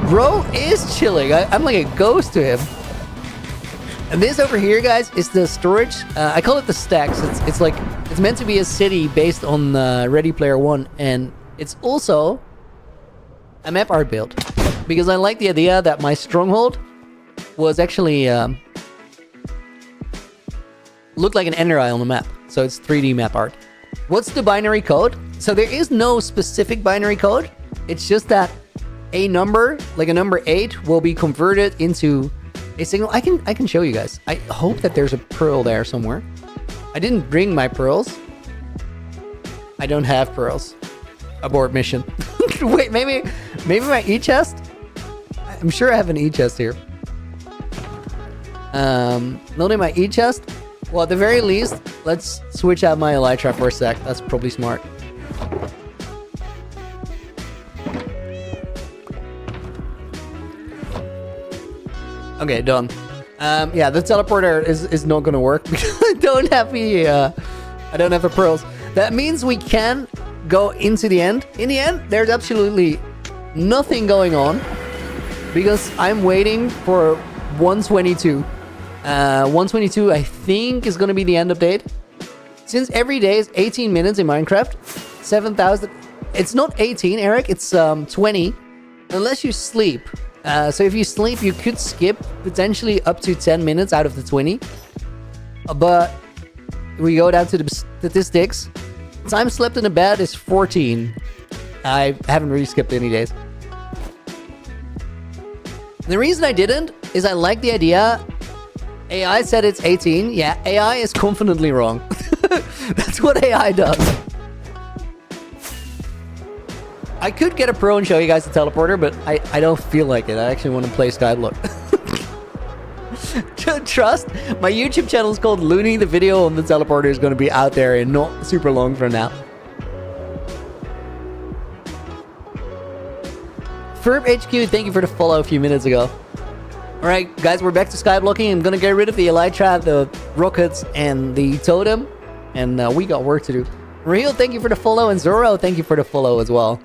Bro is chilling. I'm like a ghost to him. And this over here, guys, is the storage. I call it the stacks. It's like it's meant to be a city based on Ready Player One, and it's also a map art build because I like the idea that my stronghold was actually looked like an ender eye on the map. So it's 3D map art. What's the binary code? So there is no specific binary code. It's just that a number, like a number 8, will be converted into a signal. I can show you guys. I hope that there's a pearl there somewhere. I didn't bring my pearls. I don't have pearls. Abort mission. Wait, maybe my e-chest? I'm sure I have an e-chest here. Not in my e-chest. Well, at the very least, let's switch out my elytra for a sec. That's probably smart. Okay, done. Yeah, the teleporter is not gonna work because I don't have the pearls. That means we can go into the end. In the end, there's absolutely nothing going on because I'm waiting for 122. 122, I think, is gonna be the end update. Since every day is 18 minutes in Minecraft, 7,000. It's not 18, Eric. It's 20, unless you sleep. So if you sleep, you could skip potentially up to 10 minutes out of the 20. But we go down to the statistics. Time slept in a bed is 14. I haven't really skipped any days. The reason I didn't is I like the idea. AI said it's 18. Yeah, AI is confidently wrong. That's what AI does. I could get a pro and show you guys the teleporter, but I don't feel like it. I actually want to play Skyblock. Trust, my YouTube channel is called Looney. The video on the teleporter is going to be out there in not super long from now. Ferb HQ, thank you for the follow a few minutes ago. Alright, guys, we're back to skyblocking. I'm gonna get rid of the elytra, the rockets, and the totem. And we got work to do. Real, thank you for the follow. And Zoro, thank you for the follow as well.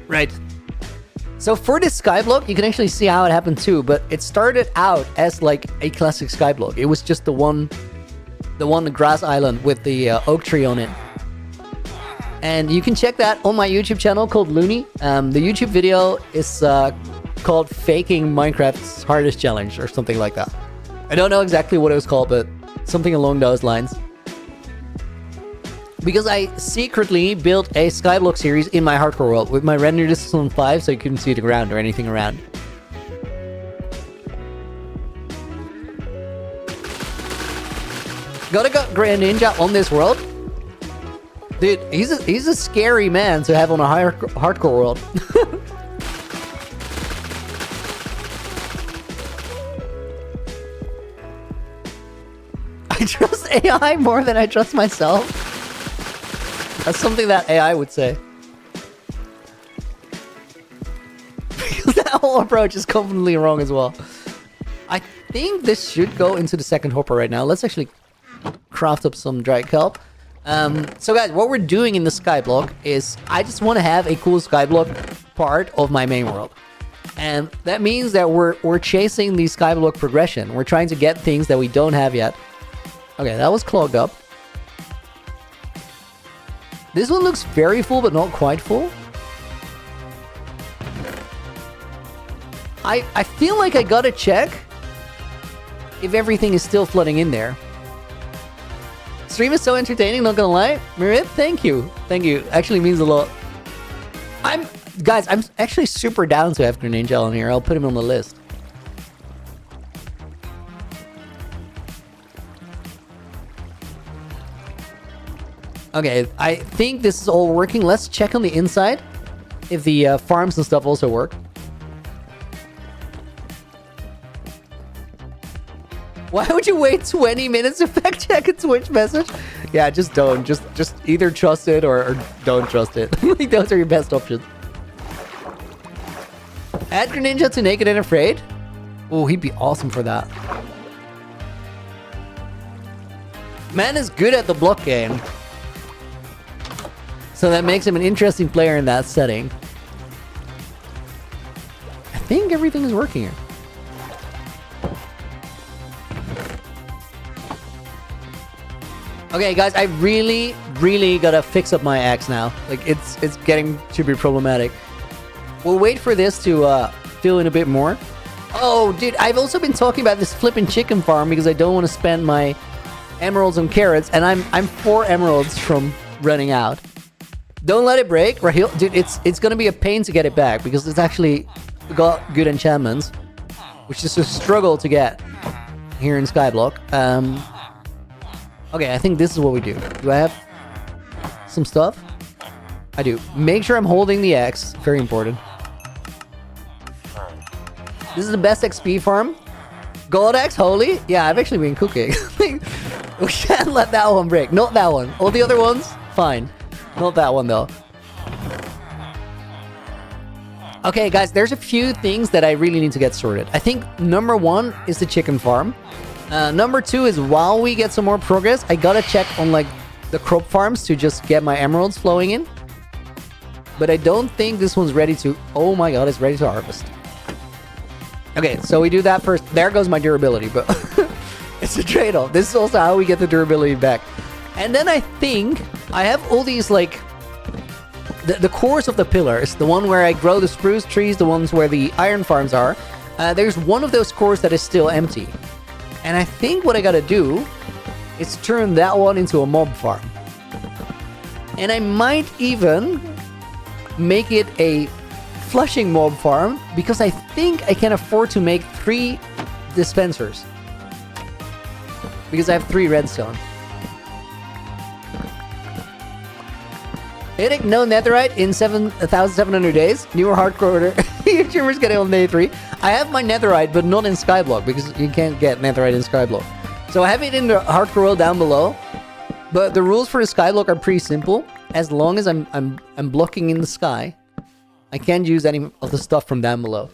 Right. So for this skyblock, you can actually see how it happened too. But it started out as like a classic skyblock. It was just the one grass island with the oak tree on it. And you can check that on my YouTube channel called Looney. The YouTube video is called Faking Minecraft's Hardest Challenge or something like that. I don't know exactly what it was called, but something along those lines. Because I secretly built a skyblock series in my hardcore world with my render distance on 5 so you couldn't see the ground or anything around. Gotta got Grand Ninja on this world. Dude, he's a scary man to have on a hardcore world. I trust AI more than I trust myself. That's something that AI would say. Because that whole approach is completely wrong as well. I think this should go into the second hopper right now. Let's actually craft up some dry kelp. So guys, what we're doing in the skyblock is I just want to have a cool skyblock part of my main world. And that means that we're chasing the skyblock progression. We're trying to get things that we don't have yet. Okay, that was clogged up. This one looks very full, but not quite full. I feel like I gotta check if everything is still flooding in there. Stream is so entertaining, not gonna lie. Mirit, thank you. Thank you. Actually means a lot. Guys, I'm actually super down to have Grenade Gel on here. I'll put him on the list. Okay, I think this is all working. Let's check on the inside if the farms and stuff also work. Why would you wait 20 minutes to fact check a Twitch message? Yeah, just don't. Just either trust it or don't trust it. Like, those are your best options. Add Greninja to Naked and Afraid? Oh, he'd be awesome for that. Man is good at the block game. So that makes him an interesting player in that setting. I think everything is working here. Okay, guys, I really gotta fix up my axe now. Like, it's getting to be problematic. We'll wait for this to fill in a bit more. Oh, dude, I've also been talking about this flipping chicken farm because I don't want to spend my emeralds on carrots, and I'm 4 emeralds from running out. Don't let it break, Raheel. Dude, it's gonna be a pain to get it back because it's actually got good enchantments, which is a struggle to get here in SKYBLOCK. Okay, I think this is what we do. Do I have some stuff? I do. Make sure I'm holding the X. Very important. This is the best XP farm. Gold X, holy. Yeah, I've actually been cooking. We can't let that one break. Not that one. All the other ones, fine. Not that one, though. Okay, guys, there's a few things that I really need to get sorted. I think number 1 is the chicken farm. Number 2 is while we get some more progress, I gotta check on like the crop farms to just get my emeralds flowing in. But I don't think this one's ready to... Oh my god, it's ready to harvest. Okay, so we do that first. There goes my durability, but it's a trade-off. This is also how we get the durability back. And then I think I have all these like... The cores of the pillars, the one where I grow the spruce trees, the ones where the iron farms are. There's one of those cores that is still empty. And I think what I gotta do is turn that one into a mob farm. And I might even make it a flushing mob farm because I think I can afford to make 3 dispensers. Because I have 3 redstone. Hitting no netherite in 7,700 days. Newer hardcore YouTubers get it on day 3. I have my netherite, but not in SKYBLOCK because you can't get netherite in SKYBLOCK. So I have it in the hardcore world down below. But the rules for the SKYBLOCK are pretty simple. As long as I'm blocking in the sky, I can't use any of the stuff from down below.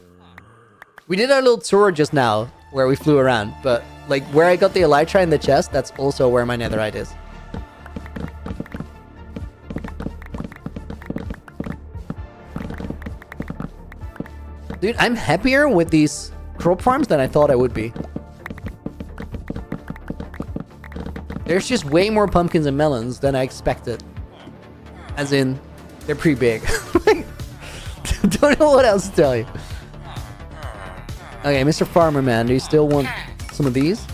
We did our little tour just now where we flew around, but like where I got the elytra in the chest, that's also where my netherite is. Dude, I'm happier with these crop farms than I thought I would be. There's just way more pumpkins and melons than I expected. As in, they're pretty big. Don't know what else to tell you. Okay, Mr. Farmer Man, do you still want some of these?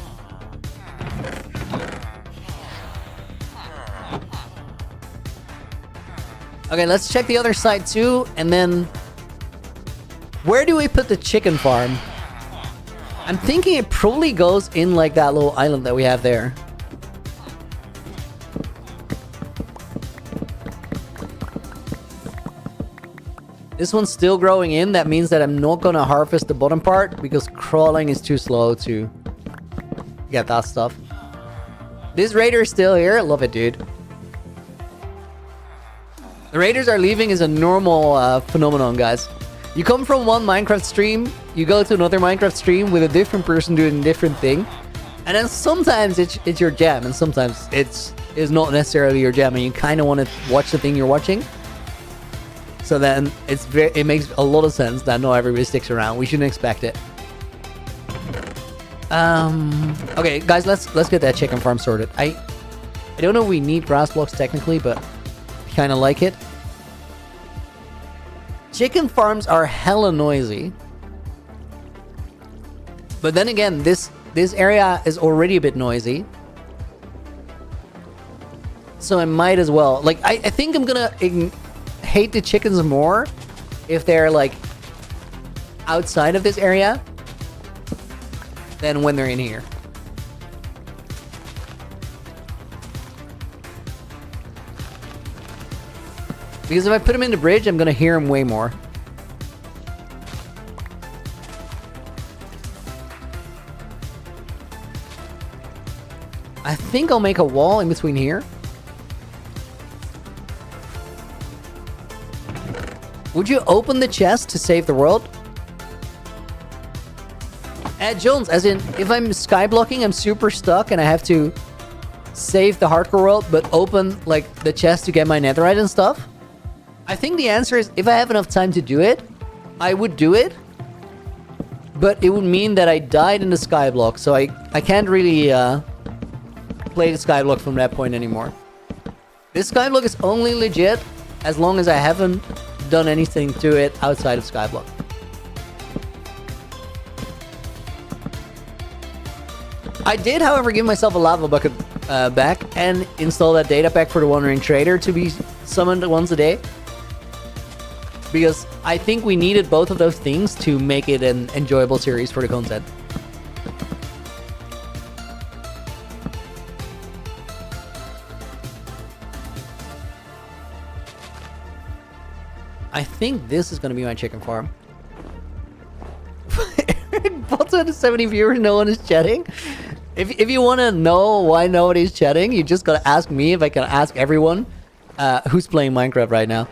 Okay, let's check the other side too, and then... Where do we put the chicken farm? I'm thinking it probably goes in like that little island that we have there. This one's still growing in. That means that I'm not gonna harvest the bottom part because crawling is too slow to get that stuff. This raider is still here. Love it, dude. The raiders are leaving is a normal phenomenon, guys. You come from one Minecraft stream, you go to another Minecraft stream with a different person doing a different thing, and then sometimes it's your jam, and sometimes it's not necessarily your jam, and you kind of want to watch the thing you're watching. So then it makes a lot of sense that not everybody sticks around. We shouldn't expect it. Okay, guys, let's get that chicken farm sorted. I don't know if we need grass blocks technically, but I kind of like it. Chicken farms are hella noisy. But then again, this area is already a bit noisy. So I might as well. Like, I think I'm gonna hate the chickens more if they're, like, outside of this area than when they're in here. Because if I put him in the bridge, I'm gonna hear him way more. I think I'll make a wall in between here. Would you open the chest to save the world? Jones, as in, if I'm skyblocking, I'm super stuck and I have to save the hardcore world, but open, like, the chest to get my netherite and stuff? I think the answer is, if I have enough time to do it, I would do it. But it would mean that I died in the skyblock, so I can't really play the skyblock from that point anymore. This skyblock is only legit as long as I haven't done anything to it outside of skyblock. I did, however, give myself a lava bucket back and install that data pack for the Wandering Trader to be summoned once a day. Because I think we needed both of those things to make it an enjoyable series for the content. I think this is going to be my chicken farm. Bottom of 70 viewers, no one is chatting. If you want to know why nobody's chatting, you just gotta ask me if I can ask everyone who's playing Minecraft right now.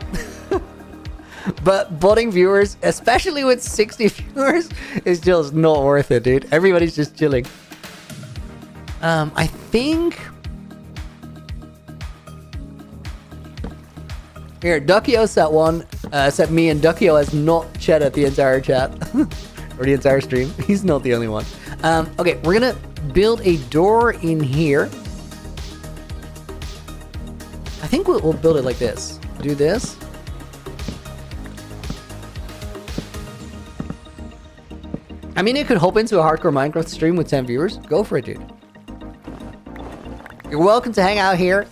But botting viewers, especially with 60 viewers, is just not worth it, dude. Everybody's just chilling. I think... Here, Duckio said me, and Duckio has not chatted the entire chat. Or the entire stream. He's not the only one. Okay, we're gonna build a door in here. I think we'll build it like this. Do this. I mean, it could hop into a hardcore Minecraft stream with 10 viewers. Go for it, dude. You're welcome to hang out here,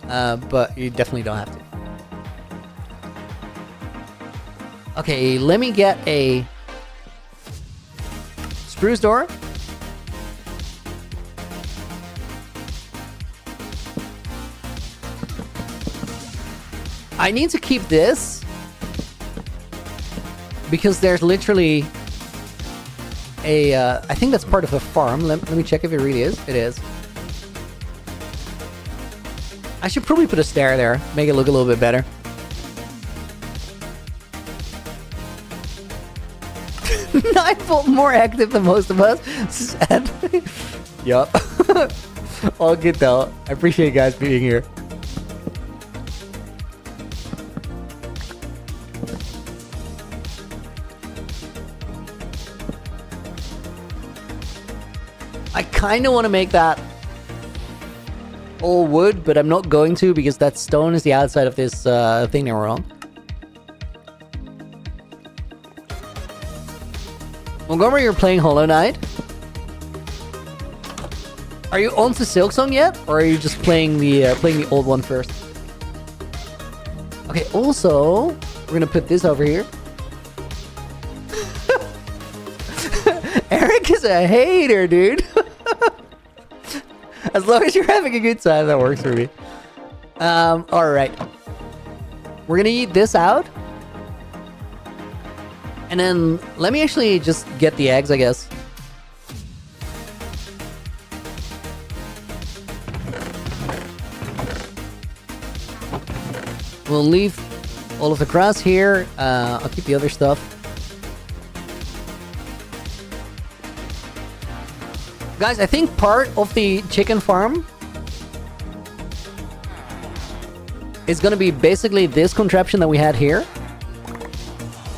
but you definitely don't have to. Okay, let me get a spruce door. I need to keep this because there's literally a I think that's part of a farm. Let me check if it really is. It is. I should probably put a stair there, make it look a little bit better. 9-volt more active than most of us. Sad. Yup. All good though. I appreciate you guys being here. I kind of want to make that all wood, but I'm not going to because that stone is the outside of this thing that we're on. Montgomery, you're playing Hollow Knight. Are you on to Silksong yet, or are you just playing the old one first? Okay. Also, we're gonna put this over here. Eric is a hater, dude. As long as you're having a good time, that works for me. All right. We're gonna eat this out. And then, let me actually just get the eggs, I guess. We'll leave all of the grass here. I'll keep the other stuff. Guys, I think part of the chicken farm is going to be basically this contraption that we had here.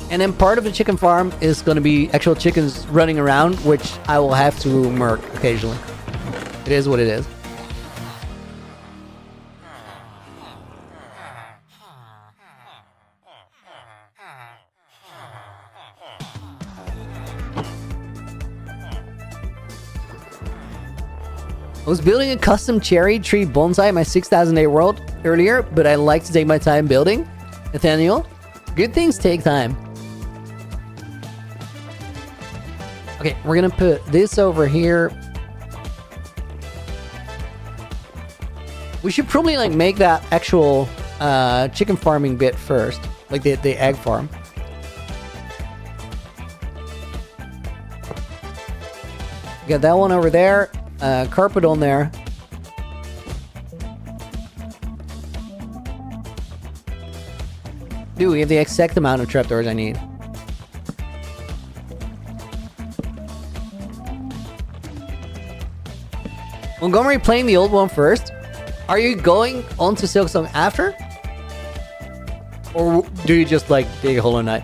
And then part of the chicken farm is going to be actual chickens running around, which I will have to murk occasionally. It is what it is. I was building a custom cherry tree bonsai in my 6,000 day world earlier, but I like to take my time building. Nathaniel, good things take time. Okay, we're gonna put this over here. We should probably like make that actual chicken farming bit first, like the egg farm. Got that one over there. Carpet on there. Dude, we have the exact amount of trapdoors I need. Montgomery playing the old one first. Are you going on to Silksong after? Or do you just like dig Hollow Knight?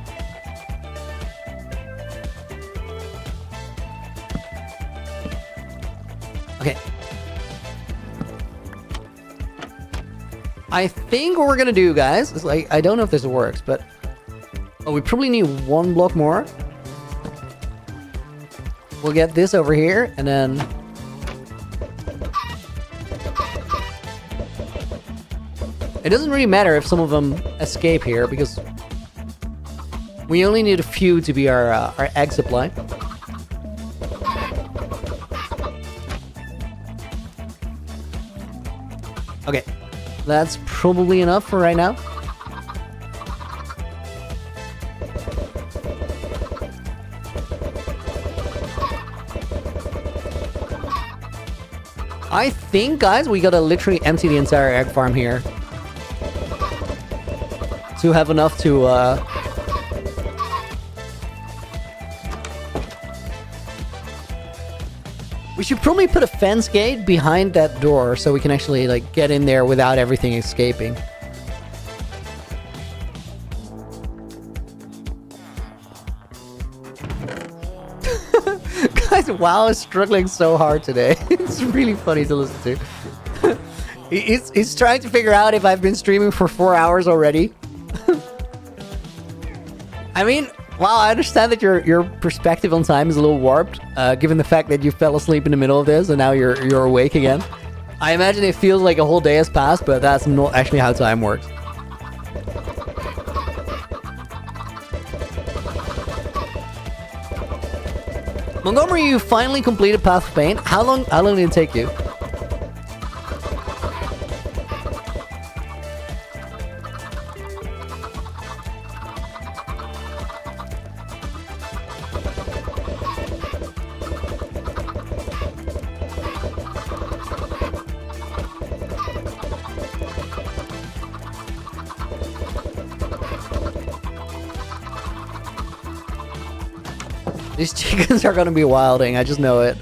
Okay. I think what we're gonna do, guys, is like, I don't know if this works, but... Oh, we probably need one block more. We'll get this over here, and then... It doesn't really matter if some of them escape here, because... we only need a few to be our egg supply. Okay. That's probably enough for right now. I think, guys, we gotta literally empty the entire egg farm here to have enough to we should probably put a fence gate behind that door so we can actually like get in there without everything escaping. Guys, WoW is struggling so hard today. It's really funny to listen to. He's trying to figure out if I've been streaming for 4 hours already. I mean, wow, I understand that your perspective on time is a little warped, given the fact that you fell asleep in the middle of this and now you're awake again. I imagine it feels like a whole day has passed, but that's not actually how time works. Montgomery, you finally completed Path of Pain. How long did it take you? These chickens are gonna be wilding, I just know it.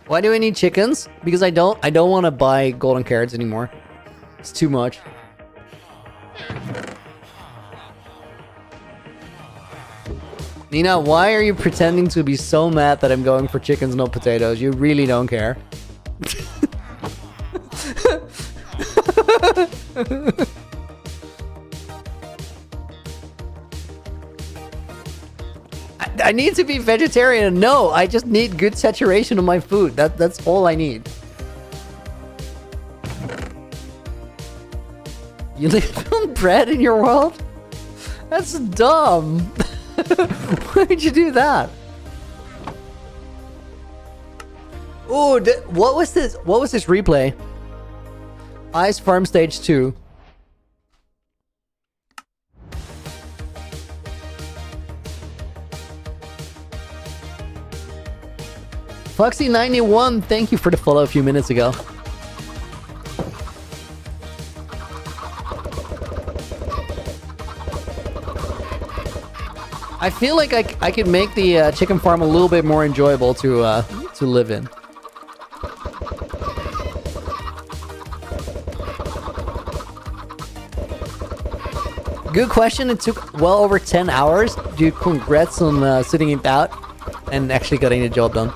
Why do I need chickens? Because I don't want to buy golden carrots anymore. It's too much. Nina, why are you pretending to be so mad that I'm going for chickens, not potatoes? You really don't care. I need to be vegetarian. No, I just need good saturation of my food. That's all I need. You live on bread in your world? That's dumb. Why would you do that? Oh, what was this? What was this replay? Ice Farm Stage 2. Foxy91, thank you for the follow a few minutes ago. I feel like I could make the chicken farm a little bit more enjoyable to live in. Good question. It took well over 10 hours. Dude, congrats on sitting it out and actually getting the job done.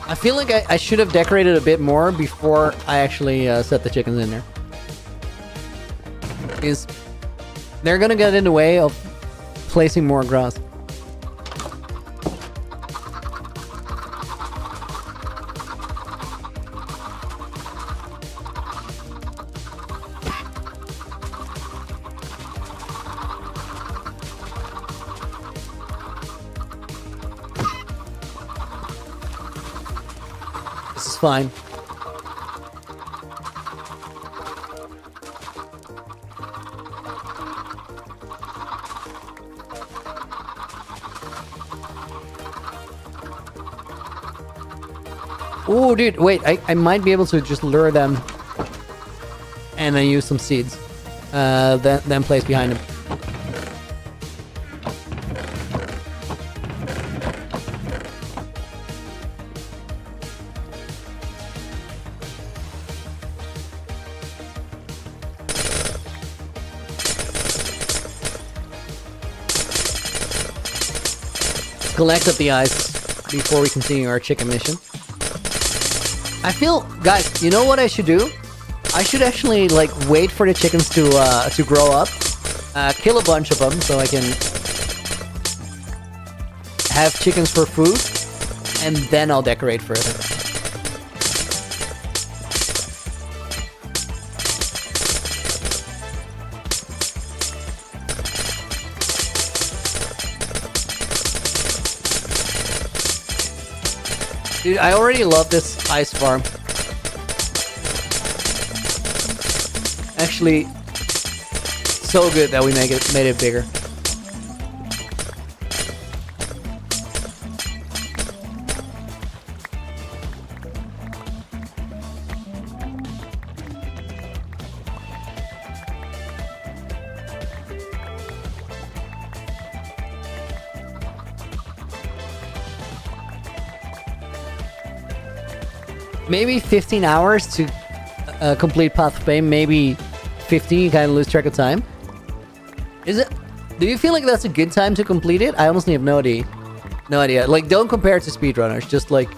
I feel like I should have decorated a bit more before I actually set the chickens in there. Because they're gonna get in the way of placing more grass. It's fine. Oh, dude, wait. I might be able to just lure them and then use some seeds. Then place behind them. Collect up the ice before we continue our chicken mission. I feel, guys, you know what I should do? I should actually like wait for the chickens to grow up, kill a bunch of them so I can have chickens for food, and then I'll decorate further. Dude, I already love this ice farm. Actually, so good that we made it bigger. Maybe 15 hours to complete Path of Pain. Maybe 15, you kind of lose track of time. Is it? Do you feel like that's a good time to complete it? I honestly have no idea. No idea. Like, don't compare it to speedrunners. Just like,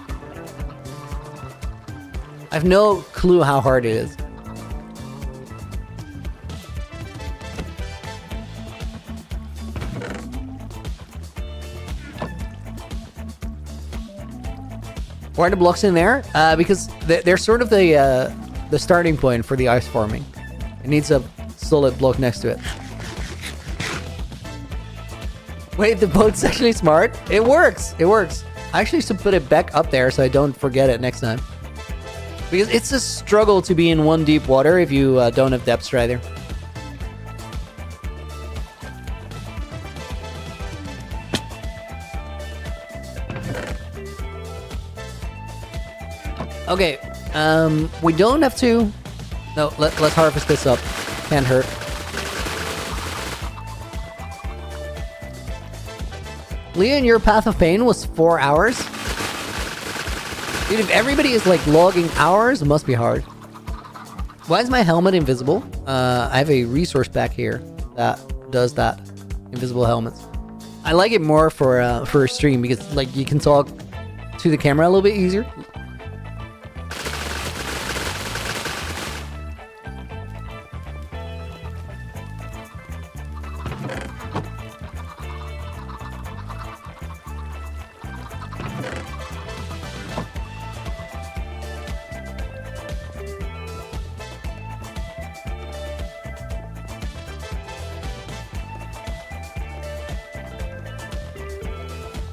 I have no clue how hard it is. Why are the blocks in there? Because they're sort of the starting point for the ice farming. It needs a solid block next to it. Wait, the boat's actually smart? It works! It works. I actually should put it back up there so I don't forget it next time. Because it's a struggle to be in one deep water if you don't have depth strider. Okay, we don't have to... No, let's harvest this up. Can't hurt. Leon, your Path of Pain was 4 hours? Dude, if everybody is like logging hours, it must be hard. Why is my helmet invisible? I have a resource pack here that does that. Invisible helmets. I like it more for a stream because like you can talk to the camera a little bit easier.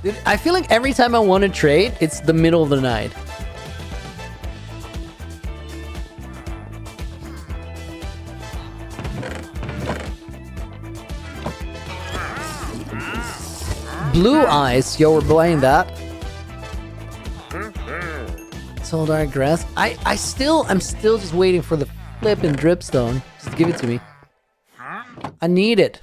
Dude, I feel like every time I want to trade, it's the middle of the night. Blue eyes, yo, we're buying that. Soul Dark Grass. I'm still just waiting for the flippin' dripstone. Just give it to me. I need it.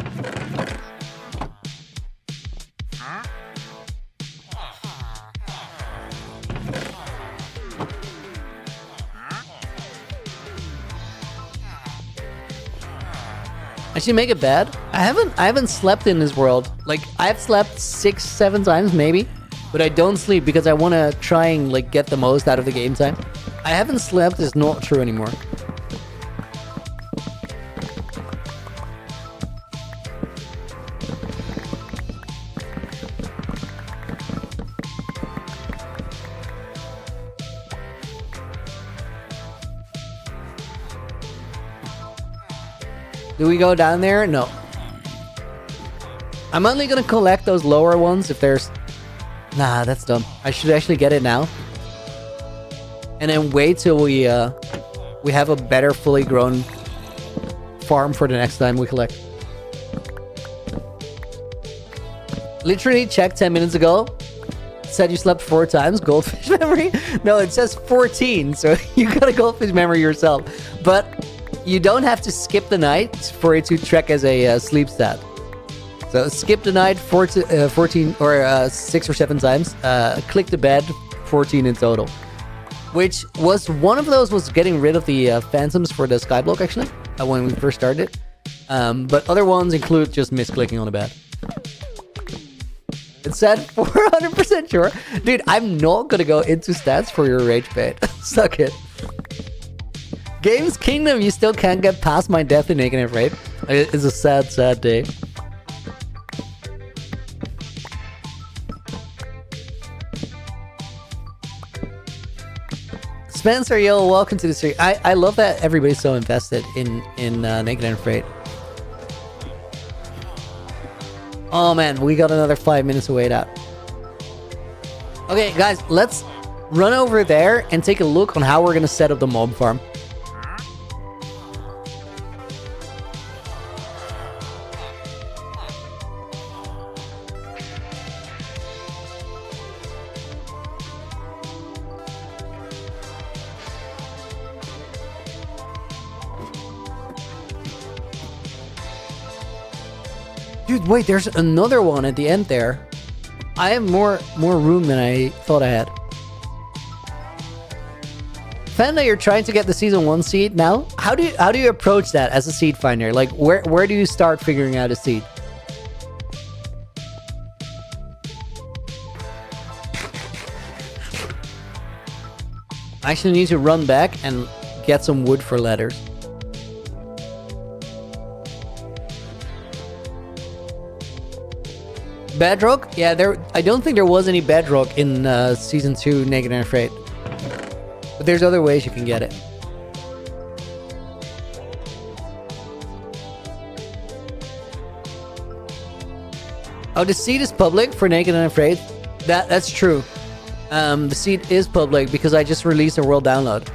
I should make it bad. I haven't slept in this world. Like, I've slept 6-7 times maybe, but I don't sleep because I want to try and like get the most out of the game time. I haven't slept is not true anymore. Do we go down there? No. I'm only gonna collect those lower ones if there's... Nah, that's dumb. I should actually get it now. and then wait till we have a better fully grown farm for the next time we collect. Literally checked 10 minutes ago. Said you slept 4 times. Goldfish memory? No, it says 14. So you got a goldfish memory yourself. But you don't have to skip the night for it to track as a sleep stat. So skip the night 14 or 6 or 7 times. Click the bed 14 in total. Which was one of those was getting rid of the phantoms for the skyblock actually when we first started. But other ones include just misclicking on the bed. It said 400% sure. Dude, I'm not gonna go into stats for your rage bait. Suck it. Games Kingdom, you still can't get past my death in Naked and Afraid. It's a sad, sad day. Spencer, yo, welcome to the series. I love that everybody's so invested in Naked and Afraid. Oh man, we got another 5 minutes to wait out. Okay, guys, let's run over there and take a look on how we're gonna set up the mob farm. Dude, wait, there's another one at the end there. I have more room than I thought I had. Fenda, you're trying to get the season 1 seed now? How do you approach that as a seed finder? Like where do you start figuring out a seed? I actually need to run back and get some wood for ladders. Bedrock? Yeah, I don't think there was any bedrock in season 2 Naked and Afraid. But there's other ways you can get it. Oh, the seed is public for Naked and Afraid? That's true. The seed is public because I just released a world download.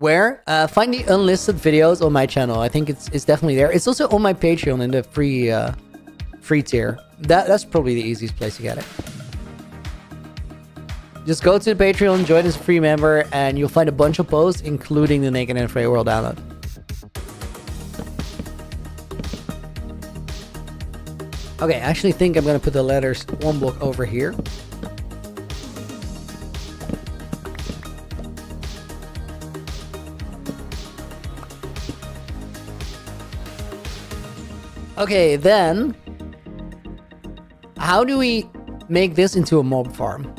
Where? Find the unlisted videos on my channel. I think it's definitely there. It's also on my Patreon in the free tier. That's probably the easiest place to get it. Just go to the Patreon, join as a free member, and you'll find a bunch of posts, including the Naked and Afraid world download. Okay, I actually think I'm gonna put the letters 1 block over here. Okay, then how do we make this into a mob farm?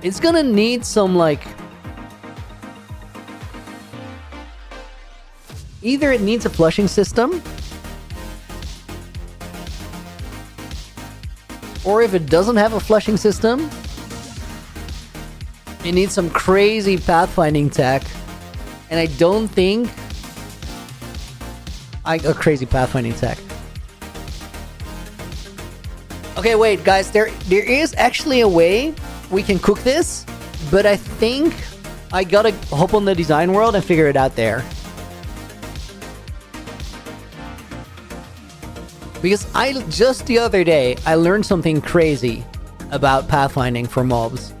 It's gonna need some either it needs a flushing system, or if it doesn't have a flushing system, it needs some crazy pathfinding tech. And I don't think a crazy pathfinding tech. Okay, wait, guys. There is actually a way we can cook this, but I think I gotta hop on the design world and figure it out there. Because just the other day I learned something crazy about pathfinding for mobs.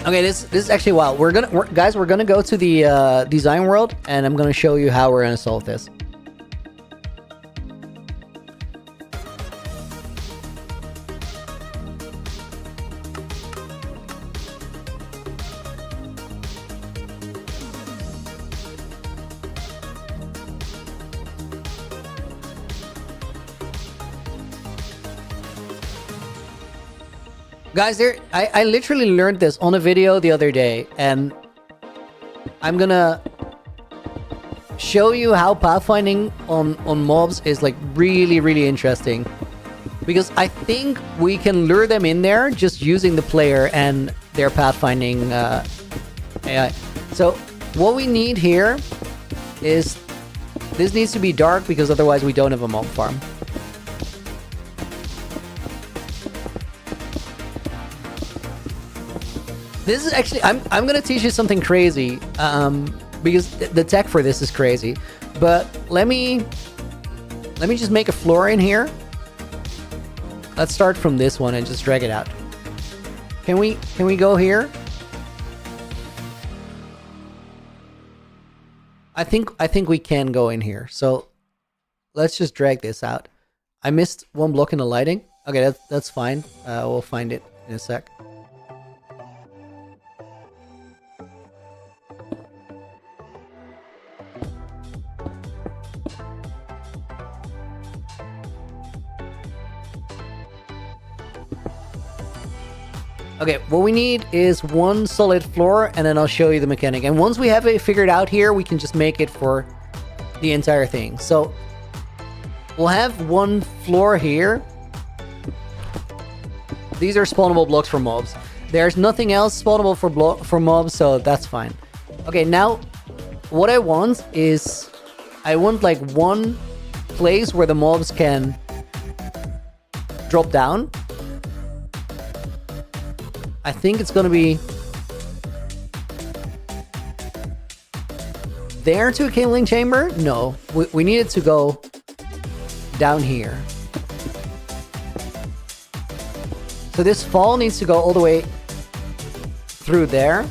Okay, this is actually wild. We're gonna go to the design world, and I'm gonna show you how we're gonna solve this. Guys, I literally learned this on a video the other day, and I'm gonna show you how pathfinding on mobs is like really, really interesting. Because I think we can lure them in there just using the player and their pathfinding AI. So what we need here is this needs to be dark because otherwise we don't have a mob farm. This is actually I'm gonna teach you something crazy because the tech for this is crazy. But let me just make a floor in here. Let's start from this one and just drag it out. Can we go here? I think we can go in here. So let's just drag this out. I missed one block in the lighting. Okay, that's fine. We'll find it in a sec. Okay, what we need is one solid floor, and then I'll show you the mechanic. And once we have it figured out here, we can just make it for the entire thing. So we'll have one floor here. These are spawnable blocks for mobs. There's nothing else spawnable for mobs, so that's fine. Okay, now what I want is I want like one place where the mobs can drop down. I think it's gonna be there to a killing chamber. No, we need it to go down here. So this fall needs to go all the way through there.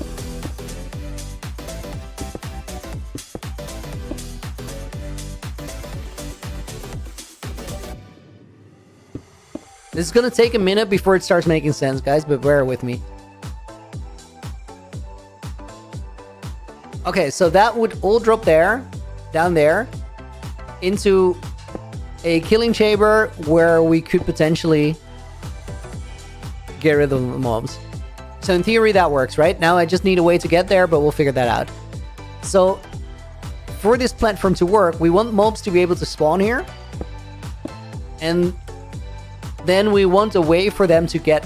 This is gonna take a minute before it starts making sense, guys, but bear with me. Okay, so that would all drop there, down there, into a killing chamber where we could potentially get rid of the mobs. So in theory that works, right? Now I just need a way to get there, but we'll figure that out. So for this platform to work, we want mobs to be able to spawn here. And then we want a way for them to get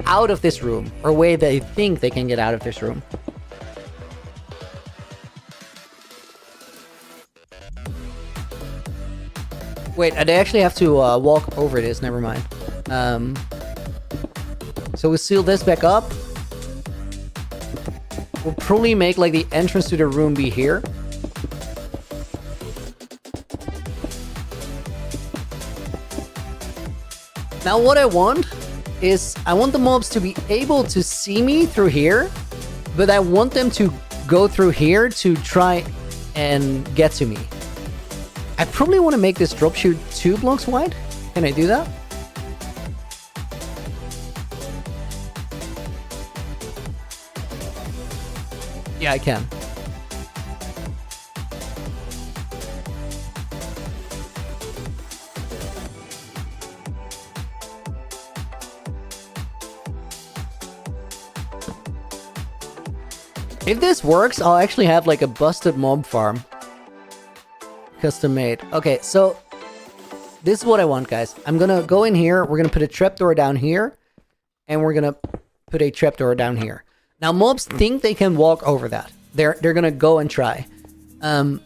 out of this room, or a way they think they can get out of this room. Wait, I actually have to walk over this, never mind. So we seal this back up. We'll probably make like the entrance to the room be here. Now what I want is, I want the mobs to be able to see me through here, but I want them to go through here to try and get to me. I probably want to make this drop chute 2 blocks wide. Can I do that? Yeah, I can. If this works, I'll actually have like a busted mob farm. Custom made. Okay, so this is what I want, guys. I'm gonna go in here, we're gonna put a trapdoor down here, and we're gonna put a trapdoor down here. Now mobs think they can walk over that. They're gonna go and try. Then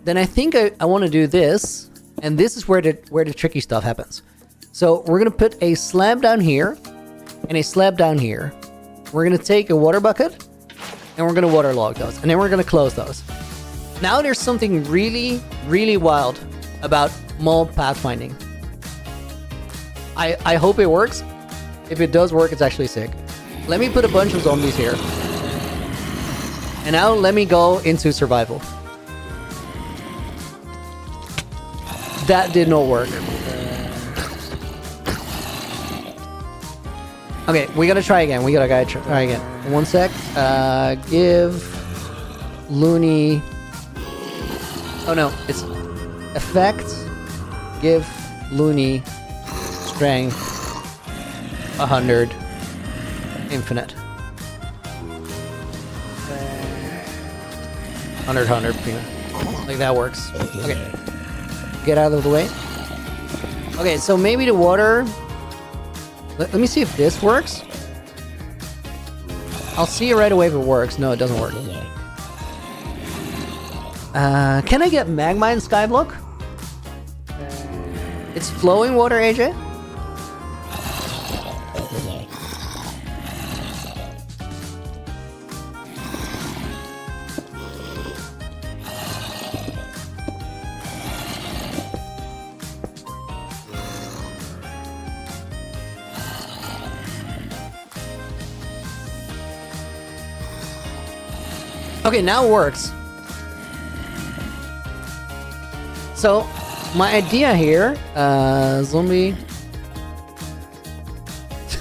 I think I want to do this, and this is where the tricky stuff happens. So we're gonna put a slab down here, and a slab down here. We're gonna take a water bucket, and we're gonna waterlog those, and then we're gonna close those. Now there's something really, really wild about mob pathfinding. I hope it works. If it does work, it's actually sick. Let me put a bunch of zombies here. And now let me go into survival. That did not work. Okay, we gotta try again. We gotta try again. 1 sec. Give Looney. Oh no, it's effect. Give Looney strength 100 infinite. 100. Like that works. Okay. Get out of the way. Okay, so maybe the water Let me see if this works. I'll see right away if it works. No, it doesn't work. Can I get magma in Skyblock? It's flowing water, AJ? Okay, now it works. So, my idea here, zombie...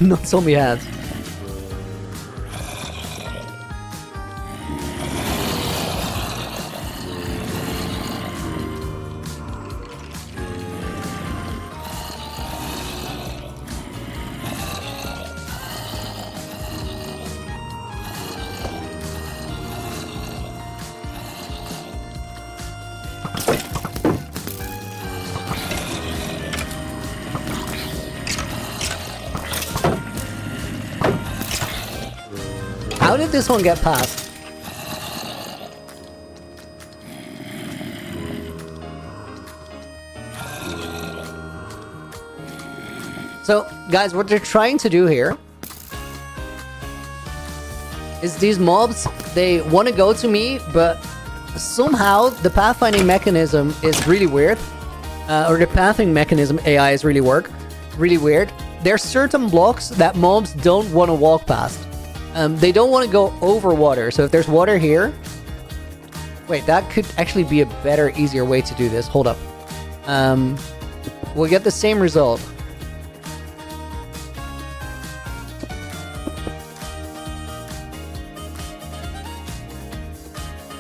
not zombie hats. How did this one get past? So, guys, what they're trying to do here is these mobs, they want to go to me, but somehow the pathfinding mechanism is really weird. Or the pathing mechanism AI is really weird. There's certain blocks that mobs don't want to walk past. They don't want to go over water. So if there's water here... Wait, that could actually be a better, easier way to do this. Hold up. We'll get the same result.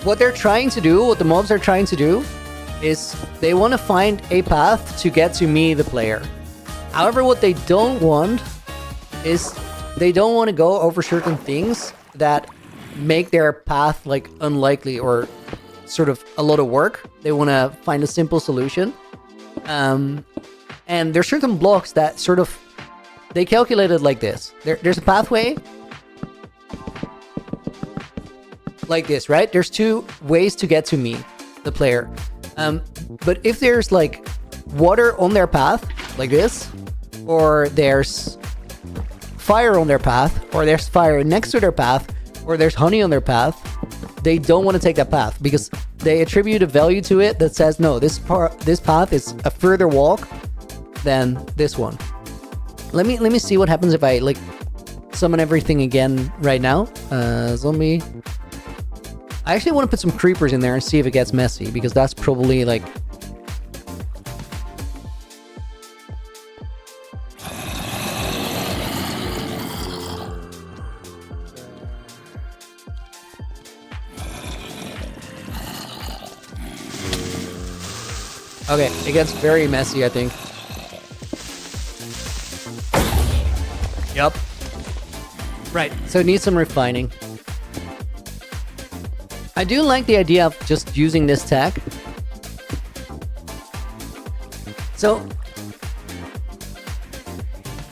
What they're trying to do, what the mobs are trying to do, is they want to find a path to get to me, the player. However, what they don't want is... they don't want to go over certain things that make their path like unlikely or sort of a lot of work. They want to find a simple solution. And there's certain blocks that sort of they calculated like this. There's a pathway like this, right? There's two ways to get to me, the player. But if there's like water on their path like this, or there's fire on their path, or there's fire next to their path, or there's honey on their path, they don't want to take that path because they attribute a value to it that says, no, this path is a further walk than this one. Let me see what happens if I like summon everything again right now. Zombie. I actually want to put some creepers in there and see if it gets messy, because that's probably like... Okay, it gets very messy, I think. Yup. Right, so it needs some refining. I do like the idea of just using this tech. So,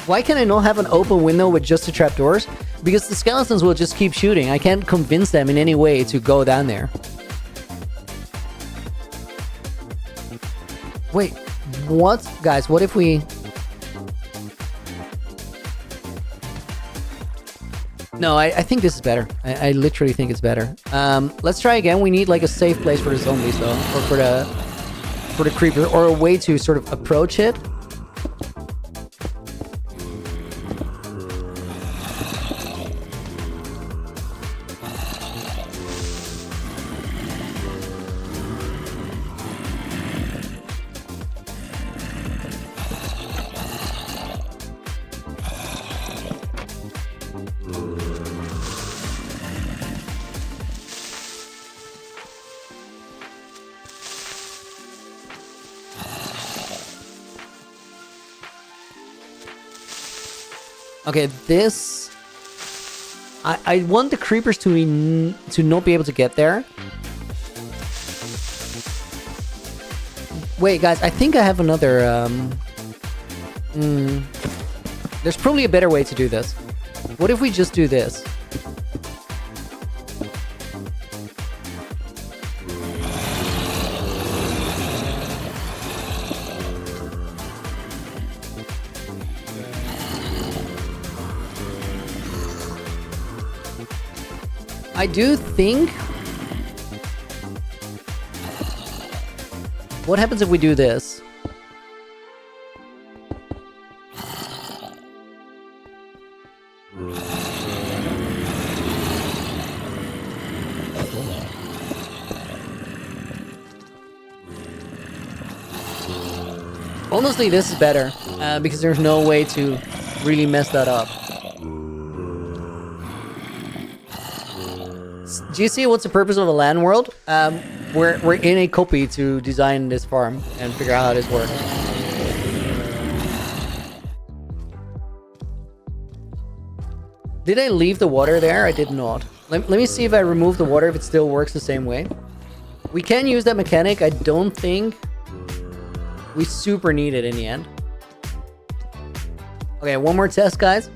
why can I not have an open window with just the trapdoors? Because the skeletons will just keep shooting. I can't convince them in any way to go down there. Wait, what? Guys, what if we... No, I think this is better. I literally think it's better. Let's try again. We need like a safe place for the zombies though, or for the creeper, or a way to sort of approach it. Okay, this... I want the creepers to not be able to get there. Wait, guys, I think I have another... There's probably a better way to do this. What if we just do this? I do think... What happens if we do this? Honestly, this is better, because there's no way to really mess that up. Do you see what's the purpose of a LAN world? We're in a copy to design this farm and figure out how this works. Did I leave the water there? I did not. Let me see if I remove the water, if it still works the same way. We can use that mechanic. I don't think we super need it in the end. Okay, one more test, guys.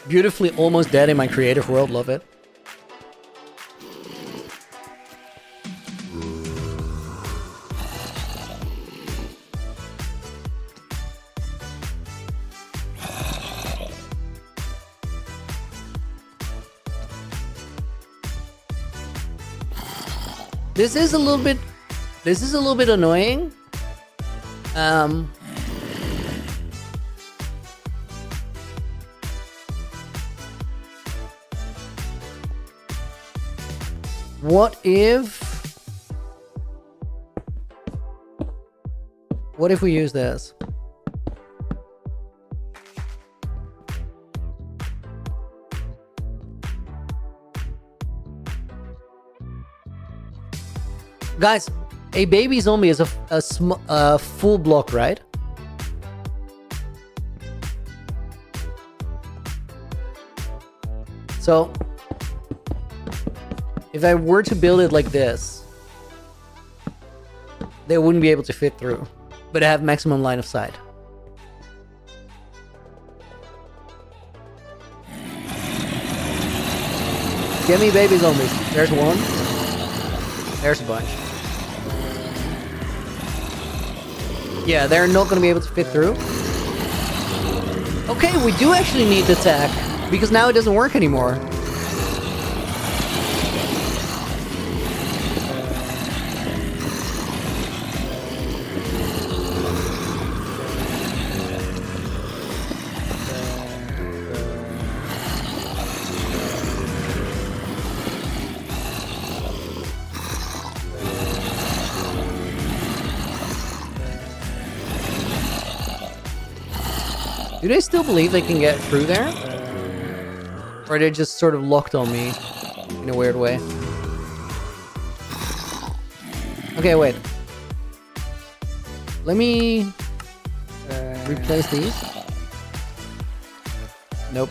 Beautifully almost dead in my creative world. Love it. This is a little bit annoying. What if we use this? Guys, a baby zombie is a full block, right? So, if I were to build it like this, they wouldn't be able to fit through, but I have maximum line of sight. Give me baby zombies. There's one. There's a bunch. Yeah, they're not going to be able to fit through. Okay, we do actually need the attack, because now it doesn't work anymore. Do they still believe they can get through there? Or are they just sort of locked on me in a weird way? Okay, wait. Let me replace these. Nope.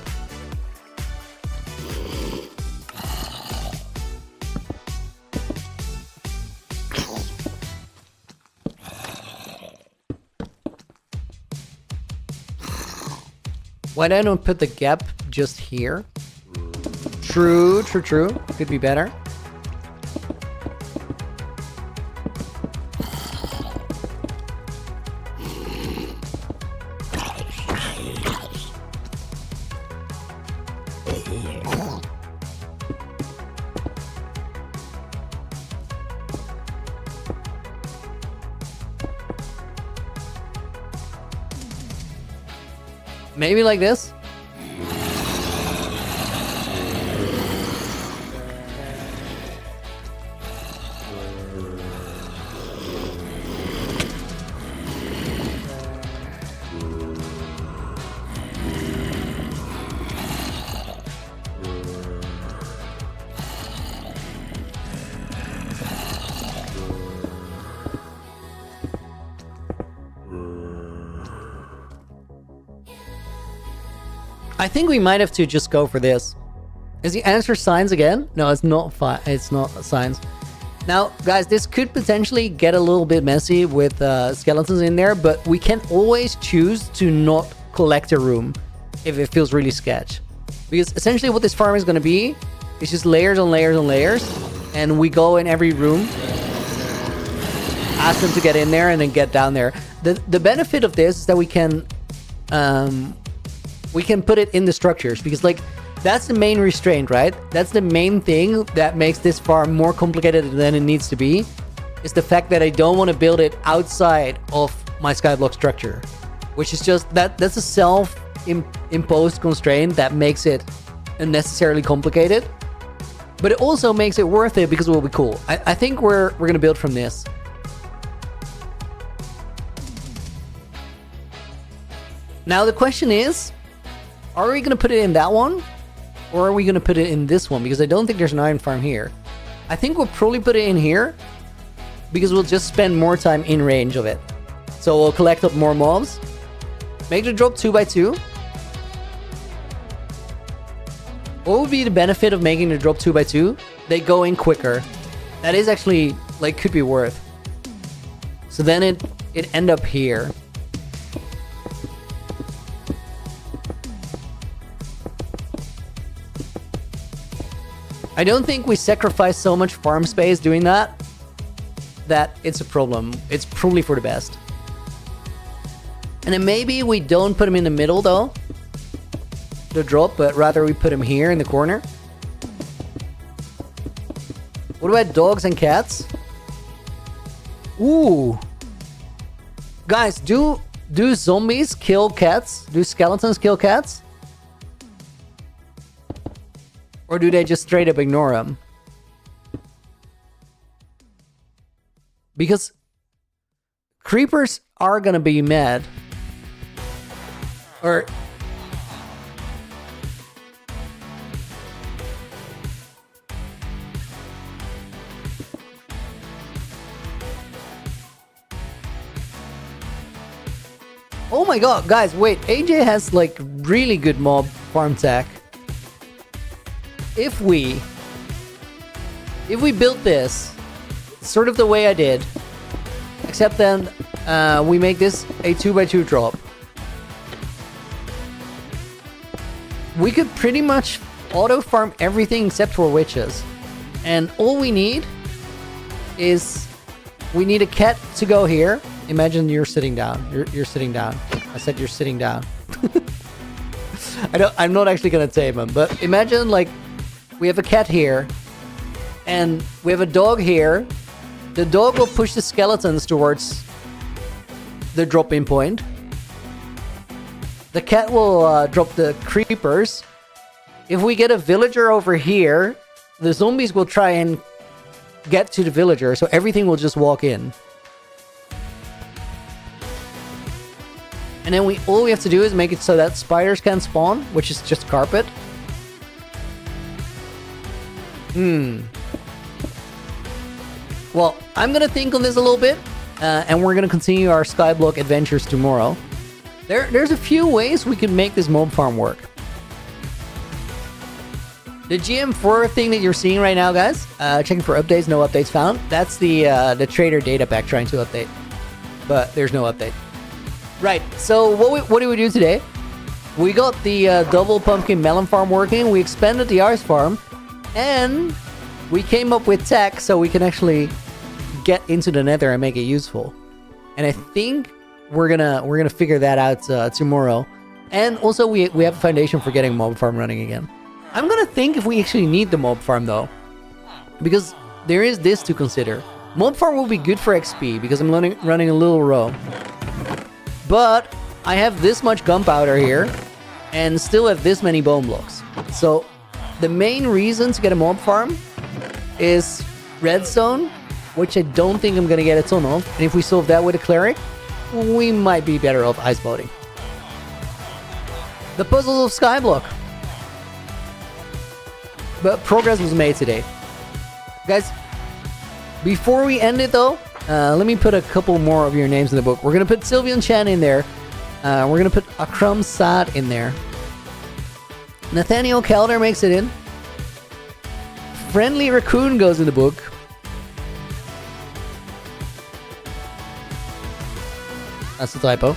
Why don't I put the gap just here? True. Could be better. Maybe like this? I think we might have to just go for this. Is the answer signs again? No, it's not. It's not signs. Now, guys, this could potentially get a little bit messy with skeletons in there, but we can always choose to not collect a room if it feels really sketch. Because essentially what this farm is going to be is just layers on layers on layers, and we go in every room, ask them to get in there, and then get down there. The benefit of this is that we can put it in the structures, because like that's the main restraint, right? That's the main thing that makes this farm more complicated than it needs to be, is the fact that I don't want to build it outside of my skyblock structure, which is just that's a self-imposed constraint that makes it unnecessarily complicated, but it also makes it worth it because it will be cool. I think we're gonna build from this. Now the question is, are we gonna put it in that one, or are we gonna put it in this one? Because I don't think there's an iron farm here. I think we'll probably put it in here because we'll just spend more time in range of it. So we'll collect up more mobs, make the drop 2x2. What would be the benefit of making the drop 2x2? They go in quicker. That is actually, like, could be worth. So then it end up here. I don't think we sacrifice so much farm space doing that it's a problem. It's probably for the best. And then maybe we don't put them in the middle though, the drop, but rather we put them here in the corner. What about dogs and cats? Ooh. Guys, do zombies kill cats? Do skeletons kill cats? Or do they just straight up ignore them? Because creepers are gonna be mad. Or... oh my god, guys, wait. AJ has like really good mob farm tech. If we built this sort of the way I did, except then we make this a 2x2 drop, we could pretty much auto farm everything except for witches. And all we need is we need a cat to go here. Imagine you're sitting down. You're sitting down. I said you're sitting down. I'm not actually gonna tame him, but imagine like we have a cat here, and we have a dog here. The dog will push the skeletons towards the drop-in point. The cat will drop the creepers. If we get a villager over here, the zombies will try and get to the villager, so everything will just walk in. And then all we have to do is make it so that spiders can spawn, which is just carpet. Well, I'm gonna think on this a little bit, and we're gonna continue our Skyblock adventures tomorrow. There's a few ways we can make this mob farm work. The GM4 thing that you're seeing right now, guys, checking for updates, no updates found. That's the trader data pack trying to update, but there's no update. Right, so what do we do today? We got the double pumpkin melon farm working, we expanded the ice farm, and we came up with tech so we can actually get into the nether and make it useful. And I think we're gonna figure that out tomorrow. And also we have a foundation for getting mob farm running again. I'm gonna think if we actually need the mob farm though, because there is this to consider. Mob farm will be good for XP because I'm running a little row. But I have this much gunpowder here and still have this many bone blocks. So the main reason to get a mob farm is redstone, which I don't think I'm gonna get a ton of. And if we solve that with a cleric, we might be better off ice boating. The puzzles of Skyblock. But progress was made today. Guys, before we end it though, let me put a couple more of your names in the book. We're gonna put Sylvian Chan in there. We're gonna put Akram Saad in there. Nathaniel Calder makes it in. Friendly Raccoon goes in the book. That's a typo.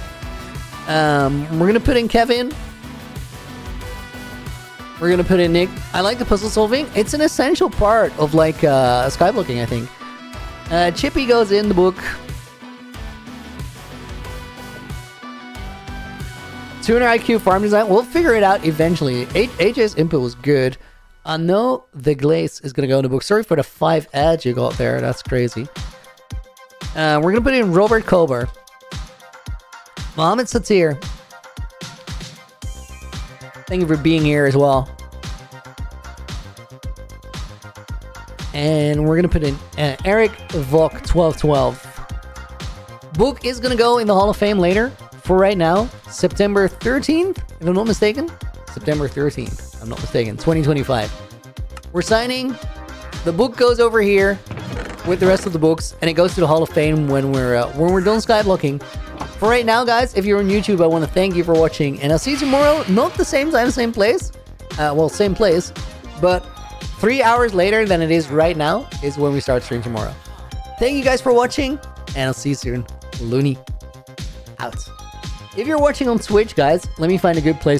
We're gonna put in Kevin. We're gonna put in Nick. I like the puzzle solving. It's an essential part of like skyblocking, I think. Chippy goes in the book. Tuner IQ farm design. We'll figure it out eventually. AJ's input was good. I know the glaze is gonna go in the book. Sorry for the 5 ads you got there. That's crazy. We're gonna put in Robert Kober. Mohammed Satir. Thank you for being here as well. And we're gonna put in Eric Vok 1212. Book is gonna go in the Hall of Fame later. For right now, September 13th, if I'm not mistaken. September 13th, I'm not mistaken. 2025. We're signing. The book goes over here with the rest of the books, and it goes to the Hall of Fame when we're done skyblocking. For right now, guys, if you're on YouTube, I want to thank you for watching, and I'll see you tomorrow. Not the same time, same place. Well, same place, but 3 hours later than it is right now is when we start stream tomorrow. Thank you guys for watching, and I'll see you soon. Looney out. If you're watching on Twitch, guys, let me find a good place